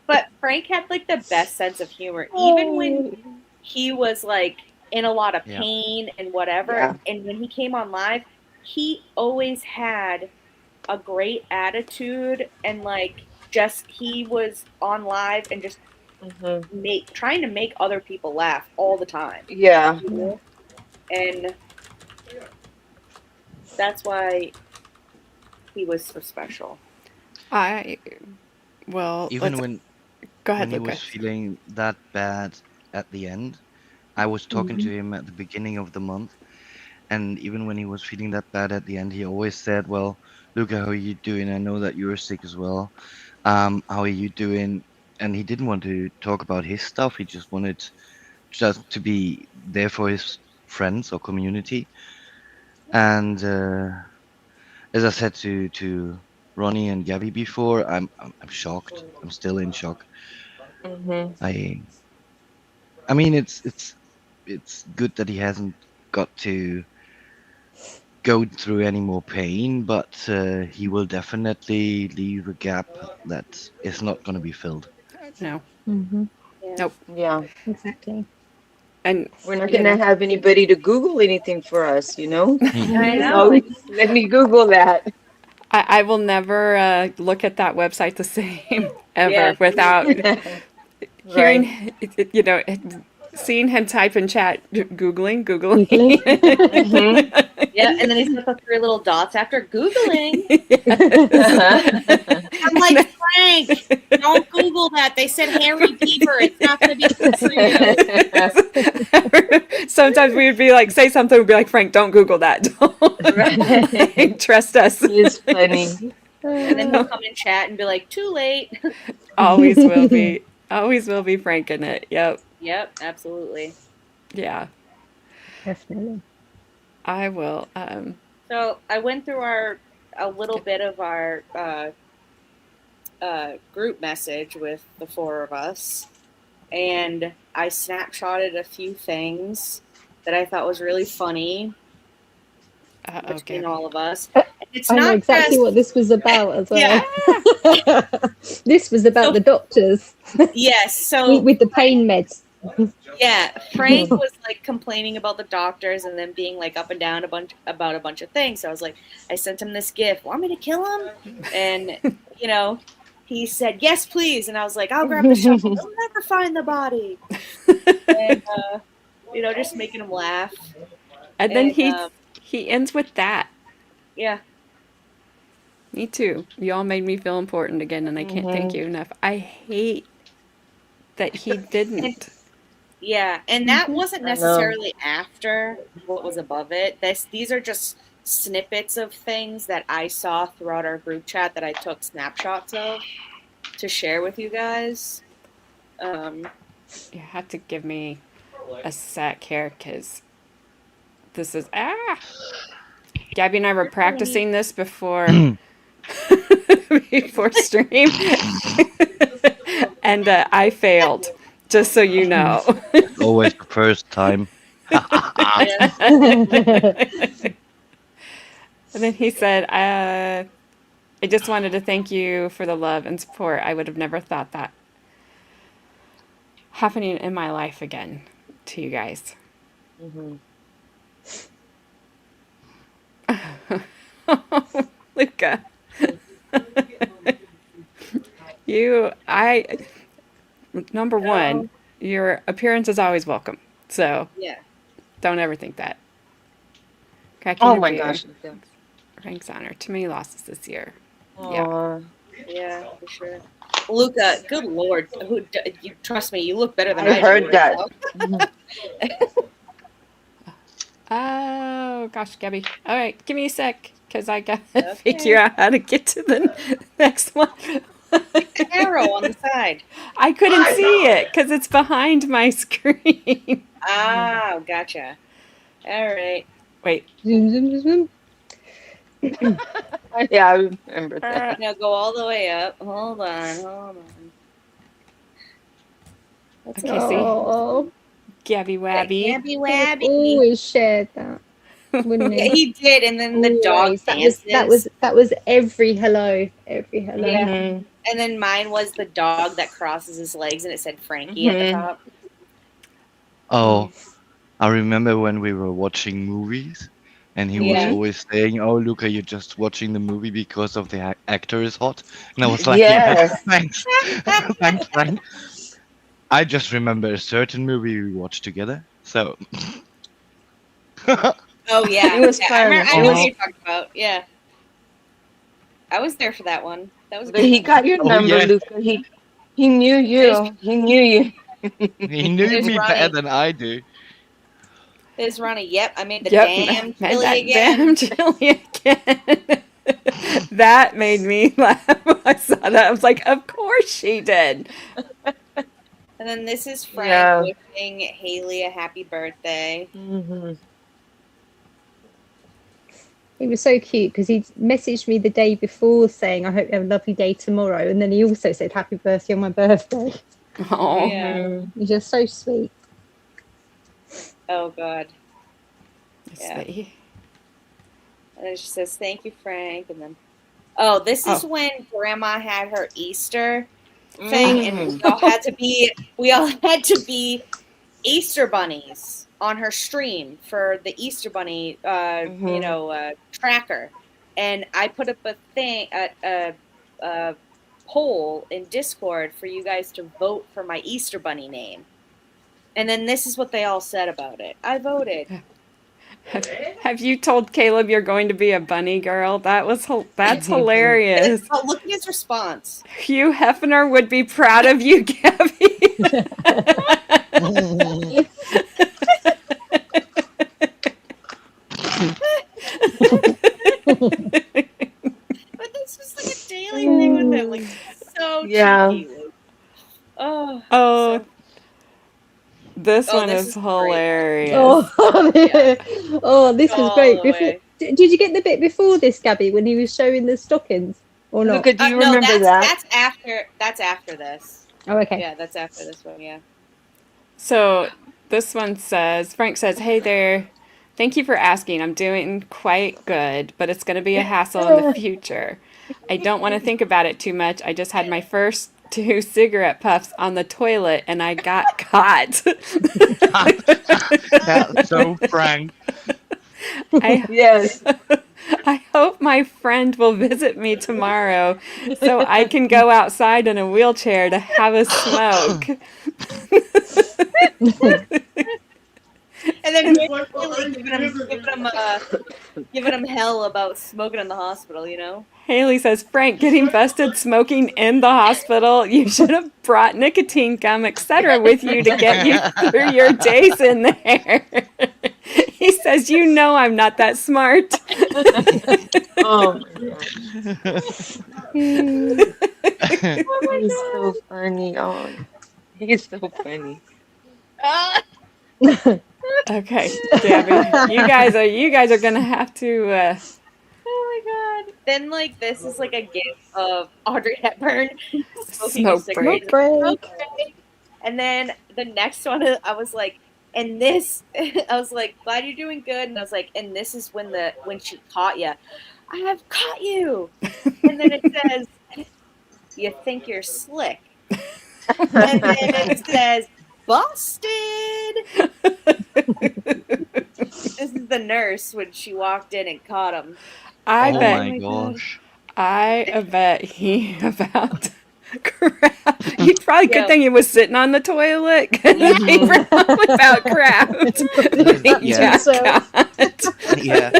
But Frank had like the best sense of humor, even when he was like in a lot of
Yeah.
pain and whatever.
Yeah.
And when he came on live, he always had a great attitude and like just he was on live and just trying to make other people laugh all the time.
Yeah.
You know? And that's why he was so special.
Even when
go ahead,
when he
Luca.
was feeling that bad at the end, I was talking to him at the beginning of the month, and even when he was feeling that bad at the end, he always said, "Well, Luca, how are you doing? I know that you were sick as well. How are you doing?" And he didn't want to talk about his stuff. He just wanted just to be there for his friends or community. And as I said to Ronnie and Gabby before, I'm shocked. I'm still in shock. I mean, it's good that he hasn't got to go through any more pain, but he will definitely leave a gap that is not going to be filled.
No.
Yeah.
Nope.
Yeah.
Exactly.
And
We're not going to have anybody to Google anything for us, you know?
I know.
So let me Google that.
I will never look at that website the same ever
Yeah.
without
Right.
hearing, seeing him type in chat, Googling.
Yeah, and then he's got the three little dots after Googling.
Uh-huh.
I'm like, Frank, don't Google that. They said Harry Beaver. It's not going to be good for you.
Sometimes we would be like, say something, we'd be like, Frank, don't Google that. Don't trust us.
It's funny.
And then he'll come in chat and be like, too late.
Always will be. Always will be Frank in it. Yep.
Yep, absolutely.
Yeah.
Definitely.
I will.
So I went through a little bit of our group message with the four of us, and I snapshotted a few things that I thought was really funny between all of us. It's
I know
not
exactly
just,
what this was about as well.
Yeah.
This was about the doctors
Yes, so
with the pain meds.
yeah, Frank was like complaining about the doctors and then being like up and down about a bunch of things. So I was like, I sent him this gift. Want me to kill him? And he said, yes, please. And I was like, I'll grab the shovel. They'll never find the body. And just making him laugh.
And then he ends with that.
Yeah.
Me too. You all made me feel important again, and I can't thank you enough. I hate that he didn't.
Yeah, and that wasn't necessarily after what was above it. These are just snippets of things that I saw throughout our group chat that I took snapshots of to share with you guys.
You have to give me a sec here, because this is Gabby and I were practicing this before stream, and I failed. Just so you know.
Always the first time.
And then he said, I just wanted to thank you for the love and support. I would have never thought that happening in my life again to you guys. Luca. Number one, your appearance is always welcome. So
yeah,
Don't ever think that. Cracking
Oh
a
my
beer.
gosh. Luca.
Frank's honor. Too many losses this year. Yeah.
Aw.
Yeah, for sure. Luca, good lord, you trust me, you look better than
I
I do
heard
right
that.
now.
Oh, gosh, Gabby. All right, give me a sec, because I got to
Okay.
figure out how to get to the next one.
The arrow on the side.
I couldn't see it, because it's behind my screen.
Ah, gotcha. All right.
Wait.
Zoom, zoom, zoom.
Yeah, I remember that.
Now go all the way up. Hold on. That's
Okay, see?
Oh,
Gabby Wabby.
Gabby
he
Wabby.
always shared that, wouldn't
Yeah,
he?
he did, and then the dog
Always.
dances.
That was every hello. Every hello.
Yeah.
Mhm.
And then mine was the dog that crosses his legs, and it said Frankie at the
Mhm.
top.
Oh, I remember when we were watching movies, and he was
Yeah.
always saying, "Oh, Luca, you're just watching the movie because of the actor is hot." And I was like,
Yes.
thanks, thanks, Frank." I just remember a certain movie we watched together. So,
Oh yeah,
It was
yeah.
fun.
I
It
know what
was,
you're talking about. Yeah, I was there for that one. That was a
but
good
he
one.
got your
oh
number,
yeah,
Luca. He knew
There's
you. He knew you.
he knew
there's
me better
Ronnie.
than I do.
There's Ronnie. Yep, I made the
Yep,
damn
made
chili
that
again.
damn chili again. That made me laugh when I saw that. I was like, of course she did.
And then this is Frank
Yeah.
wishing Haley a happy birthday.
Hmm.
He was so cute because he messaged me the day before saying, I hope you have a lovely day tomorrow. And then he also said, happy birthday on my birthday.
Oh,
Yeah.
He's just so sweet.
Oh God.
it's
Yeah.
sweet.
And then she says, "Thank you, Frank." And then, oh, this is when Grandma had her Easter thing, and we all had to be Easter bunnies on her stream for the Easter bunny, tracker. And I put up a poll in Discord for you guys to vote for my Easter bunny name. And then this is what they all said about it. I voted.
Have you told Caleb you're going to be a bunny girl? That's hilarious.
Oh, look at his response.
Hugh Hefner would be proud of you, Gabby.
But that's just like a daily thing with him, like so
Yeah.
cheeky. Like, oh,
Oh,
so-
this
Oh,
one
this
is
is great.
hilarious.
Oh, this was
All
great.
the way.
Did you get the bit before this, Gabby, when he was showing the stockings or not?
Luca, do you
No,
remember that?
that's after this.
Oh, okay.
Yeah, that's after this one. Yeah.
So this one says, Frank says, "Hey there. Thank you for asking. I'm doing quite good, but it's going to be a hassle in the future. I don't want to think about it too much. I just had my first 2 cigarette puffs on the toilet and I got caught."
That's so Frank.
Yes.
I hope my friend will visit me tomorrow so I can go outside in a wheelchair to have a smoke.
And then really giving him hell about smoking in the hospital. You know.
Haley says, "Frank, getting busted smoking in the hospital. You should have brought nicotine gum, etc. with you to get you through your days in there." He says, "You know I'm not that smart."
Oh my gosh. He's so funny. Oh, he's so funny.
Okay, Gabby, you guys are gonna have to.
Oh my God. Then like this is like a gift of Audrey Hepburn smoking a
Smoke
cigarette.
break.
Okay. And then the next one, I was like, and this, I was like, glad you're doing good. And I was like, and this is when she caught you. I have caught you. And then it says, you think you're slick. And then it says, busted. This is the nurse when she walked in and caught him.
I
Oh
bet.
my gosh.
I bet he about You probably good thing he was sitting on the toilet because he forgot about craft.
Yeah.
Yeah.
Yeah.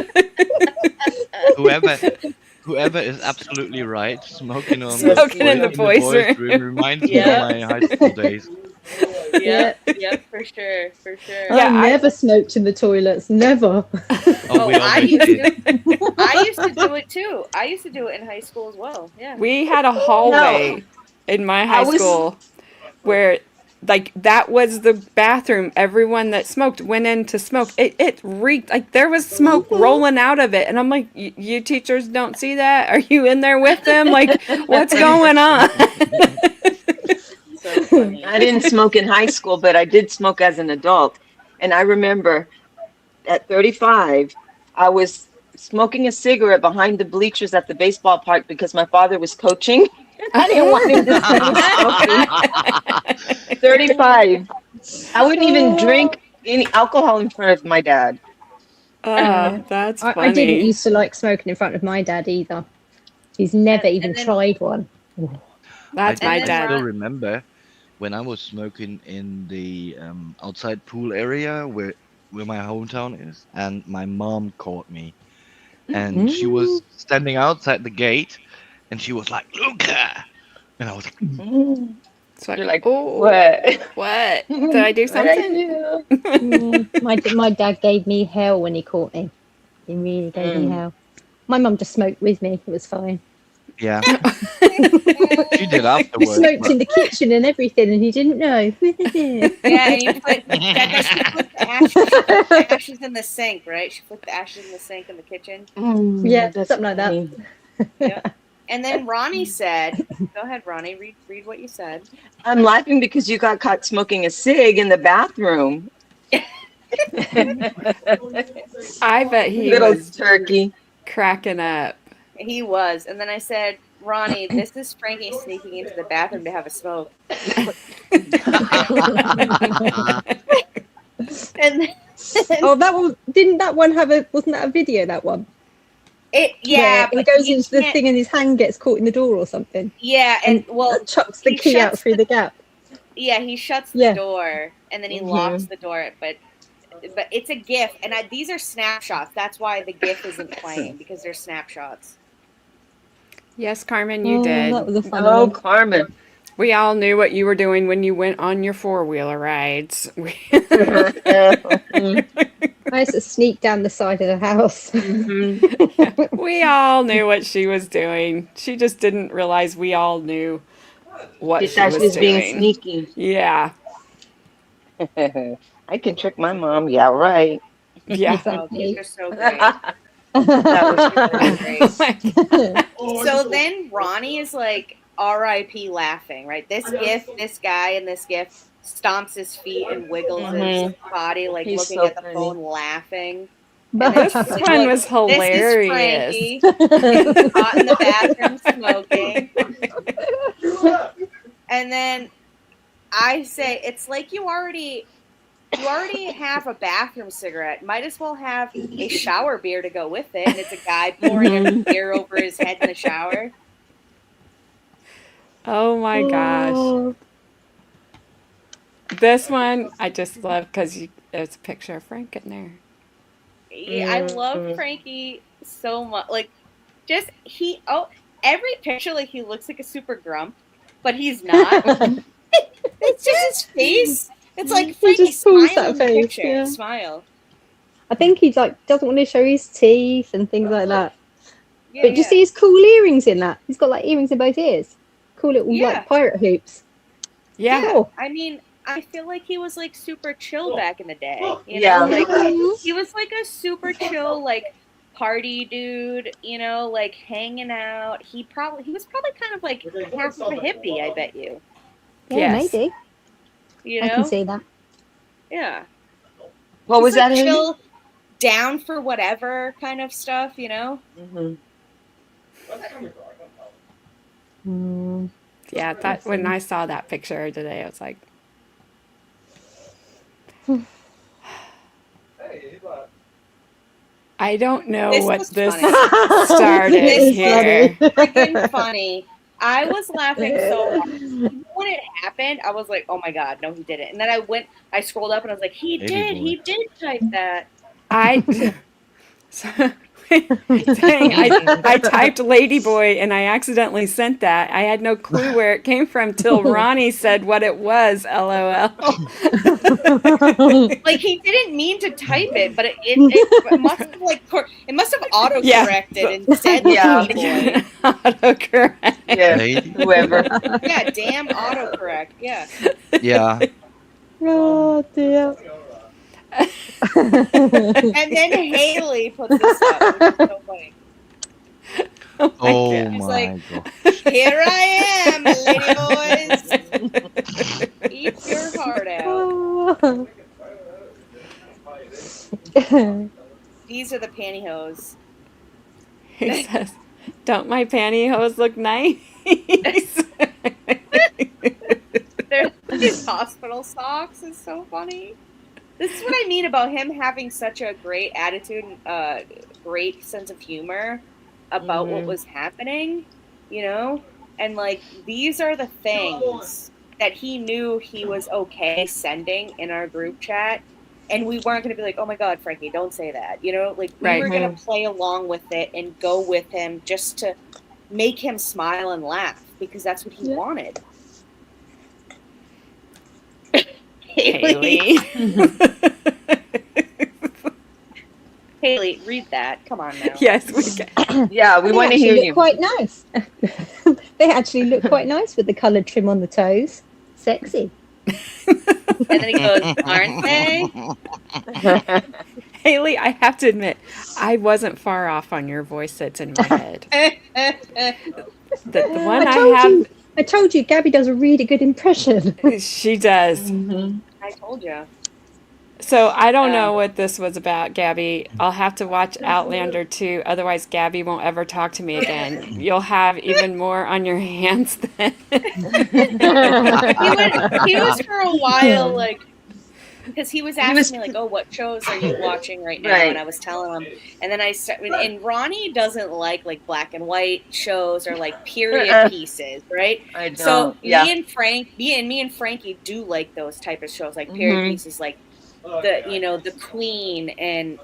Whoever is absolutely right. Smoking
in the boys' room
reminds me of my high school days.
Yeah, for sure.
I never smoked in the toilets. Never.
Oh, we
I
always
used
did.
to. I used to do it too. I used to do it in high school as well. Yeah.
We had a hallway in my high school where like that was the bathroom. Everyone that smoked went in to smoke. It reeked like there was smoke rolling out of it. And I'm like, you teachers don't see that? Are you in there with them? Like, what's going on?
So funny.
I didn't smoke in high school, but I did smoke as an adult. And I remember at 35, I was smoking a cigarette behind the bleachers at the baseball park because my father was coaching. I didn't want him to see me smoking. 35. I wouldn't even drink any alcohol in front of my dad.
That's funny.
I didn't used to like smoking in front of my dad either. He's never even tried one.
That's my
I
dad.
still remember when I was smoking in the outside pool area where my hometown is, and my mom caught me, and she was standing outside the gate, and she was like, "Luca," and I was like,
So
You're like,
oh,
what?
Did I do something?
My dad gave me hell when he caught me. He really gave me hell. My mum just smoked with me. It was fine.
Yeah. She did
We
afterwards.
smoked in the kitchen and everything, and he didn't know.
Yeah, and you put the ashes in the sink, right? She put the ashes in the sink in the kitchen.
Yeah, something like that.
Yeah. And then Ronnie said, "Go ahead, Ronnie. Read what you said."
I'm laughing because you got caught smoking a cig in the bathroom.
I bet he
Little
was
turkey.
cracking up.
He was, and then I said, "Ronnie, this is Frankie sneaking into the bathroom to have a smoke." And
that one didn't that one have wasn't that a video, that one?
Yeah,
he goes into the thing and his hand gets caught in the door or something.
Yeah, and
chucks the key out through the gap.
Yeah, he shuts the door and then he locks the door, but it's a GIF, and these are snapshots. That's why the GIF isn't playing, because they're snapshots.
Yes, Carmen, you did.
That was a fun
Oh,
one.
Carmen.
We all knew what you were doing when you went on your four-wheeler rides.
I used to sneak down the side of the house.
We all knew what she was doing. She just didn't realize we all knew what
She
she
thought
was
she was
doing.
being sneaky.
Yeah.
I can trick my mom. Yeah, right.
Yeah.
Oh, these are so great. So then Ronnie is like RIP laughing, right? This guy in this GIF stomps his feet and wiggles his body, like
He's
looking
so
at the
funny.
phone, laughing.
This one was hilarious.
This is Frankie, caught in the bathroom smoking. And then I say, it's like you already have a bathroom cigarette. Might as well have a shower beer to go with it. And it's a guy pouring a beer over his head in the shower.
Oh my gosh. This one I just love because there's a picture of Frank in there.
Yeah, I love Frankie so much. Like, just every picture, like, he looks like a super grump, but he's not. It's just his face. It's like Frankie,
just pulls
smile
that
in the
face,
picture.
yeah.
Smile.
I think he doesn't want to show his teeth and things like that.
Yeah,
But do you see his cool earrings in that? He's got like earrings in both ears. Cool little like pirate hoops.
Yeah.
Cool.
I mean, I feel like he was like super chill back in the day. You
Yeah.
know, like he was like a super chill, like party dude, you know, like hanging out. He was probably kind of like half of a hippie, I bet you.
Yeah,
Yes.
maybe.
You
I
know?
can see that.
Yeah.
What was
Just,
that?
like,
Haley?
chill, down for whatever kind of stuff, you know?
Yeah, when I saw that picture today, I was like, I don't know
This
what
was
this
funny.
started
This
here.
was freaking funny. I was laughing so hard. When it happened, I was like, oh my God, no, he didn't. And then I scrolled up and I was like, he did type that.
I typed Ladyboy and I accidentally sent that. I had no clue where it came from till Ronnie said what it was. LOL.
Like he didn't mean to type it, but it must have autocorrected and said Ladyboy.
Autocorrect.
Yeah, whoever.
Yeah, damn autocorrect. Yeah.
Yeah.
Oh dear.
And then Haley put this up, which is so funny.
Oh
She's
my
like,
god.
here I am, lady boys. Eat your heart out. These are the pantyhose.
He says, don't my pantyhose look nice?
His hospital socks is so funny. This is what I mean about him having such a great attitude and great sense of humor about what was happening, you know? And, like, these are the things that he knew he was okay sending in our group chat. And we weren't going to be like, oh, my God, Frankie, don't say that. You know? Like, we were going to play along with it and go with him just to make him smile and laugh because that's what he wanted. Haley. Haley, read that. Come on now.
Yes, we can.
Yeah, we want to hear you.
Quite nice. They actually look quite nice with the coloured trim on the toes. Sexy.
And then he goes, aren't they?
Haley, I have to admit, I wasn't far off on your voice that's in my head. The one
I told you, Gabby does a really good impression.
She does.
I told you.
So I don't know what this was about, Gabby. I'll have to watch Outlander 2. Otherwise, Gabby won't ever talk to me again. You'll have even more on your hands then.
He was for a while, like, because he was asking me, like, oh, what shows are you watching right now?
Right.
And I was telling him. And then and Ronnie doesn't like black and white shows or, like, period pieces, right?
I don't.
So
Yeah.
me and Frankie do like those type of shows, like period pieces, like the Queen and,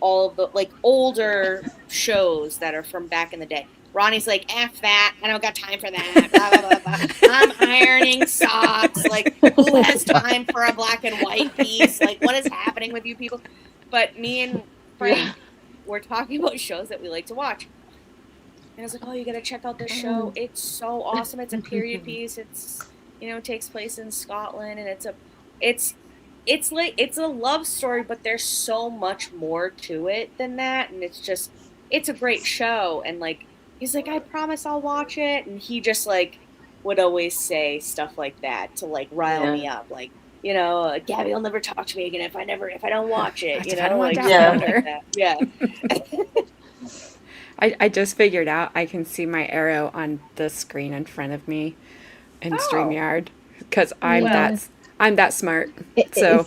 all the, like, older shows that are from back in the day. Ronnie's like, F that. I don't got time for that. Blah, blah, blah, blah. I'm ironing socks. Like, who has time for a black and white piece? Like, what is happening with you people? But me and Frank were talking about shows that we like to watch. And I was like, oh, you got to check out this show. It's so awesome. It's a period piece. It's, it takes place in Scotland. And it's a love story, but there's so much more to it than that. And it's a great show. And, like, he's like, I promise I'll watch it. And he just, like, would always say stuff like that to, like, rile me up. Like, Gabby will never talk to me again if I don't watch it.
I don't want
like,
Outlander.
Yeah.
I just figured out I can see my arrow on the screen in front of me in StreamYard because I'm that smart.
You're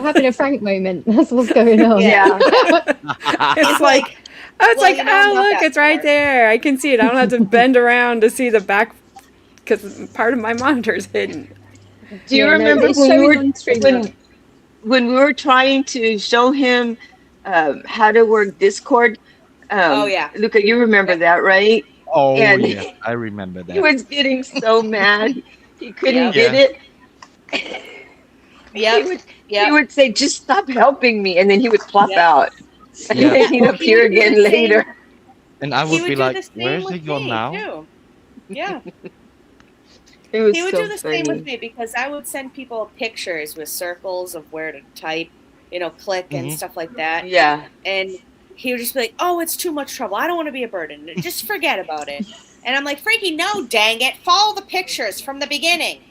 having a Frank moment. That's what's going on.
Yeah.
It's like, look, it's right there. I can see it. I don't have to bend around to see the back because part of my monitor is hidden.
Do you remember when we were trying to show him how to work Discord? Luca, you remember that, right?
Oh, yeah, I remember that.
He was getting so mad. He couldn't get it. He would say, just stop helping me. And then he would plop out. And then he'd appear again later.
And I would be like, where's he gone now?
Too. Yeah.
He would
do the same with me because I would send people pictures with circles of where to type, click and stuff like that.
Yeah.
And he would just be like, oh, it's too much trouble. I don't want to be a burden. Just forget about it. And I'm like, Frankie, no, dang it. Follow the pictures from the beginning.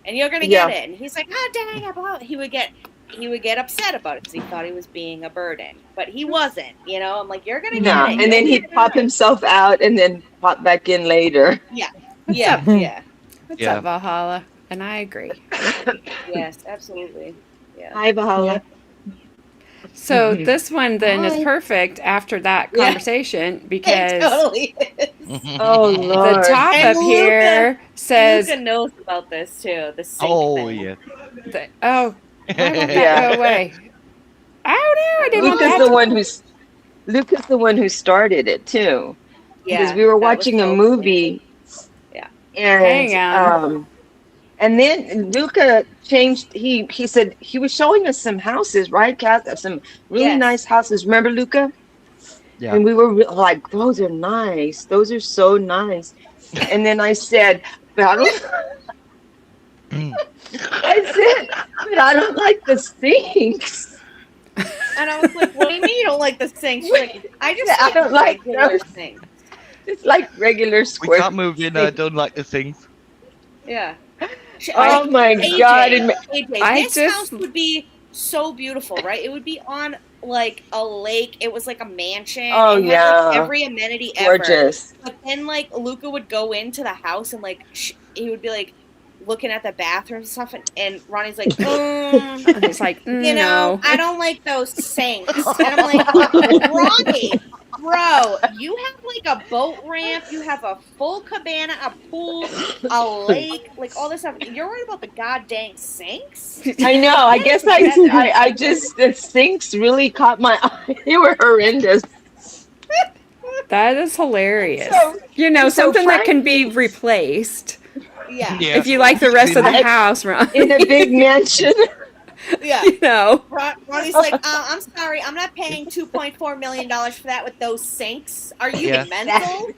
And you're going to get it. And he's like, oh, dang it. He would get upset about it because he thought he was being a burden. But he wasn't, I'm like, you're going to get it.
And then he'd pop himself out and then pop back in later.
Yeah.
What's up, Valhalla? And I agree.
Yes, absolutely. Yeah.
Hi, Valhalla.
So this one then is
Hi.
perfect after that
Yeah.
conversation
It
because
totally is.
Oh,
the
Lord.
top
And
up here says,
Luca knows about this too. The sink
Oh,
thing.
yeah.
oh, why won't that
Yeah.
go away? Oh no, I didn't want
Luca's
that
the
to.
one who's Luca's the one who started it too. Because
Yeah,
we were
that was
watching a
so funny.
movie
Yeah.
and
Hang on.
and then Luca changed he said he was showing us some houses, right, Kath? Some really
Yes.
nice houses. Remember, Luca?
Yeah.
And we were like, those are nice. Those are so nice. And then I said, but I don't I said, but I don't like the sinks.
And I was like, what do you mean you don't like the sink? She's like, I just
I
like
don't like
regular
those.
sinks.
It's like regular
We
square.
can't move in. I don't like the things.
Yeah.
Oh my God.
AJ,
I
this
just-
house would be so beautiful, right? It would be on like a lake. It was like a mansion.
Oh,
It had, like,
yeah.
every amenity ever.
Gorgeous.
But then like Luca would go into the house and like he would be like looking at the bathroom and stuff, and Ronnie's like,
And he's like,
you know,
no.
I don't like those sinks. And I'm like, Ronnie, bro, you have like a boat ramp, you have a full cabana, a pool, a lake, like all this stuff. You're worried about the goddamn sinks?
I know. I guess I just, the sinks really caught my eye. They were horrendous.
That is hilarious.
So-
you know,
so
something that
Frank-
can be replaced.
Yeah.
Yeah.
If you like the rest of the house, Ron.
In a big mansion.
Yeah.
You know.
Ronnie's like, I'm sorry, I'm not paying $2.4 million for that with those sinks. Are you
Yeah.
mental?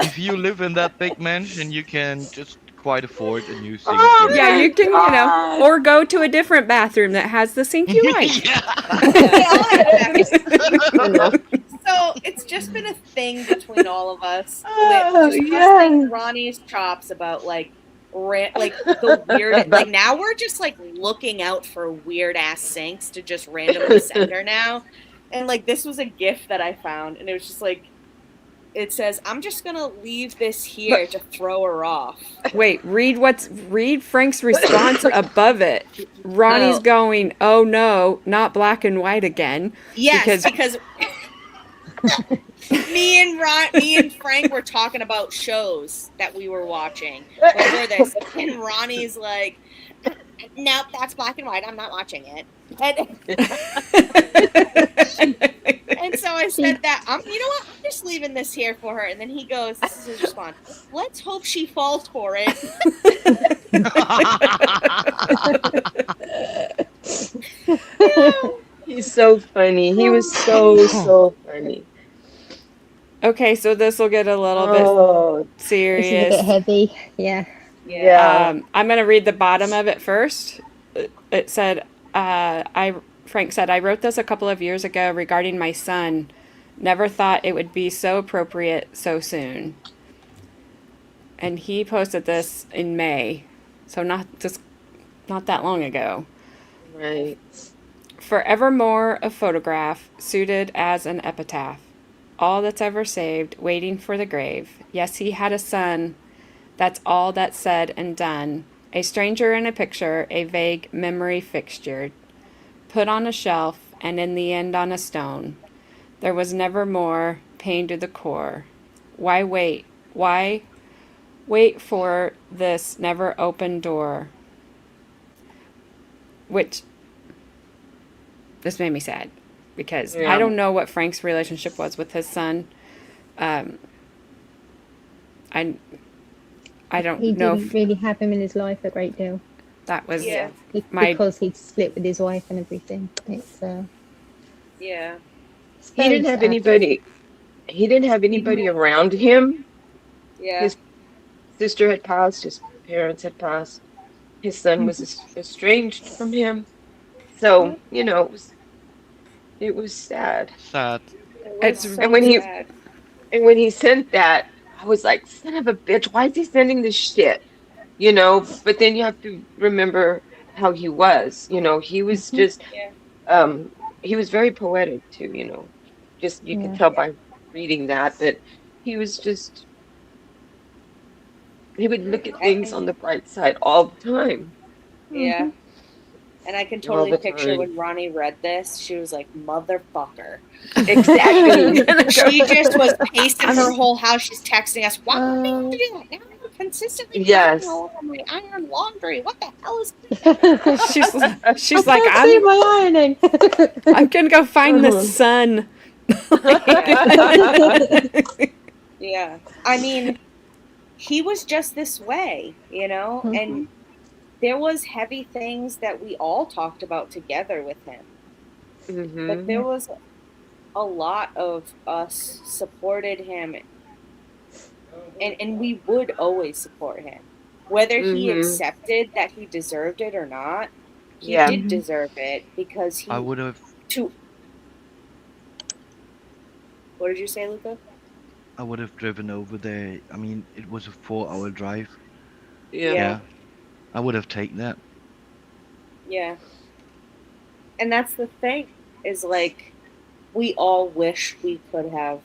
If you live in that big mansion, you can just quite afford a new sink.
Oh,
you know.
Yeah, you can, you know,
God.
or go to a different bathroom that has the sink you like.
So it's just been a thing between all of us.
Oh,
with just
yeah.
busting Ronnie's chops about like the weird. Like now we're just like looking out for weird ass sinks to just randomly send her now. And like this was a gift that I found, and it was just like it says, "I'm just gonna leave this here to throw her off."
Wait, read Frank's response above it. Ronnie's going, "Oh no, not black and white again."
Yes, because me and Frank were talking about shows that we were watching before this, and Ronnie's like, "Nope, that's black and white. I'm not watching it." And so I said that, you know what? I'm just leaving this here for her. And then he goes, this is his response, "Let's hope she falls for it."
He's so funny. He was so funny.
Okay, so this will get a little
Oh,
bit serious.
This is a bit heavy. Yeah.
yeah.
I'm going to read the bottom of it first. It said, Frank said, "I wrote this a couple of years ago regarding my son. Never thought it would be so appropriate so soon." And he posted this in May, so not that long ago.
Right.
"Forevermore a photograph, suited as an epitaph. All that's ever saved, waiting for the grave. Yes, he had a son. That's all that's said and done. A stranger in a picture, a vague memory fixture. Put on a shelf, and in the end on a stone. There was never more pain to the core. Why wait? Why wait for this never open door?" Which, this made me sad. Because
Yeah.
I don't know what Frank's relationship was with his son. I don't
He
know
didn't
if
really have him in his life a great deal
that was
because he'd split with his wife and everything. It's
Yeah.
He didn't have anybody. He didn't have anybody around him.
Yeah.
His sister had passed. His parents had passed. His son was estranged from him. So you know, it was sad.
Sad.
And when he sent that, I was like, son of a bitch, why is he sending this shit? You know, but then you have to remember how he was. You know, he was just, he was very poetic too, you know. Just, you can tell by reading that he was just, he would look at things on the bright side all the time.
Yeah. And I can
all
totally
the
picture
time.
when Ronnie read this, she was like, motherfucker.
Exactly.
She just was pacing her whole house. She's texting us, why do you do that? Now I'm consistently crying
Yes.
all over my iron laundry. What the hell is
She's
I
like,
can't see my ironing.
I'm gonna go find the sun.
Yeah. I mean, he was just this way, you know? And there was heavy things that we all talked about together with him. But there was a lot of us supported him, and we would always support him. Whether he accepted that he deserved it or not, he did deserve it because he
I would have
What did you say, Luca?
I would have driven over there. I mean, it was a 4-hour drive.
Yeah.
I would have taken that.
Yeah. And that's the thing, is like, we all wish we could have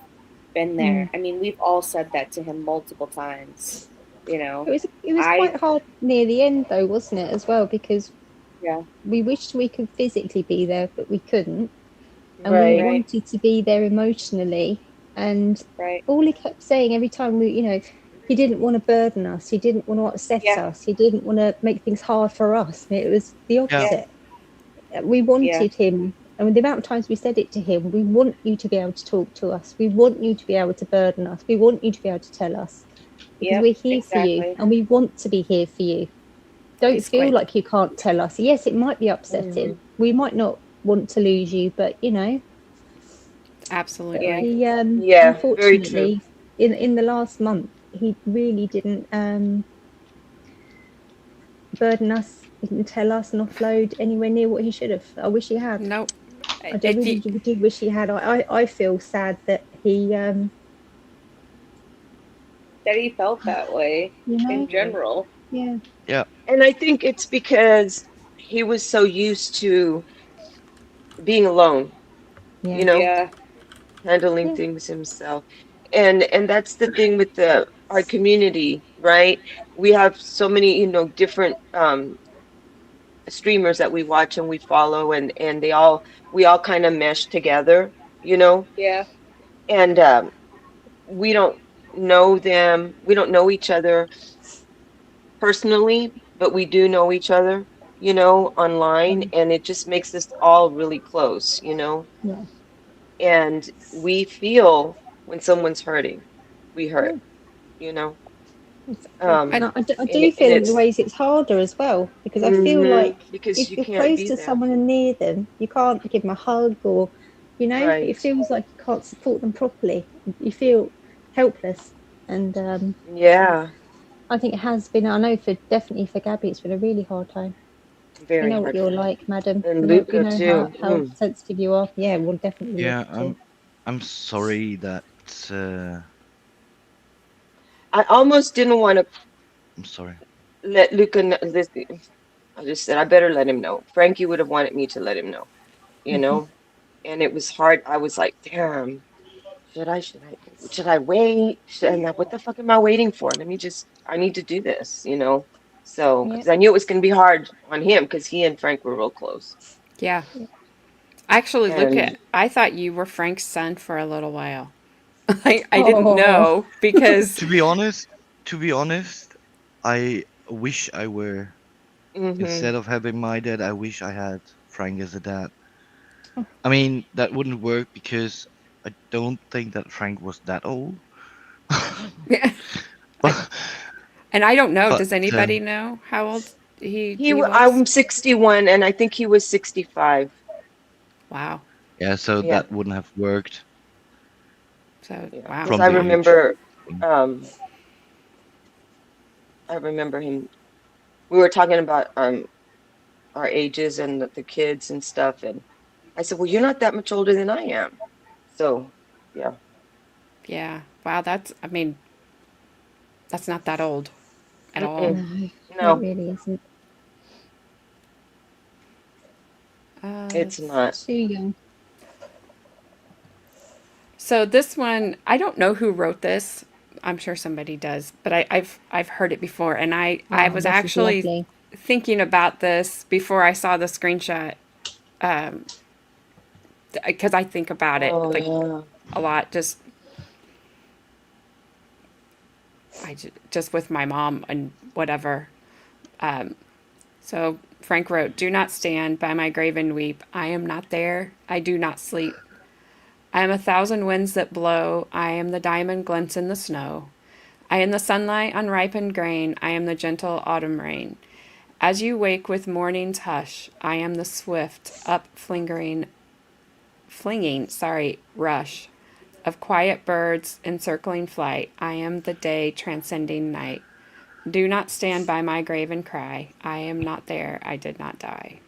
been there. I mean, we've all said that to him multiple times, you know.
It was quite hard near the end, though, wasn't it, as well? Because we wished we could physically be there, but we couldn't. And we wanted to be there emotionally. And all he kept saying every time he didn't want to burden us. He didn't want to upset us. He didn't want to make things hard for us. And it was the opposite. We wanted him. And the amount of times we said it to him, we want you to be able to talk to us. We want you to be able to burden us. We want you to be able to tell us. Because we're here for you, and we want to be here for you. Don't feel like you can't tell us. Yes, it might be upsetting. We might not want to lose you, but
absolutely.
He,
very
unfortunately, in the last month, he really didn't burden us, didn't tell us and offload anywhere near what he should have. I wish he had.
Nope.
I really do wish he had. I feel sad that he
felt that way in general.
Yeah.
Yeah.
And I think it's because he was so used to being alone, handling things himself. And that's the thing with our community, right? We have so many, different streamers that we watch and we follow, and we all kind of mesh together,
Yeah.
And we don't know them. We don't know each other personally, but we do know each other, online, and it just makes us all really close,
Yeah.
And we feel when someone's hurting, we hurt,
And I do feel in ways it's harder as well, because I feel like
because
if
you
you're
can't
close
be
to
there.
someone and near them, you can't give them a hug, or it feels like you can't support them properly. You feel helpless, and I think it has been. I know definitely for Gabby, it's been a really hard time.
Very
you know
hard
what you're
time.
like, madam.
And
We
Luca
know
too.
how sensitive you are. Yeah, well, definitely.
Yeah,
Luca too.
I'm sorry that
I almost didn't want to
I'm sorry.
let Luca know this. I just said I better let him know. Frankie would have wanted me to let him know, and it was hard. I was like, damn, should I wait? What the fuck am I waiting for? I need to do this, So, because I knew it was going to be hard on him, because he and Frank were real close.
Yeah. Actually,
And-
Luca, I thought you were Frank's son for a little while. I didn't know, because
To be honest, I wish I were. Instead of having my dad, I wish I had Frank as a dad. I mean, that wouldn't work because I don't think that Frank was that old.
And I don't know.
But,
Does anybody know how old he was?
I'm 61, and I think he was 65.
Wow.
Yeah, so that wouldn't have worked.
So
Because
wow.
I remember, him. We were talking about our ages and the kids and stuff, and I said, "Well, you're not that much older than I am." So, yeah.
Yeah. Wow. That's not that old at all.
No,
it really isn't.
It's not.
Too young.
So this one, I don't know who wrote this. I'm sure somebody does, but I've heard it before, and I was
this is
actually
lovely.
thinking about this before I saw the screenshot, because I think about it
Oh,
like
yeah.
a lot. Just with my mom and whatever. So Frank wrote, "Do not stand by my grave and weep. I am not there. I do not sleep. I am 1,000 winds that blow. I am the diamond glints in the snow. I am the sunlight on ripened grain. I am the gentle autumn rain. As you wake with morning's hush, I am the swift flinging, rush of quiet birds in circling flight. I am the day transcending night. Do not stand by my grave and cry. I am not there. I did not die."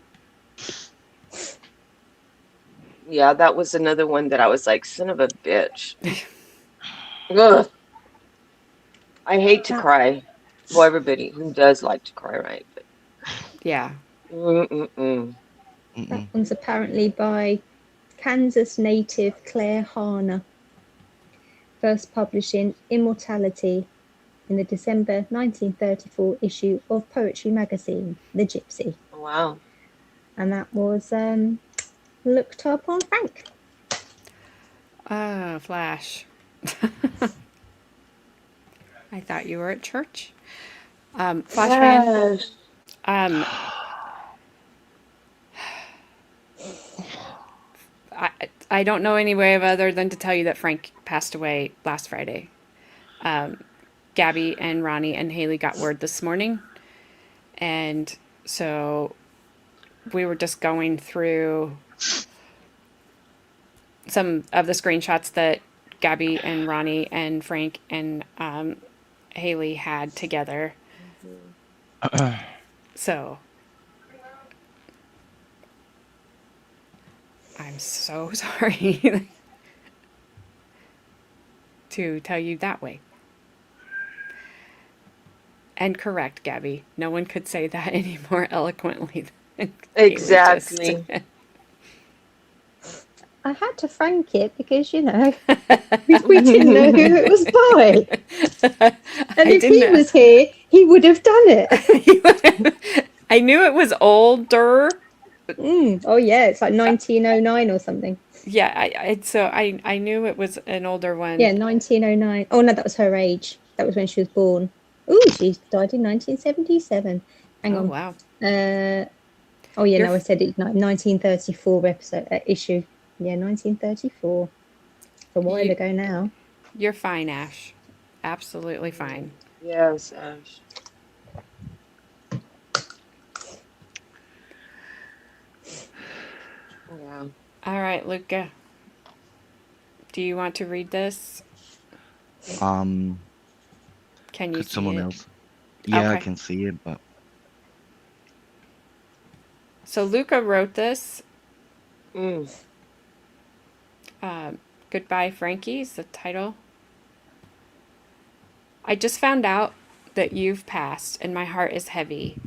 Yeah, that was another one that I was like, son of a bitch. Ugh. I hate to cry. Well, everybody who does like to cry, right? But
Yeah.
That one's apparently by Kansas native Claire Harner. First published in Immortality in the December 1934 issue of Poetry magazine, The Gypsy.
Wow.
And that was looked up on Frank.
Flash. I thought you were at church. Flash fan. I don't know any way of other than to tell you that Frank passed away last Friday. Gabby and Ronnie and Haley got word this morning. And so we were just going through some of the screenshots that Gabby and Ronnie and Frank and Haley had together. So I'm so sorry to tell you that way. And correct, Gabby. No one could say that any more eloquently than
Exactly.
I had to frank it because, we didn't know who it was by. And if he was here, he would have done it.
I knew it was older.
Oh, yeah. It's like 1909 or something.
Yeah, I knew it was an older one.
Yeah, 1909. Oh, no, that was her age. That was when she was born. Oh, she died in 1977. Hang on.
Wow.
Oh, yeah, no, I said it. 1934 issue. Yeah, 1934. It's a while ago now.
You're fine, Ash. Absolutely fine.
Yes, Ash. Yeah.
All right, Luca. Do you want to read this?
Can
you
could
see
someone
it?
else? Yeah, I
Okay.
can see it, but
So Luca wrote this. Goodbye, Frankie is the title. I just found out that you've passed, and my heart is heavy.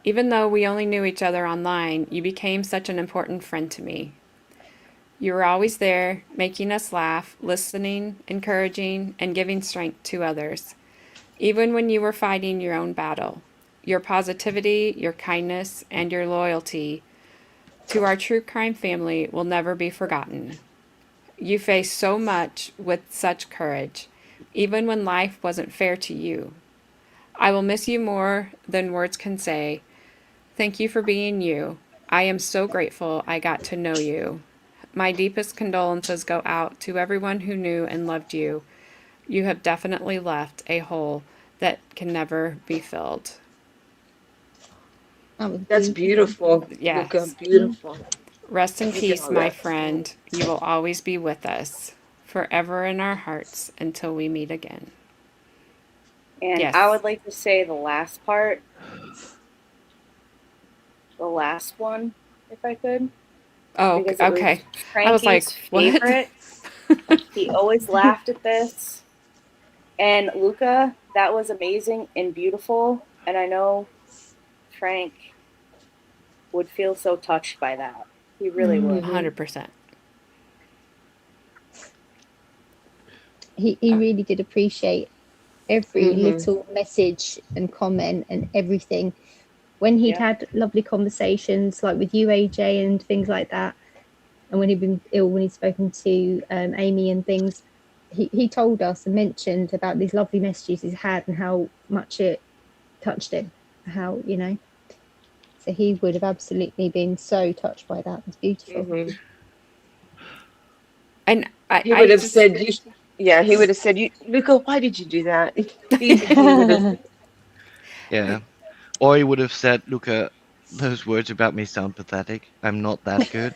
Even though we only knew each other online, you became such an important friend to me. You were always there, making us laugh, listening, encouraging, and giving strength to others, even when you were fighting your own battle. Your positivity, your kindness, and your loyalty to our true crime family will never be forgotten. You faced so much with such courage, even when life wasn't fair to you. I will miss you more than words can say. Thank you for being you. I am so grateful I got to know you. My deepest condolences go out to everyone who knew and loved you. You have definitely left a hole that can never be filled.
That's beautiful.
Yes.
Luca, beautiful.
Rest in
You did
peace,
all
my
that.
friend. You will always be with us, forever in our hearts until we meet again.
And
Yes.
I would like to say the last part, the last one, if I could.
Oh,
Because it was
okay. I was like,
Frankie's
what?
favorite. He always laughed at this. And Luca, that was amazing and beautiful. And I know Frank would feel so touched by that. He really would.
100%.
He really did appreciate every little message and comment and everything. when he'd had lovely conversations like with you, AJ, and things like that, and when he'd been ill, when he'd spoken to Amy and things, he told us and mentioned about these lovely messages he's had and how much it touched him, how, you know, so he would have absolutely been so touched by that. It's beautiful.
Mhm.
And
He would have said, he would have said, Luca, why did you do that? He would have,
Yeah. Or he would have said, Luca, those words about me sound pathetic. I'm not that good.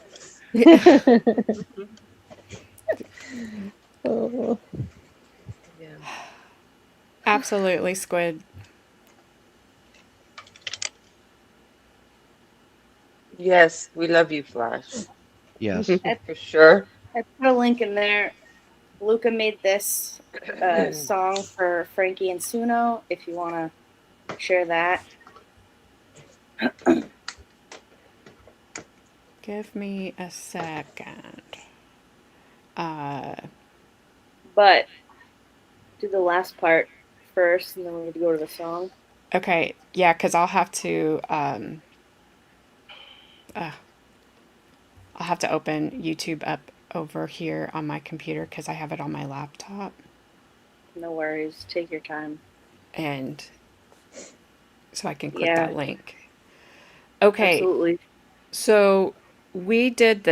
Oh.
Absolutely, Squid.
yes, we love you, Flash.
Yes.
For sure.
I put a link in there. Luca made this song for Frankie and Suno, if you want to share that.
Give me a second.
But do the last part first, and then we're going to go to the song.
Okay, yeah, because I'll have to open YouTube up over here on my computer because I have it on my laptop.
No worries. Take your time.
And so I can click that link. Okay.
Absolutely.
So we did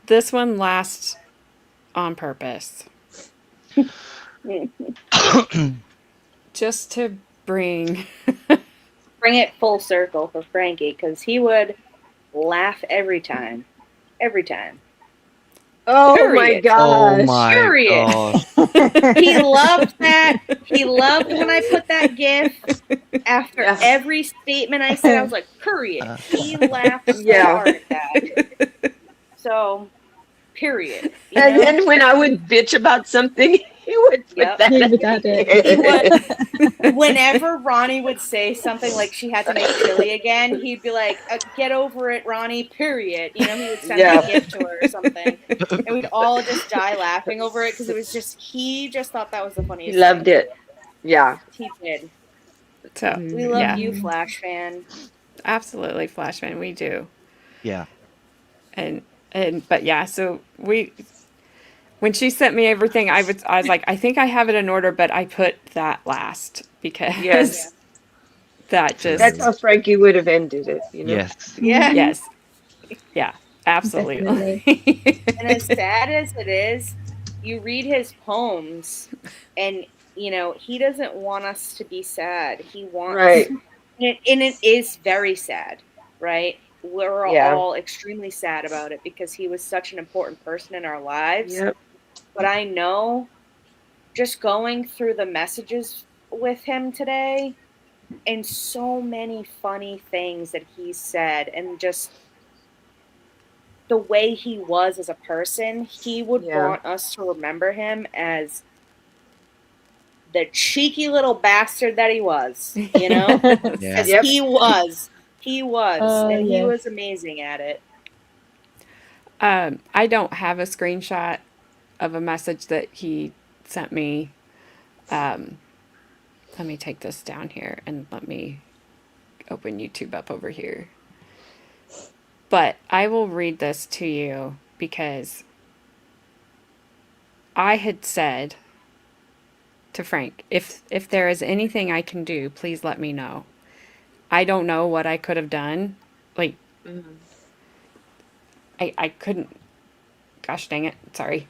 this one last on purpose. Just to bring
it full circle for Frankie, because he would laugh every time. Every time.
Oh
Period.
my gosh.
Oh my
Period.
gosh.
He loved that. He loved when I put that gif after every statement I said. I was like, period. He laughed so hard at that. So, period. You
And
know?
then when I would bitch about something, he would put that.
He would add it.
He would, whenever Ronnie would say something like she had to make chili again, he'd be like, get over it, Ronnie, period. You know, he would send a gift to her or something. And we'd all just die laughing over it because it was just, he just thought that was the funniest
He loved
thing.
it. Yeah.
He did.
So
We love you, Flash fan.
Absolutely, Flash fan, we do.
Yeah.
And but yeah, so when she sent me everything, I was like, I think I have it in order, but I put that last because that just
That's how Frankie would have ended it, you know?
Yes.
Yeah.
Yes. Yeah, absolutely.
And as sad as it is, you read his poems and, you know, he doesn't want us to be sad. He wants, and it is very sad, right? We're all extremely sad about it because he was such an important person in our lives.
Yep.
But I know just going through the messages with him today and so many funny things that he said and just the way he was as a person, he would want us to remember him as the cheeky little bastard that he was, you know? As he was. He was. And he was amazing at it.
I don't have a screenshot of a message that he sent me. Let me take this down here and let me open YouTube up over here. But I will read this to you because I had said to Frank, if there is anything I can do, please let me know. I don't know what I could have done. Like, I couldn't, gosh dang it, sorry.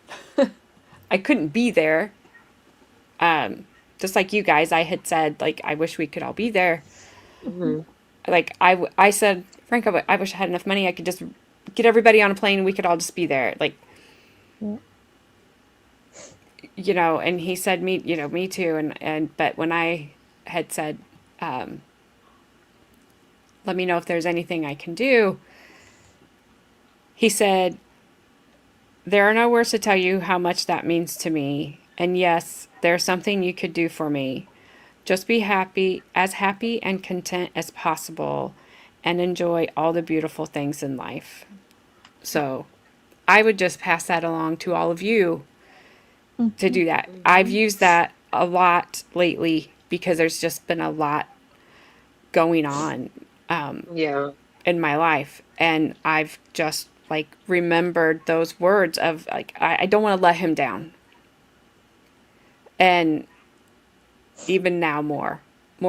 I couldn't be there. Just like you guys, I had said, like, I wish we could all be there. Like, I said, Frank, I wish I had enough money. I could just get everybody on a plane and we could all just be there. Like, you know, and he said, me too. But when I had said, let me know if there's anything I can do, he said, there are no words to tell you how much that means to me. And yes, there's something you could do for me. Just be happy and content as possible and enjoy all the beautiful things in life. So I would just pass that along to all of you to do that. I've used that a lot lately because there's just been a lot going on in my life. And I've just like remembered those words of like, I don't want to let him down. And even now more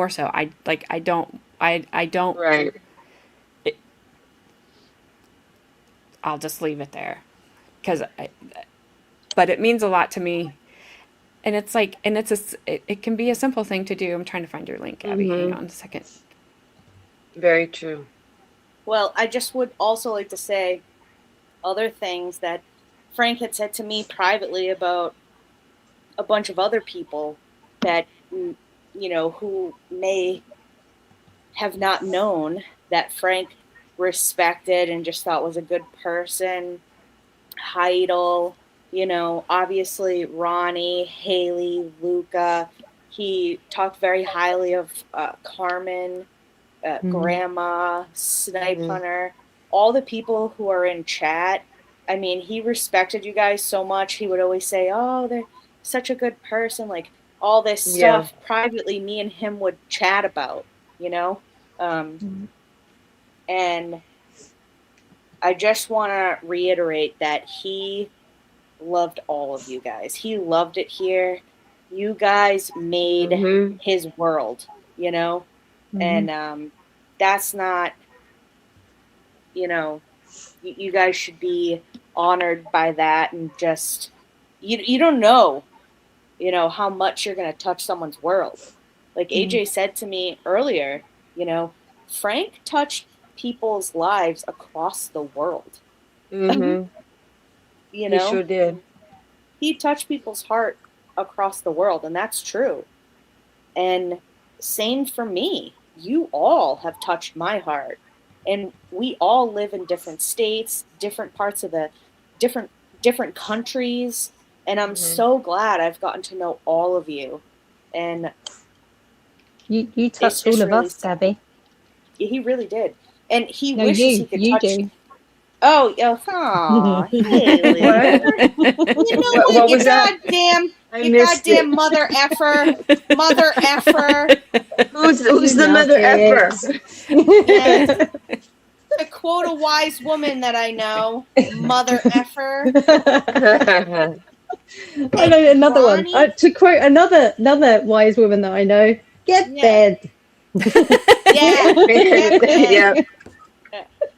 so, I don't
Right.
I'll just leave it there, because but it means a lot to me. And it's like, and it can be a simple thing to do. I'm trying to find your link, Abby. Hang on a second.
Very true.
Well, I just would also like to say other things that Frank had said to me privately about a bunch of other people that, you know, who may have not known that Frank respected and just thought was a good person. Heidel, you know, obviously Ronnie, Haley, Luca. He talked very highly of Carmen, Grandma, Snipe Hunter, all the people who are in chat. I mean, he respected you guys so much. He would always say, oh, they're such a good person. Like, all this stuff privately me and him would chat about, you know? And I just want to reiterate that he loved all of you guys. He loved it here. You guys made his world, you know? And that's not, you know, you guys should be honored by that. And just, you don't know, you know, how much you're going to touch someone's world. Like AJ said to me earlier, you know, Frank touched people's lives across the world. You know,
he sure did.
He touched people's heart across the world, and that's true. And same for me. You all have touched my heart, and we all live in different states, different parts of the different countries, and I'm so glad I've gotten to know all of you. And
you touched all of us, Gabby.
He really did, and he
No,
wishes he could touch.
Do.
Oh, Haley. You know
what was that?
You goddamn mother effer. Mother effer.
Who's the mother effer?
Yes. A quote a wise woman that I know. Mother effer.
I know another one. To quote another wise woman that I know, get bed.
Yeah.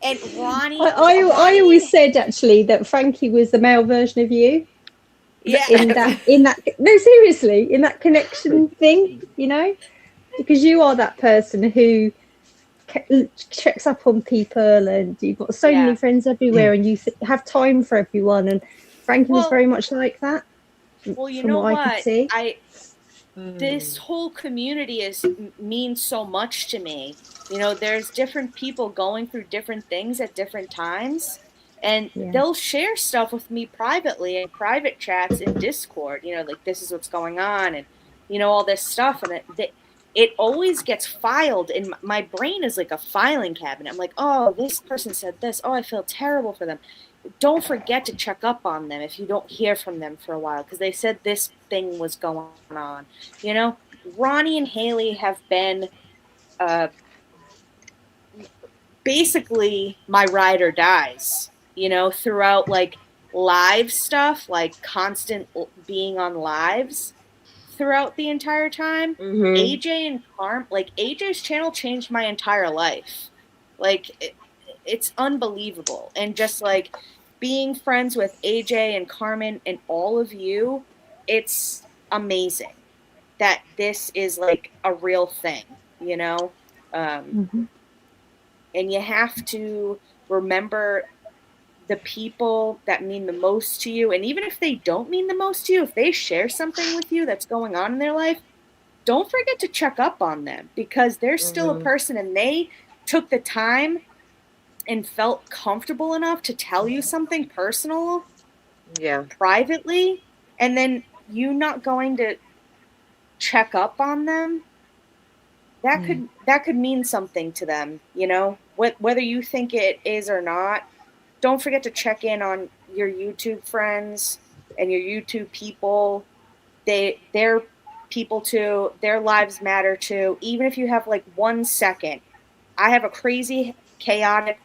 And Ronnie,
I always said actually that Frankie was the male version of you.
Yeah.
In that no, seriously, in that connection thing, you know, because you are that person who checks up on people, and you've got so many friends everywhere, and you have time for everyone. And Frankie was very much like that.
Well, you
from
know
what
what?
I could see.
This whole community means so much to me. You know, there's different people going through different things at different times, and they'll share stuff with me privately in private chats in Discord. You know, like, this is what's going on, and, you know, all this stuff, and it always gets filed, and my brain is like a filing cabinet. I'm like, oh, this person said this. Oh, I feel terrible for them. Don't forget to check up on them if you don't hear from them for a while, because they said this thing was going on. You know, Ronnie and Haley have been basically my ride or dies, you know, throughout like live stuff, like constant being on lives throughout the entire time. AJ and Carm, like, AJ's channel changed my entire life. Like, it's unbelievable. And just like being friends with AJ and Carmen and all of you, it's amazing that this is like a real thing, you know? And you have to remember the people that mean the most to you. And even if they don't mean the most to you, if they share something with you that's going on in their life, don't forget to check up on them, because they're still a person, and they took the time and felt comfortable enough to tell you something personal privately, and then you not going to check up on them, that could mean something to them, you know, whether you think it is or not. Don't forget to check in on your YouTube friends and your YouTube people. They're people too. Their lives matter too. Even if you have like 1 second. I have a crazy, chaotic,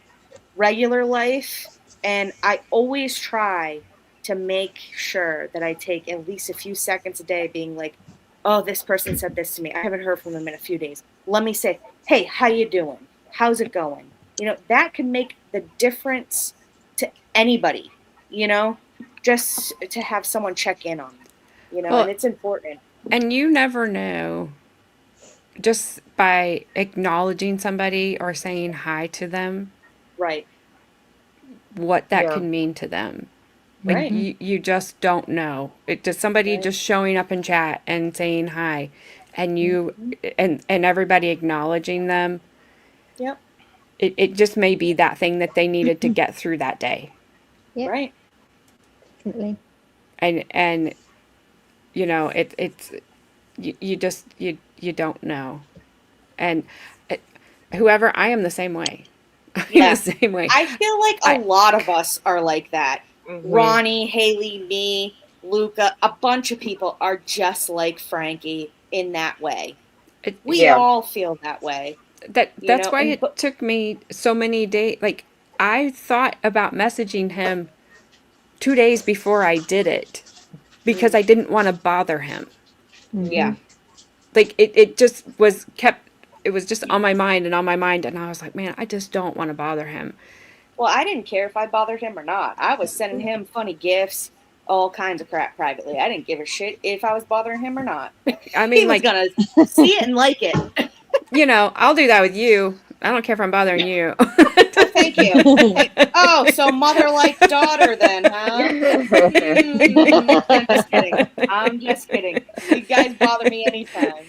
regular life, and I always try to make sure that I take at least a few seconds a day being like, oh, this person said this to me. I haven't heard from them in a few days. Let me say, hey, how you doing? How's it going? You know, that can make the difference to anybody, you know, just to have someone check in on them, you know,
Well,
and it's important.
And you never know, just by acknowledging somebody or saying hi to them,
Right.
what that
Yeah.
can mean to them. Like
Right.
you just don't know. It just somebody
Right.
just showing up in chat and saying hi, and you and everybody acknowledging them.
Yep.
It just may be that thing that they needed to get through that day.
Yeah,
Right.
definitely.
And you know it's you just you don't know. And whoever, I am the same way. I'm
Yeah.
the same way.
I feel like a lot of us are like that.
Mhm.
Ronnie, Haley, me, Luca, a bunch of people are just like Frankie in that way. We
Yeah.
all feel that way.
That's why
and
it took me so many days. Like, I thought about messaging him 2 days before I did it because I didn't want to bother him.
Yeah.
Like, it just was kept, it was just on my mind and on my mind. And I was like, man, I just don't want to bother him.
Well, I didn't care if I bothered him or not. I was sending him funny gifts, all kinds of crap privately. I didn't give a shit if I was bothering him or not.
I mean,
He was
like,
gonna see it and like it.
you know, I'll do that with you. I don't care if I'm bothering you.
Thank you. Oh, so mother like daughter then, huh? I'm just kidding. I'm just kidding. You guys bother me anytime.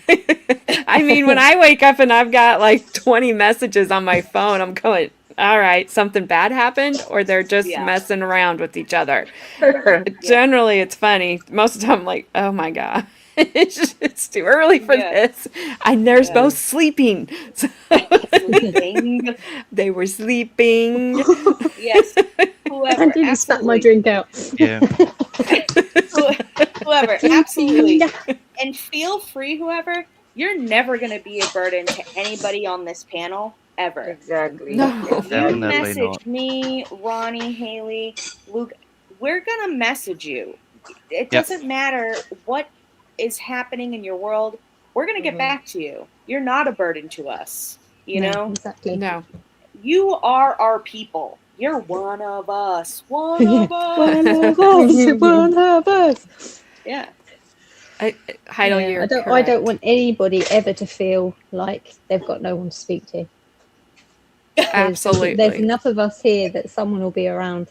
I mean, when I wake up and I've got like 20 messages on my phone, I'm going, all right, something bad happened, or they're just
Yeah.
messing around with each other. Generally, it's funny. Most of the time, I'm like, oh my God, it's too early for this. And they're both sleeping. So
Sleeping.
they were sleeping.
Yes. Whoever.
I didn't spat my drink out.
Yeah.
Whoever. Absolutely. And feel free, whoever. You're never going to be a burden to anybody on this panel, ever.
Exactly.
No.
If you
Definitely
message
not.
me, Ronnie, Haley, Luke, we're going to message you. It
Yep.
doesn't matter what is happening in your world. We're going to get back to you. You're not a burden to us. You know?
Exactly.
No.
You are our people. You're one of us. One of us.
One of us. One of us.
Yeah.
Heidel,
Yeah,
you're
I
correct.
don't want anybody ever to feel like they've got no one to speak to.
Absolutely.
There's enough of us here that someone will be around.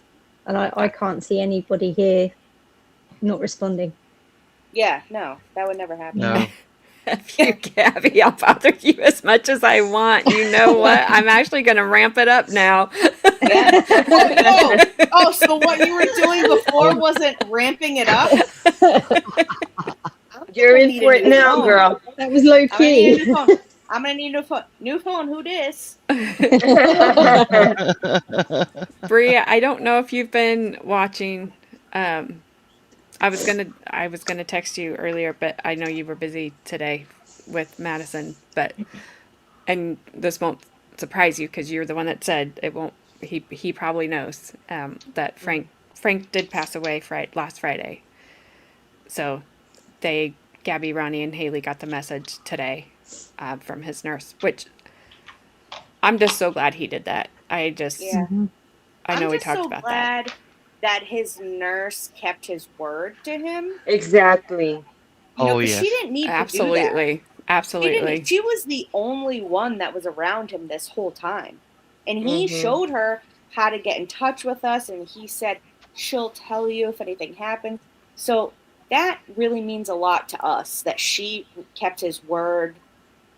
And I can't see anybody here not responding.
Yeah, no, that would never happen.
No.
F you, Gabby. I'll bother you as much as I want. You know what? I'm actually going to ramp it up now.
Yeah. Oh, so what you were doing before wasn't ramping it up?
You're in for it now, girl.
That was low key.
I'm gonna need a new phone. New phone. Who dis?
Bria, I don't know if you've been watching. I was gonna text you earlier, but I know you were busy today with Madison. And this won't surprise you because you're the one that said it won't. He probably knows that Frank did pass away last Friday. So Gabby, Ronnie, and Haley got the message today from his nurse, which I'm just so glad he did that. I know we talked about that.
Glad that his nurse kept his word to him.
Exactly.
You know,
Oh,
'cause
yes.
she didn't need to do that.
Absolutely.
She was the only one that was around him this whole time. And he showed her how to get in touch with us, and he said she'll tell you if anything happens. So that really means a lot to us that she kept his word,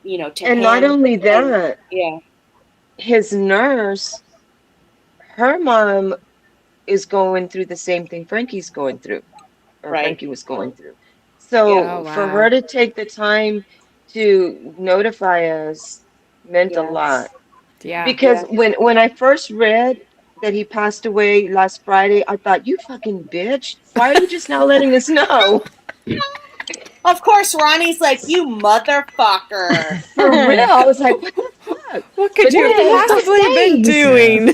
you know, to him.
And not only that, his nurse, her mom is going through the same thing Frankie's going through, or Frankie was going through. So for her to take the time to notify us meant a lot.
Yeah.
Because when I first read that he passed away last Friday, I thought, you fucking bitch, why are you just now letting us know?
Of course, Ronnie's like, you motherfucker.
For real. I was like, what the fuck?
What could
But
you
then-
have possibly been doing?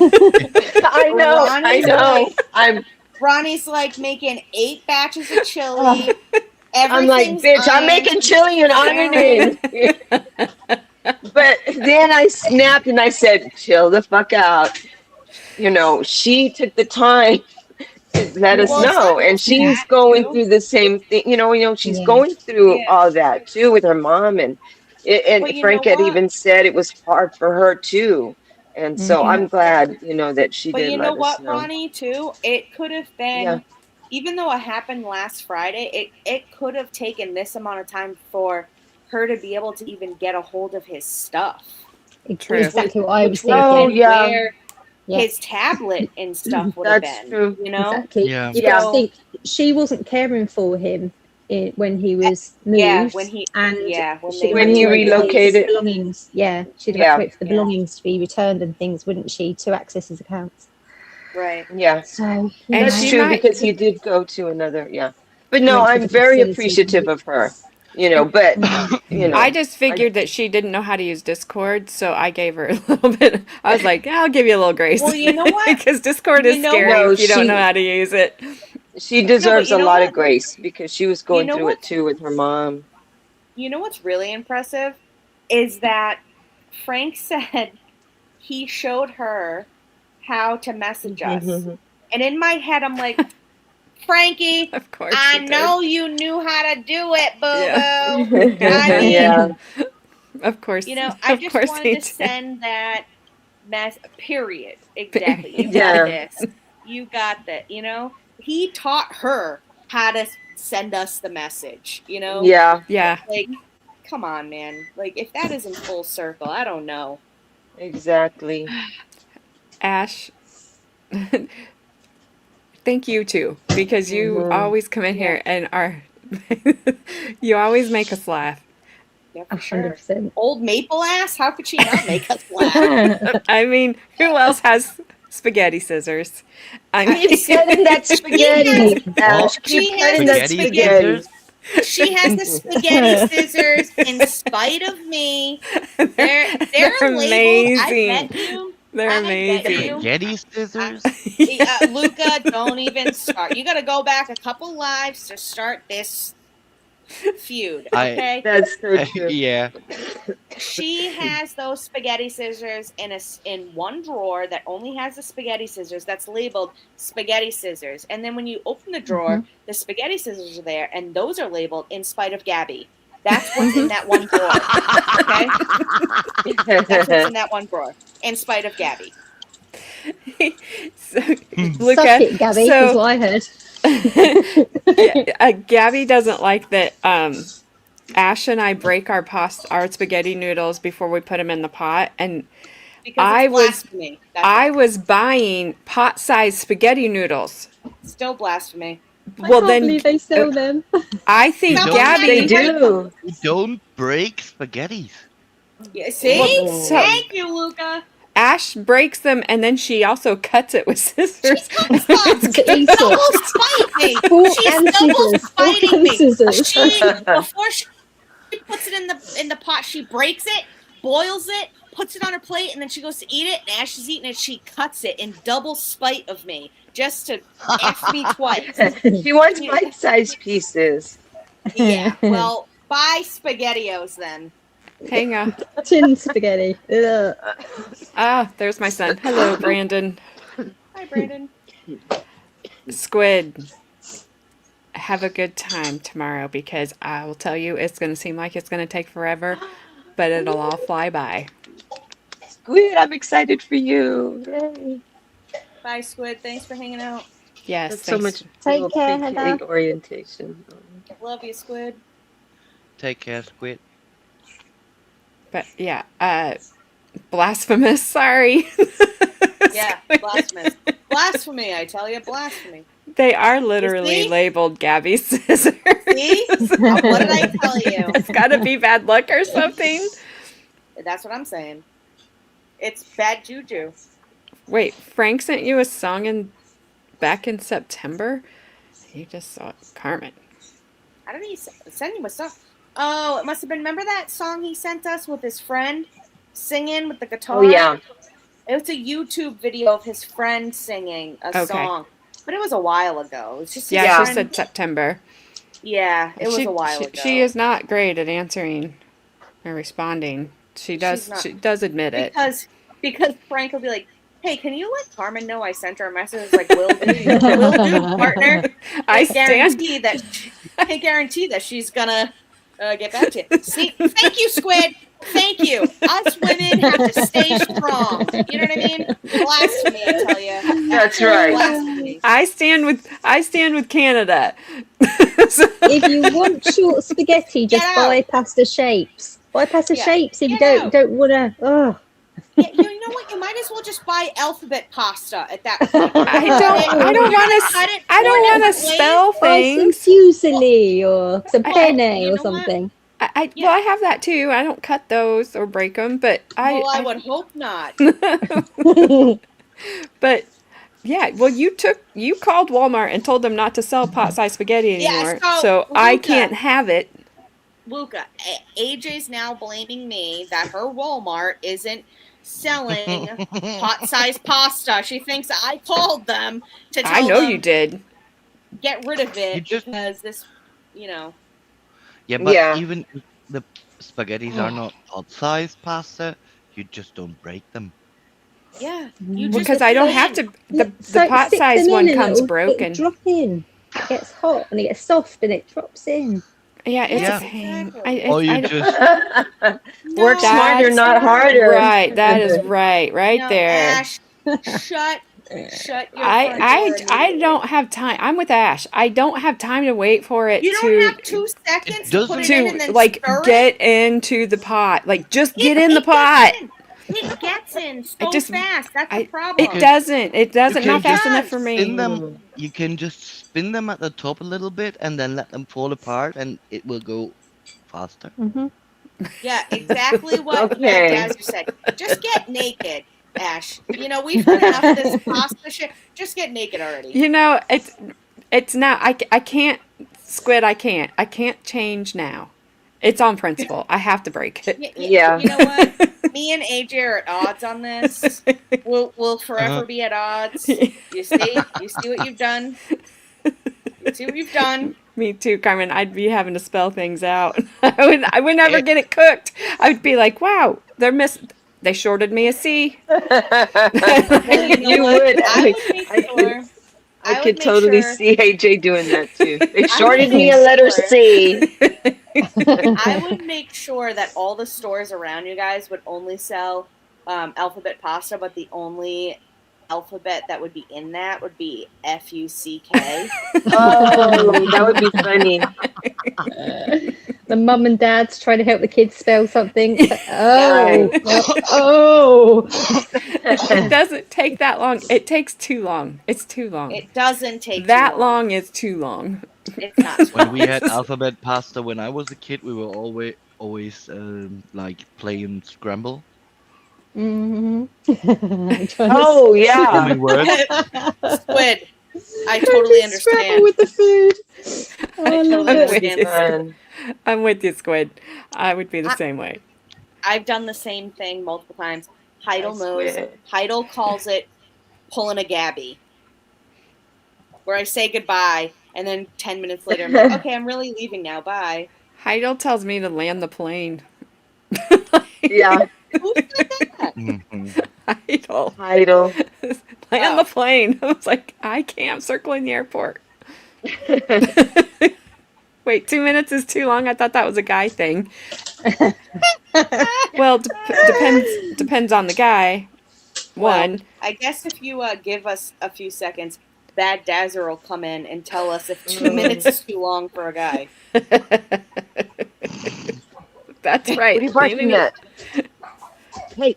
I know.
Ronnie's
I'm
Ronnie's like making 8 batches of chili.
I'm like,
Everything's
bitch, I'm
ironed.
making chili and ironing. But then I snapped and I said, chill the fuck out. You know, she took the time to let us
Well, it's
know.
not
And
just
she's
that,
going
too.
through the same thing. She's
Yeah.
going through
Yeah.
all that too with her mom. And
But you
Frank
know
had
what?
even said it was hard for her too. And so I'm glad, that she
But
did
you know
let us
what,
know.
Ronnie, too? It could have been,
Yeah.
even though it happened last Friday, it could have taken this amount of time for her to be able to even get a hold of his stuff.
Exactly what I was thinking.
Oh, yeah.
Where
Yeah.
his tablet and stuff would have
That's
been,
true.
Exactly.
Yeah.
You got to think she wasn't caring for him when he was moved,
Yeah, when he-
and
yeah, when
she'd
they
have
When
had
he
to wait for his
relocated.
belongings. Yeah, she'd have
Yeah.
had to wait for the belongings to be returned and things, wouldn't she, to access his accounts?
Right.
Yeah.
So
That's
she
true
might-
because he did go to another, yeah. But no,
Went to
I'm
the
very
facility.
appreciative of her, but,
I just figured that she didn't know how to use Discord, so I gave her a little bit. I was like, I'll give you a little grace.
Well, you know what?
Because Discord is
You know
scary
what?
if you don't
She-
know how to use it.
she deserves
you
a
know
lot
what?
of grace because she was going
know
through
what?
it too with her mom.
You know what's really impressive is that Frank said he showed her how to message us. And in my head, I'm like, Frankie,
Of course
I
he did.
know you knew how to do it,
Yeah.
boo-boo. I mean,
Yeah.
Of course.
I
of
just
course
wanted
he
to
did.
send that period. Exactly. You
Yeah.
got this. You got that. He taught her how to send us the message,
Yeah,
Yeah.
Like, come on, man. Like, if that isn't full circle, I don't know.
exactly.
Ash, thank you too, because you always come in here and are you always make us laugh.
Yeah, for sure.
100%.
Old Maple ass? How could she not make us laugh?
I mean, who else has spaghetti scissors? I mean,
Keep cutting that spaghetti, Ash.
She
Keep
has
cutting
the
that
spaghetti.
spaghetti.
She has the spaghetti scissors in spite of me. They're labeled. I
amazing.
bet you.
They're
I bet
amazing.
you.
Spaghetti scissors?
Luca, don't even start. You got to go back a couple lives to start this feud, okay?
That's so true.
Yeah.
She has those spaghetti scissors in one drawer that only has the spaghetti scissors that's labeled spaghetti scissors. And then when you open the drawer, the spaghetti scissors are there, and those are labeled in spite of Gabby. That's what's in that one drawer. Okay? That's what's in that one drawer. In spite of Gabby.
So,
Suck
Luca,
it, Gabby, is what I heard.
Gabby doesn't like that Ash and I break our spaghetti noodles before we put them in the pot, and
Because it's blasphemy.
I was buying pot-sized spaghetti noodles.
Still blasphemy.
I can't believe they sell them.
I think
No,
Gabby
They do.
You don't break spaghettis.
Yeah, see?
Well,
Thank you, Luca.
Ash breaks them, and then she also cuts it with scissors.
She's double spiting me.
Fork
She's
and
double
scissors. Fork
spiting
and
me.
scissors.
Before she puts it in the pot, she breaks it, boils it, puts it on her plate, and then she goes to eat it. And as she's eating it, she cuts it in double spite of me, just to F me twice.
She wants bite-sized pieces.
Yeah. Well, buy SpaghettiOs then.
Hang on.
Tin spaghetti. Ugh.
Ah, there's my son. Hello, Brandon.
Hi, Brandon.
Squid, have a good time tomorrow, because I will tell you, it's going to seem like it's going to take forever, but it'll all fly by.
Squid, I'm excited for you. Yay.
Bye, Squid. Thanks for hanging out.
Yes,
That's so much.
Take
we'll
care,
appreciate
Heather.
orientation.
Love you, Squid.
Take care, Squid.
But yeah, blasphemous, sorry.
Yeah, blasphemous. Blasphemy, I tell you, blasphemy.
They are literally
See?
labeled Gabby scissors.
See? What did I tell you?
It's got to be bad luck or something.
That's what I'm saying. It's bad juju.
Wait, Frank sent you a song back in September? You just saw it. Carmen.
How did he send you a song? Oh, it must have been. Remember that song he sent us with his friend singing with the guitar?
Oh yeah.
It was a YouTube video of his friend singing a song, but it was a while ago. It was just
She said September.
Yeah, it was a while ago.
She is not great at answering or responding. She does admit it.
Because Frank will be like, "Hey, can you let Carmen know I sent her a message?" Like, will do, partner. I guarantee that she's gonna get back to you. See, thank you, Squid. Thank you. Us women have to stay strong. You know what I mean? Blasphemy, I tell you.
That's right.
Blasphemy.
I stand with Canada.
If you want short spaghetti, just bypass the shapes. Bypass the shapes if you don't want to. Oh.
Yeah, you know what? You might as well just buy alphabet pasta at that point.
I don't want to spell things.
Some fusilli or some penne or something.
Well, I have that too. I don't cut those or break them, but
I would hope not.
But yeah, well, you called Walmart and told them not to sell pot-sized spaghetti anymore, so Luca, I can't have it.
Luca, AJ's now blaming me that her Walmart isn't selling pot-sized pasta. She thinks I called them to tell them.
I know you did.
Get rid of it because this,
Yeah, but even if the spaghettis are not pot-sized pasta, you just don't break them.
Yeah,
because I don't have to. The pot-sized one comes broken.
Drop in. It gets hot and it gets soft and it drops in.
Yeah, it's a pain.
Or you just
work smarter, not harder.
Right, that is right there.
Ash, shut your
I don't have time. I'm with Ash. I don't have time to wait for it.
You don't have 2 seconds to put it in and then
get into the pot. Like, just get in the pot.
It gets in so fast. That's the problem.
It doesn't. Not fast enough for me.
You can just spin them at the top a little bit and then let them fall apart, and it will go faster.
Mm-hmm.
Yeah, exactly what Gazzy said. Just get naked, Ash. We've heard enough of this pasta shit. Just get naked already.
It's now. I can't, Squid. I can't change now. It's on principle. I have to break it.
Yeah.
You know what? Me and AJ are at odds on this. We'll forever be at odds. You see what you've done? You see what you've done?
Me too, Carmen. I'd be having to spell things out. I would never get it cooked. I would be like, wow, they shorted me a C.
You would. I could totally see AJ doing that too. They shorted me a letter C.
I would make sure that all the stores around you guys would only sell alphabet pasta, but the only alphabet that would be in that would be F-U-C-K.
Oh, that would be funny.
The mum and dad's trying to help the kids spell something. Oh.
It doesn't take that long. It takes too long. It's too long.
It doesn't take
that long. Is too long.
It's not.
When we had alphabet pasta when I was a kid, we were always like playing Scramble.
Mm-hmm.
Oh yeah.
Squid. I totally understand.
With the food.
I totally understand.
I'm with you, Squid. I would be the same way.
I've done the same thing multiple times. Heidel knows. Heidel calls it pulling a Gabby. Where I say goodbye, and then 10 minutes later, I'm like, okay, I'm really leaving now. Bye.
Heidel tells me to land the plane.
Yeah.
Who said that?
Heidel. Land the plane. I was like, I can't. I'm circling the airport. Wait, 2 minutes is too long? I thought that was a guy thing. Well, depends on the guy. One.
Well, I guess if you give us a few seconds, Bad Dazzer will come in and tell us if 2 minutes is too long for a guy.
That's right.
What are you barking at? Hey,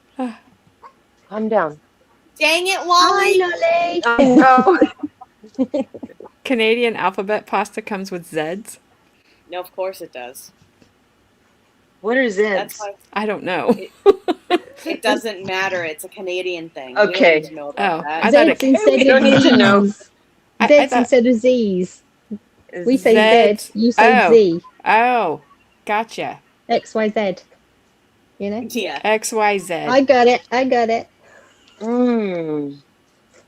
calm down.
Dang it, Wally!
No.
Canadian alphabet pasta comes with Zeds.
No, of course it does.
What are Zeds?
I don't know.
It doesn't matter. It's a Canadian thing.
Okay.
You don't need to know about that.
I thought
Zeds instead of
don't need to know.
Zeds instead of Z's. We say Z, you say Z.
Oh, gotcha.
XYZ. You know?
Yeah.
XYZ.
I got it.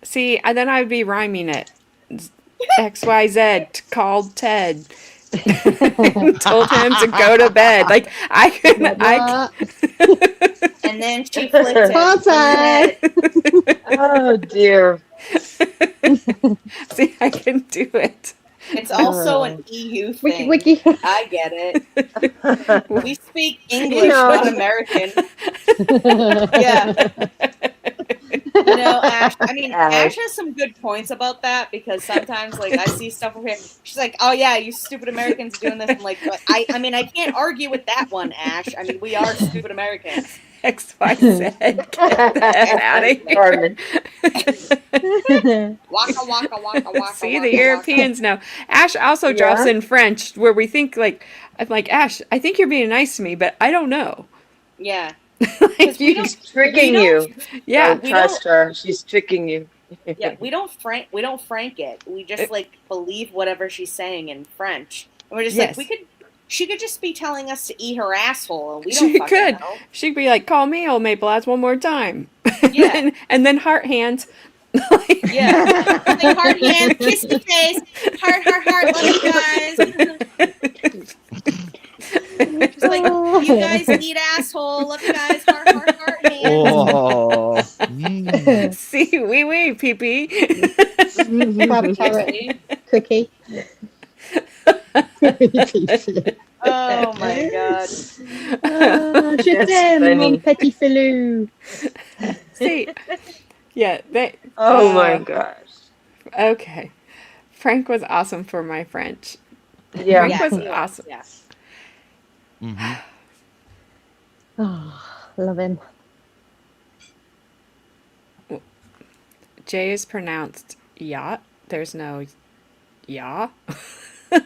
See, and then I'd be rhyming it. XYZ called Ted. Told him to go to bed. Like I couldn't.
And then she flipped it.
Oh dear.
See, I can do it.
It's also an EU thing.
Wiki.
I get it. We speak English, not American. Yeah. You know, Ash. I mean, Ash has some good points about that because sometimes, like, I see stuff over here. She's like, "Oh yeah, you stupid Americans doing this." I'm like, but I mean, I can't argue with that one, Ash. I mean, we are stupid Americans.
XYZ. Get that out of here.
Waka waka waka waka.
See, the Europeans know. Ash also drops in French where we think like, I'm like, Ash, I think you're being nice to me, but I don't know.
Yeah.
She's tricking you.
Yeah.
Don't trust her. She's tricking you.
Yeah, we don't frank it. We just like believe whatever she's saying in French. And we're just like, she could just be telling us to eat her asshole, and we don't fucking know.
She'd be like, call me old Maple Lads one more time.
Yeah.
and then heart hands.
Yeah. Like heart hands, kiss the face, heart, love you guys. Just like, you guys eat asshole, love you guys, heart hands.
Oh.
See, wee, pee.
Grab carrot cookie.
Oh my god.
Je t'aime, mon petit filou.
See, yeah, they.
Oh my gosh.
Okay, Frank was awesome for my French.
Yeah,
Frank was awesome.
Yeah.
Mm-hmm.
Oh, love him.
J is pronounced yacht. There's no ya.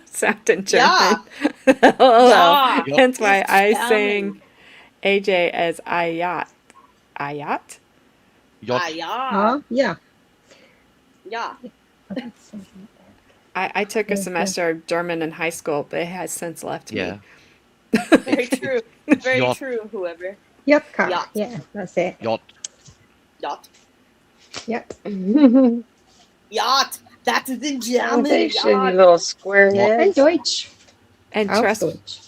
Sound in German.
Yeah.
Hence why I sang AJ as ayat. Ayat?
Yacht.
Yeah.
Yeah.
Yeah.
I took a semester of German in high school, but it has since left me.
Very true. Very
Yacht.
true, whoever.
Yacht.
Yacht.
Yeah, that's it.
Yacht.
Yacht.
Yep.
Yacht. That is in German.
Foundation, you little square head.
And Deutsch.
And
Auch
trust
Deutsch.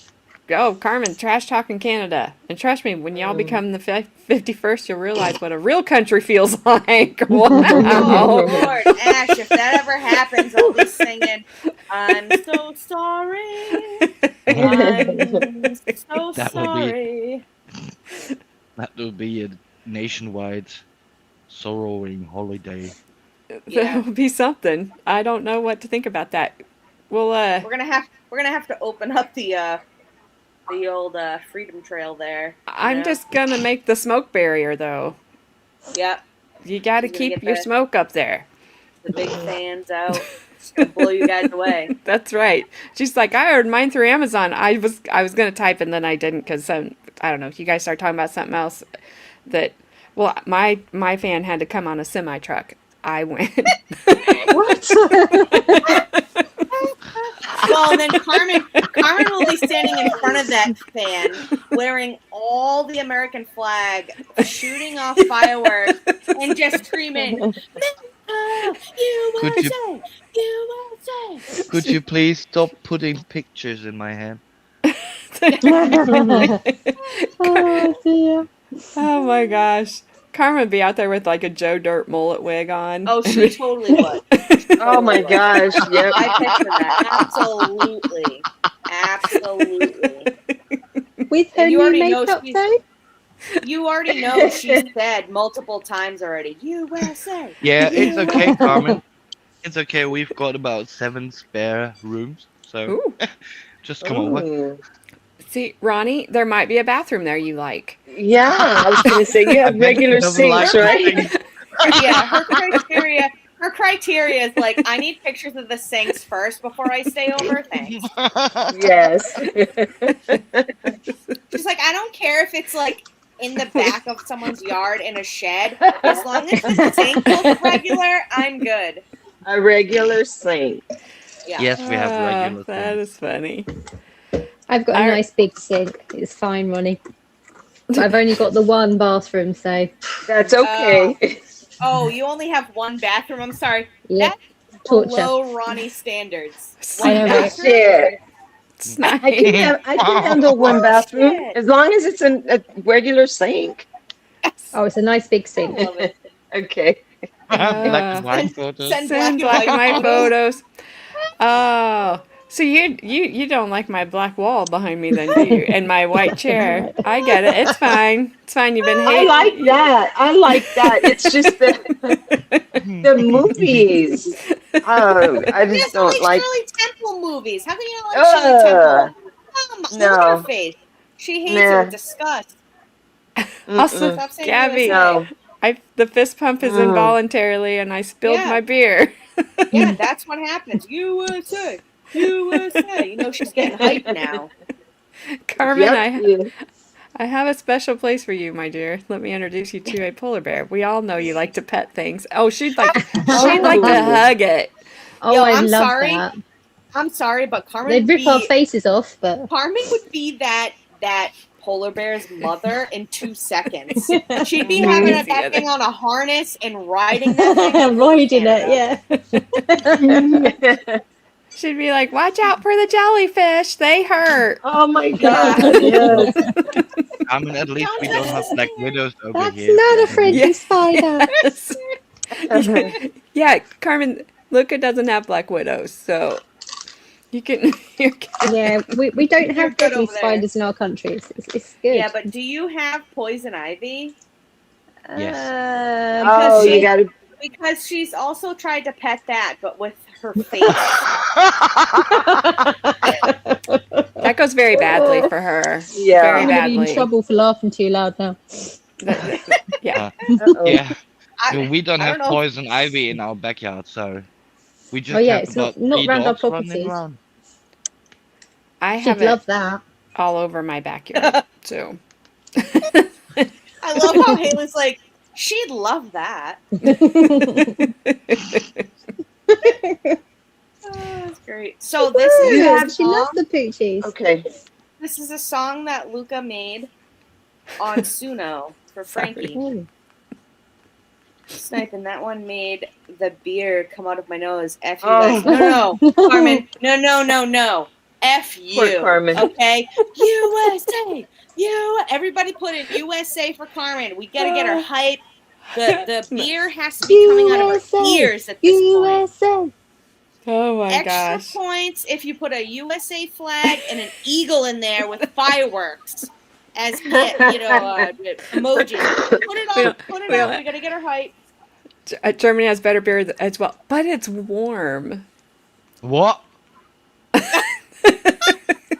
Go, Carmen, trash talking Canada. And trust me, when y'all become the 51st, you'll realize what a real country feels like. Wow.
Oh, Lord, Ash, if that ever happens, I'll be singing, I'm so sorry. I'm so sorry.
That would be a nationwide sorrowing holiday.
That would be something. I don't know what to think about that. Well,
we're gonna have to open up the old Freedom Trail there.
I'm just gonna make the smoke barrier though.
Yep.
You got to keep your smoke up there.
The big fans out. It's gonna blow you guys away.
That's right. She's like, I ordered mine through Amazon. I was gonna type and then I didn't because I don't know. You guys start talking about something else that. Well, my fan had to come on a semi truck. I went.
What?
Well, then Carmen will be standing in front of that fan, wearing all the American flag, shooting off fireworks, and just screaming, USA! USA!
Could you please stop putting pictures in my hand?
Oh, dear.
Oh my gosh. Carmen would be out there with like a Joe Dirt mullet wig on.
Oh, she totally would.
Oh my gosh. Yep.
I picture that. Absolutely. Absolutely.
With her new makeup though?
You already know she said multiple times already, USA.
Yeah, it's okay, Carmen. It's okay. We've got about 7 spare rooms, so just come over.
See, Ronnie, there might be a bathroom there you like.
Yeah, I was going to say you have regular sinks, right?
Yeah, her criteria is like, I need pictures of the sinks first before I stay over. Thanks.
Yes.
She's like, I don't care if it's like in the back of someone's yard in a shed. As long as the sink looks regular, I'm good.
A regular sink.
Yeah.
Yes, we have regular
That
things.
is funny.
I've got a nice big sink. It's fine, Ronnie. But I've only got the one bathroom, so
That's okay.
Oh, you only have one bathroom. I'm sorry.
Yep.
That's
Torture.
below Ronnie standards.
I
One
know, right?
bathroom?
Shit.
It's
I
nice.
can handle one bathroom as long as it's a regular sink.
Oh, it's a nice big
I
sink.
love it.
Okay.
Black and white photos.
Send
Send black and white photos. Oh, so you don't like my black wall behind me then, do you? And my white chair. I get it. It's fine. It's fine. You've been
I
hating.
like that. I like that. It's just the movies. Oh, I just
Yes,
don't
like
like.
Shirley Temple movies. How can you not like Shirley Temple? Look at
No.
her face. She hates
Nah.
it with disgust.
Also,
Stop saying
Gabby,
USA.
the fist pump is involuntarily, and I spilled
Yeah.
my beer.
Yeah, that's what happens. USA. USA. You know she's getting hyped now.
Carmen,
Yep.
I have a special place for you, my dear. Let me introduce you to a polar bear. We all know you like to pet things. Oh, she'd like to hug it.
Oh,
Yo,
I
I'm
love
sorry.
that.
I'm sorry, but Carmen
They
would
rip our
be
faces off, but
Carmen would be that polar bear's mother in 2 seconds. She'd be having that thing on a harness and riding that thing.
riding it, yeah.
She'd be like, "Watch out for the jellyfish. They hurt."
Oh my God. Yes.
I mean, at least we don't have black widows over
That's
here.
not a friendly spider.
Yes. Yeah, Carmen, Luca doesn't have black widows, so you can.
Yeah, we don't have
good
deadly
over there.
spiders in our country. It's good.
Yeah, but do you have poison ivy?
Yes.
Oh, you gotta.
Because she's also tried to pet that, but with her face.
That goes very badly for her.
Yeah.
Very
I'm gonna be in
badly.
trouble for laughing too loud now.
Yeah.
Yeah.
I-
Well, we don't
I
have
don't know.
poison ivy in our backyard, so we just
Oh yeah,
have
it's
about
not
3
round our
dogs running
properties.
around.
I
She'd
have
love
it
that.
all over my backyard, so.
I love how Haley's like, she'd love that. Oh, that's great. So this is
Yeah,
a
she loves
song.
the poochies.
Okay.
This is a song that Luca made on Suno for Frankie.
Ooh.
Sniping that one made the beer come out of my nose. F you
Oh.
guys. No, Carmen. No. F
Poor
you.
Carmen.
Okay. USA. Everybody put in USA for Carmen. We gotta get her hype. The beer has to be coming out of her ears at this point.
USA.
Oh my
Extra
gosh.
points if you put a USA flag and an eagle in there with fireworks as emojis. Put it
We
up.
don't-
Put it
we
up.
don't-
We gotta get her hype.
Germany has better beer as well, but it's warm.
What?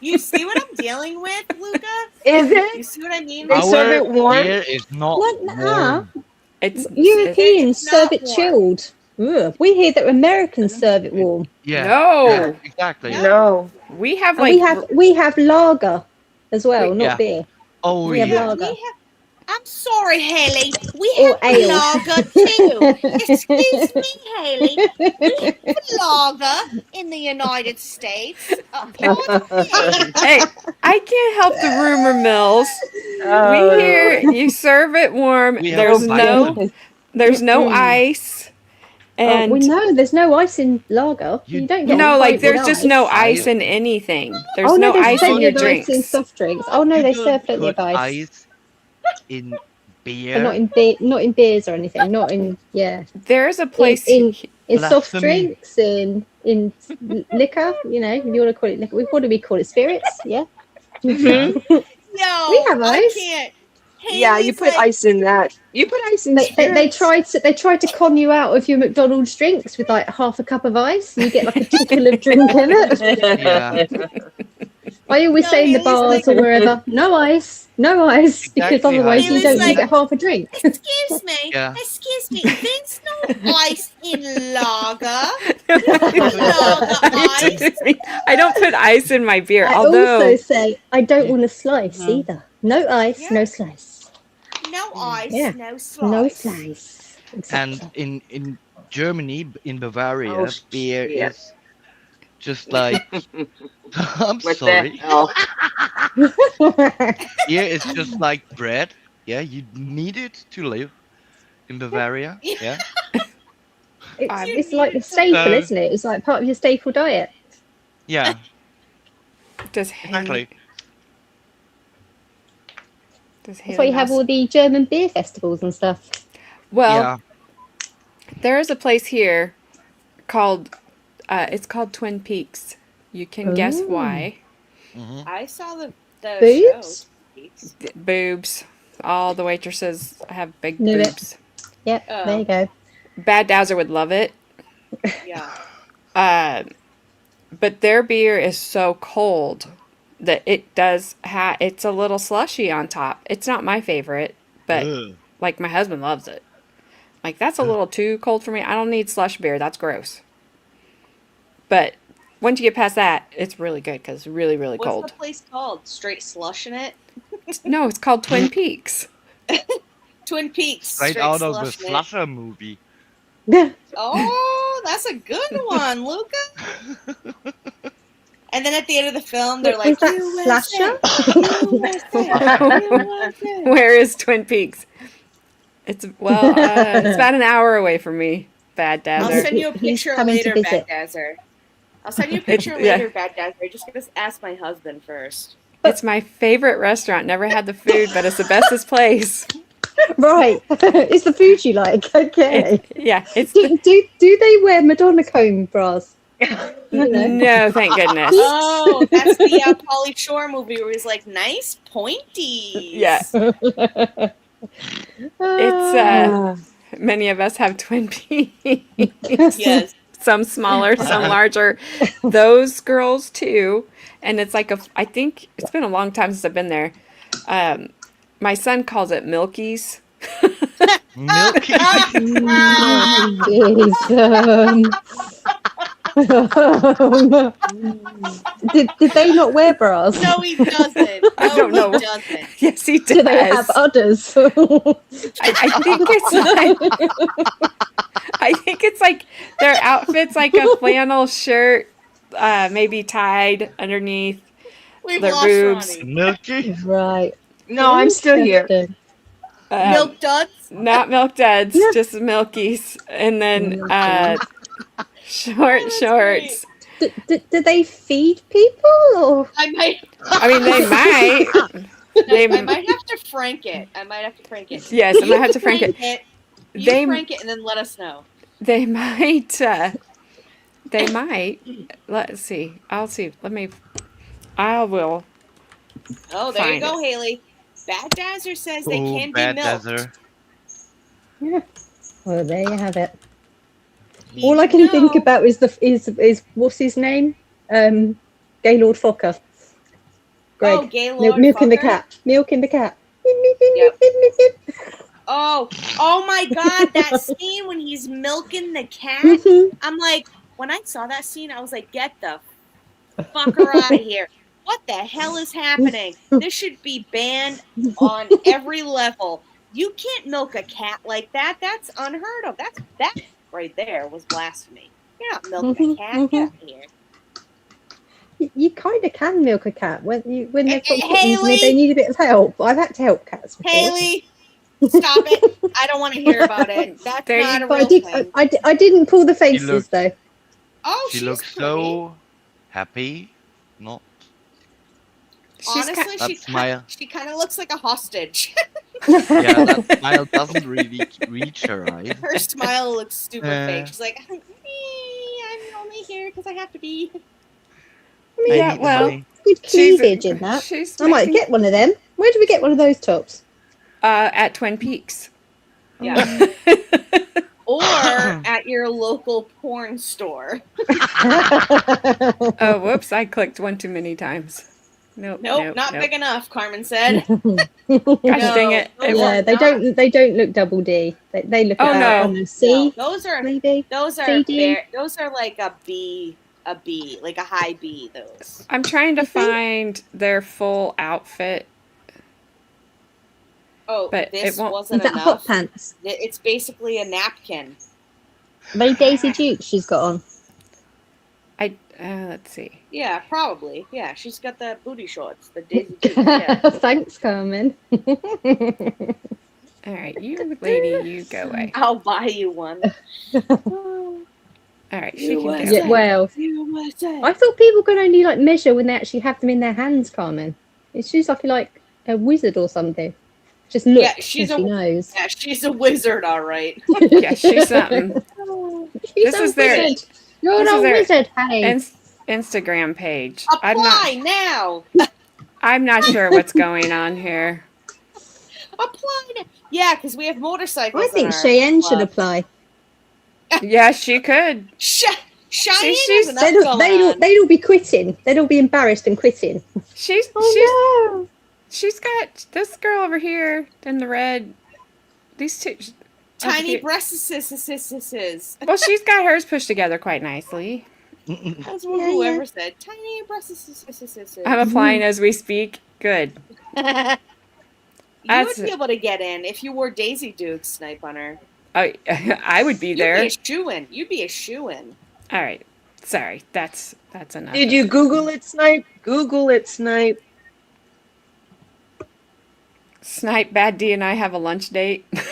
You see what I'm dealing with, Luca?
Is
You
it?
see what I mean?
They serve
Our
it warm?
beer is not
What? Nah.
warm.
It's
Europeans
It's
serve
not
it
warm.
chilled. Ugh. We hear that Americans serve it warm.
Yeah.
No.
Yeah, exactly.
No.
We have
And
like
we have lager as well, not
Yeah.
beer.
Oh,
We have
yeah.
lager.
I'm sorry, Haley. We
Or
have
ale.
lager too. Excuse me, Haley. We have lager in the United States. Pardon me.
hey, I can't help the rumor mills.
Oh.
We hear you serve it warm.
We have
There's
Biden.
no ice. And
we know there's no ice in lager. You don't get
no,
a
like
pint
there's
with
just
ice.
no ice in anything. There's
Oh
no
there's
ice in
plenty
your
of ice in
drinks.
soft drinks. Oh no,
You
they
don't
serve plenty of
put
ice.
in beer.
But not in beers or anything. Not in
There's a place
in soft
Blasphemy.
drinks, in liquor. You know, if you want to call it liquor. What do we call it? Spirits? Yeah.
Mhm.
No,
We have
I
ice.
can't.
Yeah, you
Haley's
put
like,
ice in that. You put ice in
They
spirits.
tried to con you out of your McDonald's drinks with like half a cup of ice, and you get like a trickle of drink in it.
Yeah.
I always say in the
Haley's
bars
like-
or wherever, no ice, because
Exactly,
otherwise
Haley's
you don't
like-
get half a drink.
Excuse me.
Yeah.
Excuse me. There's no ice in lager. Lager ice.
I don't put ice in my beer,
I
although
also say I don't want a slice either. No ice, no slice.
No ice,
Yeah.
no slice.
No slice.
And
Exactly.
in Germany, in Bavaria,
Oh,
beer
yeah.
is just like I'm
What
sorry.
the hell?
Here it's just like bread. Yeah, you need it to live in Bavaria. Yeah.
It's like the staple,
So
isn't it? It's like part of your staple diet.
yeah,
Does
exactly.
That's why you have all the German beer festivals and stuff.
Well,
Yeah.
there is a place here called it's called Twin Peaks. You can guess why.
I saw the
Boobs?
show.
Boobs. All the waitresses have big
Knew it.
boobs.
Yep, there you go.
Bad Dowser would love it.
Yeah.
But their beer is so cold that it does it's a little slushy on top. It's not my favorite, but
Ugh.
like my husband loves it. Like that's a little too cold for me. I don't need slush beer. That's gross. But once you get past that, it's really good because it's really, really cold.
What's the place called? Straight slush in it?
No, it's called Twin Peaks.
Twin Peaks.
Right
straight
out of the
slush in it.
Slusher movie.
Oh, that's a good one, Luca. And then at the end of the film, they're
Is
like,
that
USA.
Where is Twin Peaks? It's it's about an hour away from me. Bad
I'll
Dazzer.
send you a
He's
picture
coming to
later,
visit.
Bad Dazzer. I'll send you a picture
yeah.
later, Bad Dazzer. Just gonna ask my husband first.
It's my favorite restaurant. Never had the food, but it's the bestest place.
Right. It's the food you like. Okay.
It's
Do they wear Madonna comb bras?
no, thank goodness.
Oh, that's the Pauly Shore movie where he's like, nice pointies.
Yeah. It's many of us have Twin Peaks.
Yes.
Some smaller, some larger. Those girls too. And it's like I think it's been a long time since I've been there. My son calls it Milky's.
Milky.
Did they not wear bras?
No, he doesn't.
I don't know.
He doesn't.
Yes, he does.
Do they have udders?
I think it's like I think it's like their outfit's like a flannel shirt, maybe tied underneath
We've
their
lost
boobs.
Ronnie.
Milky.
Right.
No, I'm still here.
Milk duds?
Not milk duds, just Milkies, and then short shorts.
Do they feed people? Or?
I mean,
they might.
I might have to frank it.
Yes, I might have to frank it.
You frank it and then let us know.
They might. They might. Let's see. I'll see. I will.
Oh, there you go, Haley. Bad Dazzer says they can be milked.
Dazzer.
Yeah. Well, there you have it. All I can think about is what's his name? Gaylord Fokker. Greg.
Oh, Gaylord
Milking the
Fokker?
cat. Milking the cat.
Yep. Oh my God! That scene when he's milking the cat. I'm like, when I saw that scene, I was like, get the fucker out of here. What the hell is happening? This should be banned on every level. You can't milk a cat like that. That's unheard of. That right there was blasphemy. You're not milking a cat. Get out of here.
You kind of can milk a cat when they've got kittens
Haley!
and they need a bit of help. I've had to help cats before.
Haley, stop it. I don't want to hear about it. That's not a
But
real thing.
I didn't pull the faces though.
Oh,
She
she's
looks
pretty.
so happy. Not.
Honestly,
That smile.
she kind of looks like a hostage.
Yeah, that smile doesn't really reach her eyes.
Her smile looks stupid fake. She's like, I'm only here because I have to be.
I mean,
Yeah, well,
good cleavage in that. I might get one of them. Where do we get one of those tops?
At Twin Peaks.
Yeah. Or at your local porn store.
Oh, whoops! I clicked one too many times. Nope,
Not big enough, Carmen said.
Gosh dang it!
Yeah, they don't look double D. They look about on the C.
No, those are
maybe.
Those are
CD.
those are like a B, like a high B. Those.
I'm trying to find their full outfit.
Oh,
But
this
it won't-
wasn't
Is that
enough.
hot pants?
It's basically a napkin.
Very Daisy Dukes she's got on.
Let's see.
Yeah, probably. Yeah, she's got the booty shorts, the Daisy Dukes. Yeah.
Thanks, Carmen.
All right, you lady, you go away.
I'll buy you one.
All right, she can go.
Yeah, well, I thought people could only like measure when they actually have them in their hands, Carmen. She's like a wizard or something. Just look,
Yeah, she knows. Yeah, she's a wizard, all right.
Yeah, she's something.
She's a wizard. You're a wizard, honey.
Instagram page.
Apply now.
I'm not sure what's going on here.
Apply now. Yeah, because we have motorcycles.
I think Cheyenne should apply.
Yeah, she could.
Cheyenne
they'd all be quitting. They'd all be embarrassed and quitting.
She's got this girl over here in the red. These two
tiny breasts.
Well, she's got hers pushed together quite nicely.
That's what whoever said. Tiny breasts.
I'm applying as we speak. Good.
You would be able to get in if you wore Daisy Dukes, Snipe on her.
I would be there.
You'd be a shoo-in.
All right. Sorry. That's enough.
Did you Google it, Snipe? Google it, Snipe.
Snipe, Bad D and I have a lunch date.
Now,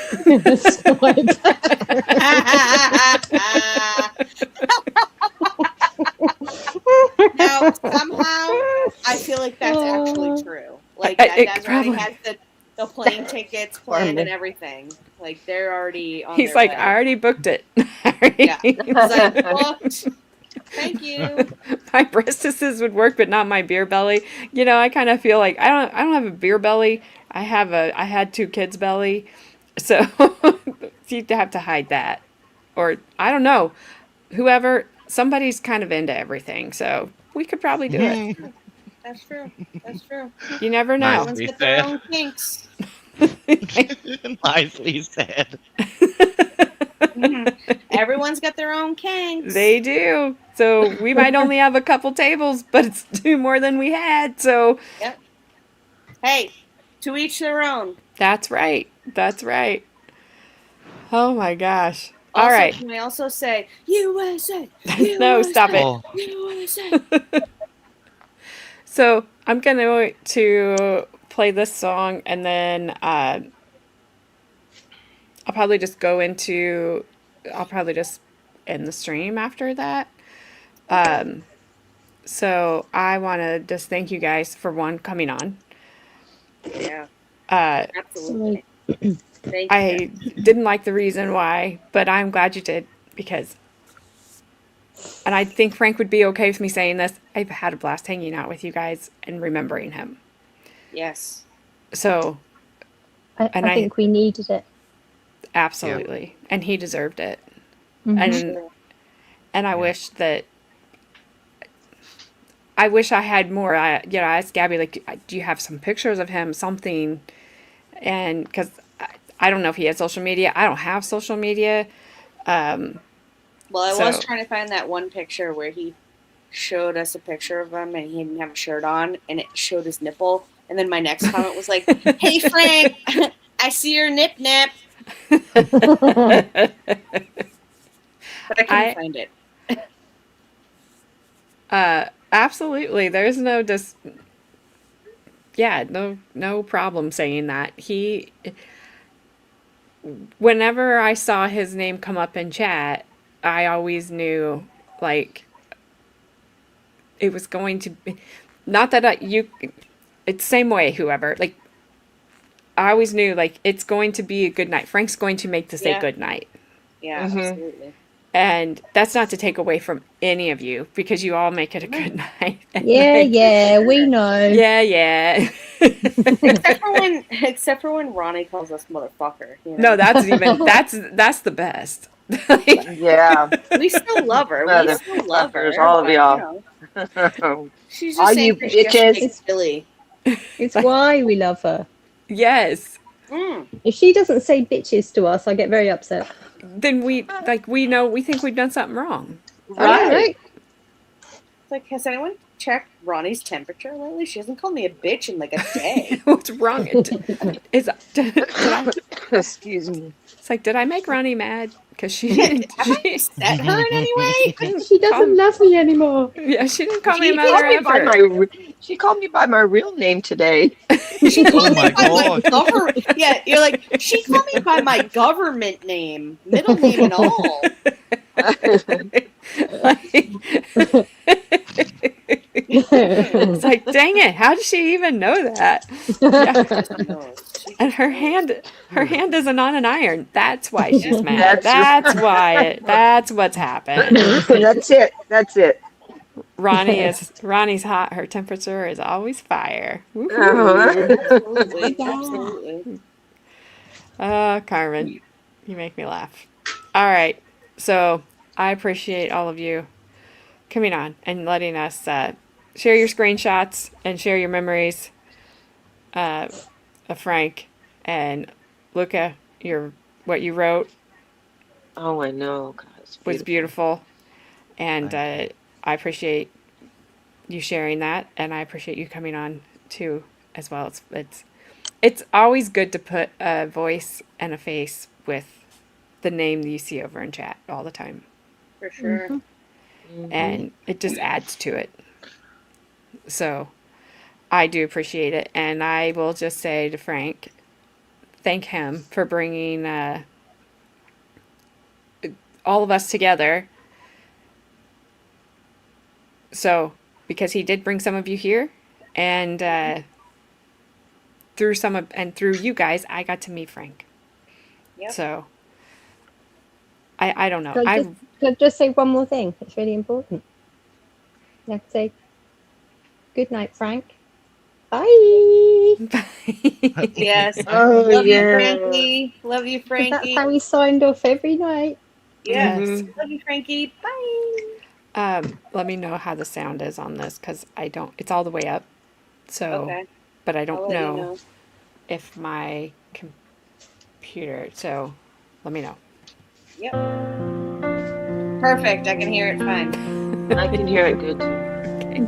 somehow, I feel like that's actually true. Like, that already has the plane tickets planned and everything. Like, they're already on
He's
their
like,
way.
I already booked it.
Yeah. He's like, booked. Thank you.
My breastises would work, but not my beer belly. You know, I kind of feel like I don't have a beer belly. I had 2 kids' belly. So you'd have to hide that. Or I don't know. Somebody's kind of into everything, so we could probably do it.
That's true. That's true.
You never know.
Everyone's got their own kinks.
Nicely said.
Everyone's got their own kinks.
They do. So we might only have a couple tables, but it's 2 more than we had. So
yep. Hey, to each their own.
That's right. That's right. Oh my gosh.
Also,
all right.
Can I also say USA?
No, stop it.
USA.
So I'm going to play this song, and then I'll probably just end the stream after that. So I want to just thank you guys for coming on.
Yeah. Absolutely. Thank you.
I didn't like the reason why, but I'm glad you did, because, and I think Frank would be okay with me saying this, I've had a blast hanging out with you guys and remembering him.
Yes.
So.
I think we needed it.
Absolutely. Yeah. And he deserved it.
Mm-hmm.
And I wish I had more. I asked Gabby, like, do you have some pictures of him, something? And because I don't know if he has social media. I don't have social media.
Well, I was trying to find that one picture where he showed us a picture of him and he didn't have a shirt on and it showed his nipple. And then my next comment was like, hey, Frank, I see your nip. But I couldn't find it.
Absolutely. There's no no problem saying that. Whenever I saw his name come up in chat, I always knew, like, it was going to be, not that it's the same way, whoever, like, I always knew, like, it's going to be a good night. Frank's going to make this a good night.
Yeah, absolutely.
And that's not to take away from any of you, because you all make it a good night.
Yeah, we know.
Yeah.
Except for when Ronnie calls us motherfucker. You know?
No, that's the best.
Yeah.
We still love her. We still love her.
All of y'all.
She's just saying
bitches.
Silly.
It's why we love her.
Yes.
If she doesn't say bitches to us, I get very upset.
Then we think we've done something wrong.
Right.
It's like, has anyone checked Ronnie's temperature lately? She hasn't called me a bitch in like a day.
What's wrong? Did I,
Excuse me.
it's like, did I make Ronnie mad? Because she didn't.
Have I upset her in any way?
She doesn't love me anymore.
Yeah, she didn't call me
She
a mother
called me by
ever.
she called me by my real name today.
She called
Oh
me
my
by my
God.
government. Yeah, you're like, she called me by my government name, middle name and all.
It's like, dang it! How does she even know that? Yeah. And her hand isn't on an iron. That's why she's mad. That's what's happened.
That's it. That's it.
Ronnie's hot. Her temperature is always fire.
Absolutely. Absolutely.
Carmen, you make me laugh. All right, so I appreciate all of you coming on and letting us share your screenshots and share your memories of Frank and Luca. What you wrote.
Oh, I know. God,
was beautiful, and I appreciate you sharing that, and I appreciate you coming on too as well. It's always good to put a voice and a face with the name that you see over in chat all the time.
For sure.
Mm-hmm.
And it just adds to it. So I do appreciate it, and I will just say to Frank, thank him for bringing all of us together. So, because he did bring some of you here, and through you guys, I got to meet Frank.
Yep.
So, I don't know.
Can I just say one more thing? It's really important. I have to say, good night, Frank. Bye.
Yes.
Oh,
Love
yeah.
you, Frankie. Love you, Frankie.
That's how we signed off every night.
Yes.
Mm-hmm.
Love you, Frankie. Bye.
Let me know how the sound is on this, because I don't. It's all the way up. So,
Okay.
but I
I'll
don't
let you
know
know.
if my computer. So, let me know.
Yep. Perfect. I can hear it fine.
I can hear it good too.
Okay.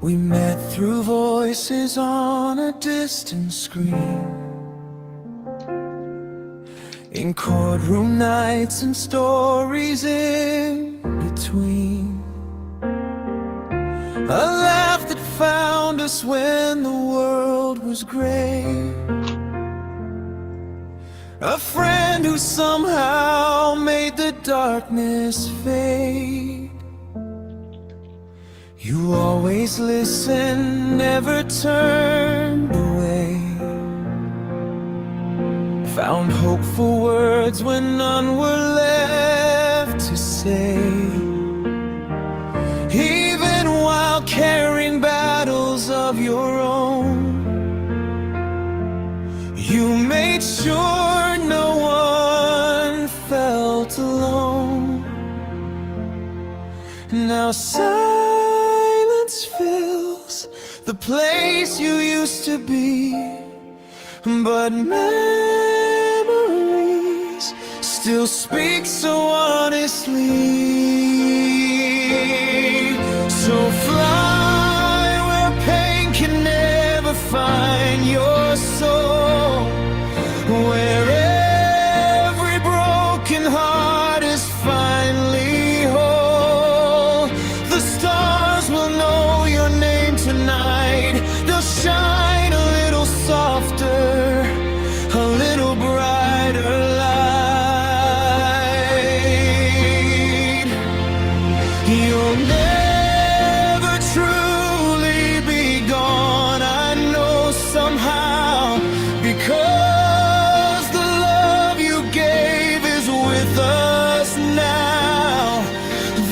We met through voices on a distant screen, in courtroom nights and stories in between. A laugh that found us when the world was gray, a friend who somehow made the darkness fade. You always listened, never turned away, found hopeful words when none were left to say. Even while carrying battles of your own, you made sure no one felt alone. Now silence fills the place you used to be, but memories still speak so honestly. So fly where pain can never find your soul, where every broken heart is finally whole. The stars will know your name tonight. They'll shine a little softer, a little brighter light. You'll never truly be gone, I know somehow, because the love you gave is with us now.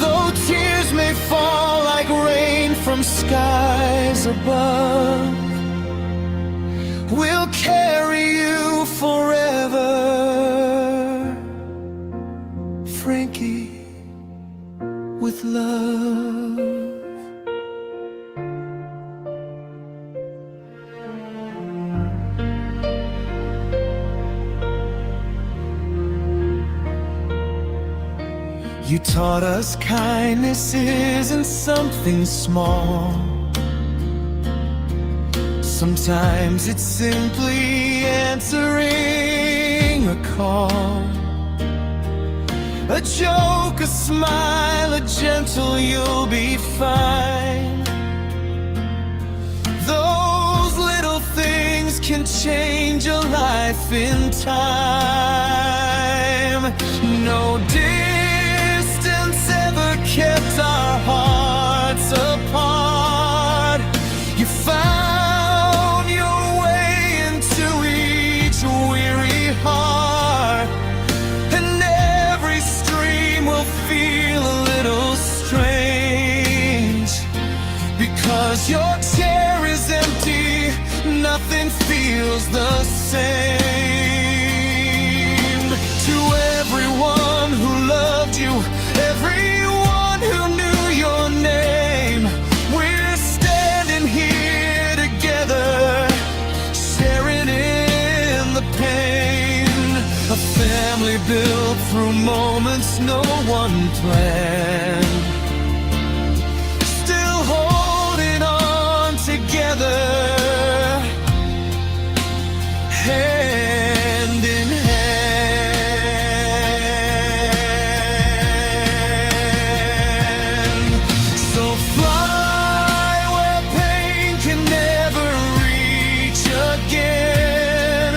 Though tears may fall like rain from skies above, we'll carry you forever, Frankie, with love. You taught us kindness isn't something small. Sometimes it's simply answering a call. A joke, a smile, a gentle "you'll be fine." Those little things can change a life in time. No distance ever kept our hearts apart. You found your way into each weary heart, and every stream will feel a little strange. Because your chair is empty, nothing feels the same. To everyone who loved you, everyone who knew your name, we're standing here together, sharing in the pain. A family built through moments no one planned, still holding on together, hand in hand. So fly where pain can never reach again.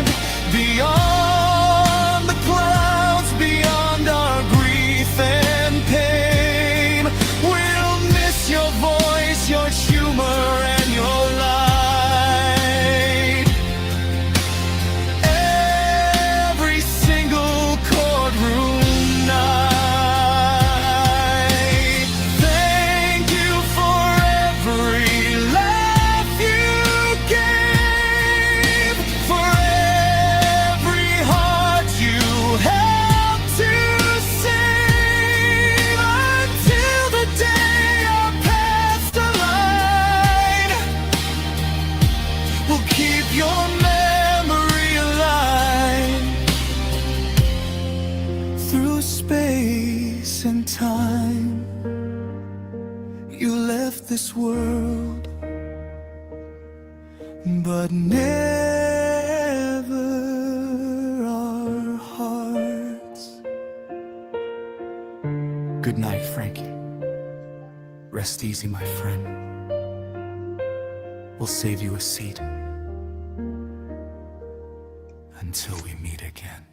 Beyond the clouds, beyond our grief and pain. We'll miss your voice, your humor, and your light. Every single courtroom night. Thank you for every laugh you gave, for every heart you helped to save, until the day our paths collide. We'll keep your memory alive through space and time. You left this world, but never our hearts. Good night, Frankie. Rest easy, my friend. We'll save you a seat until we meet again.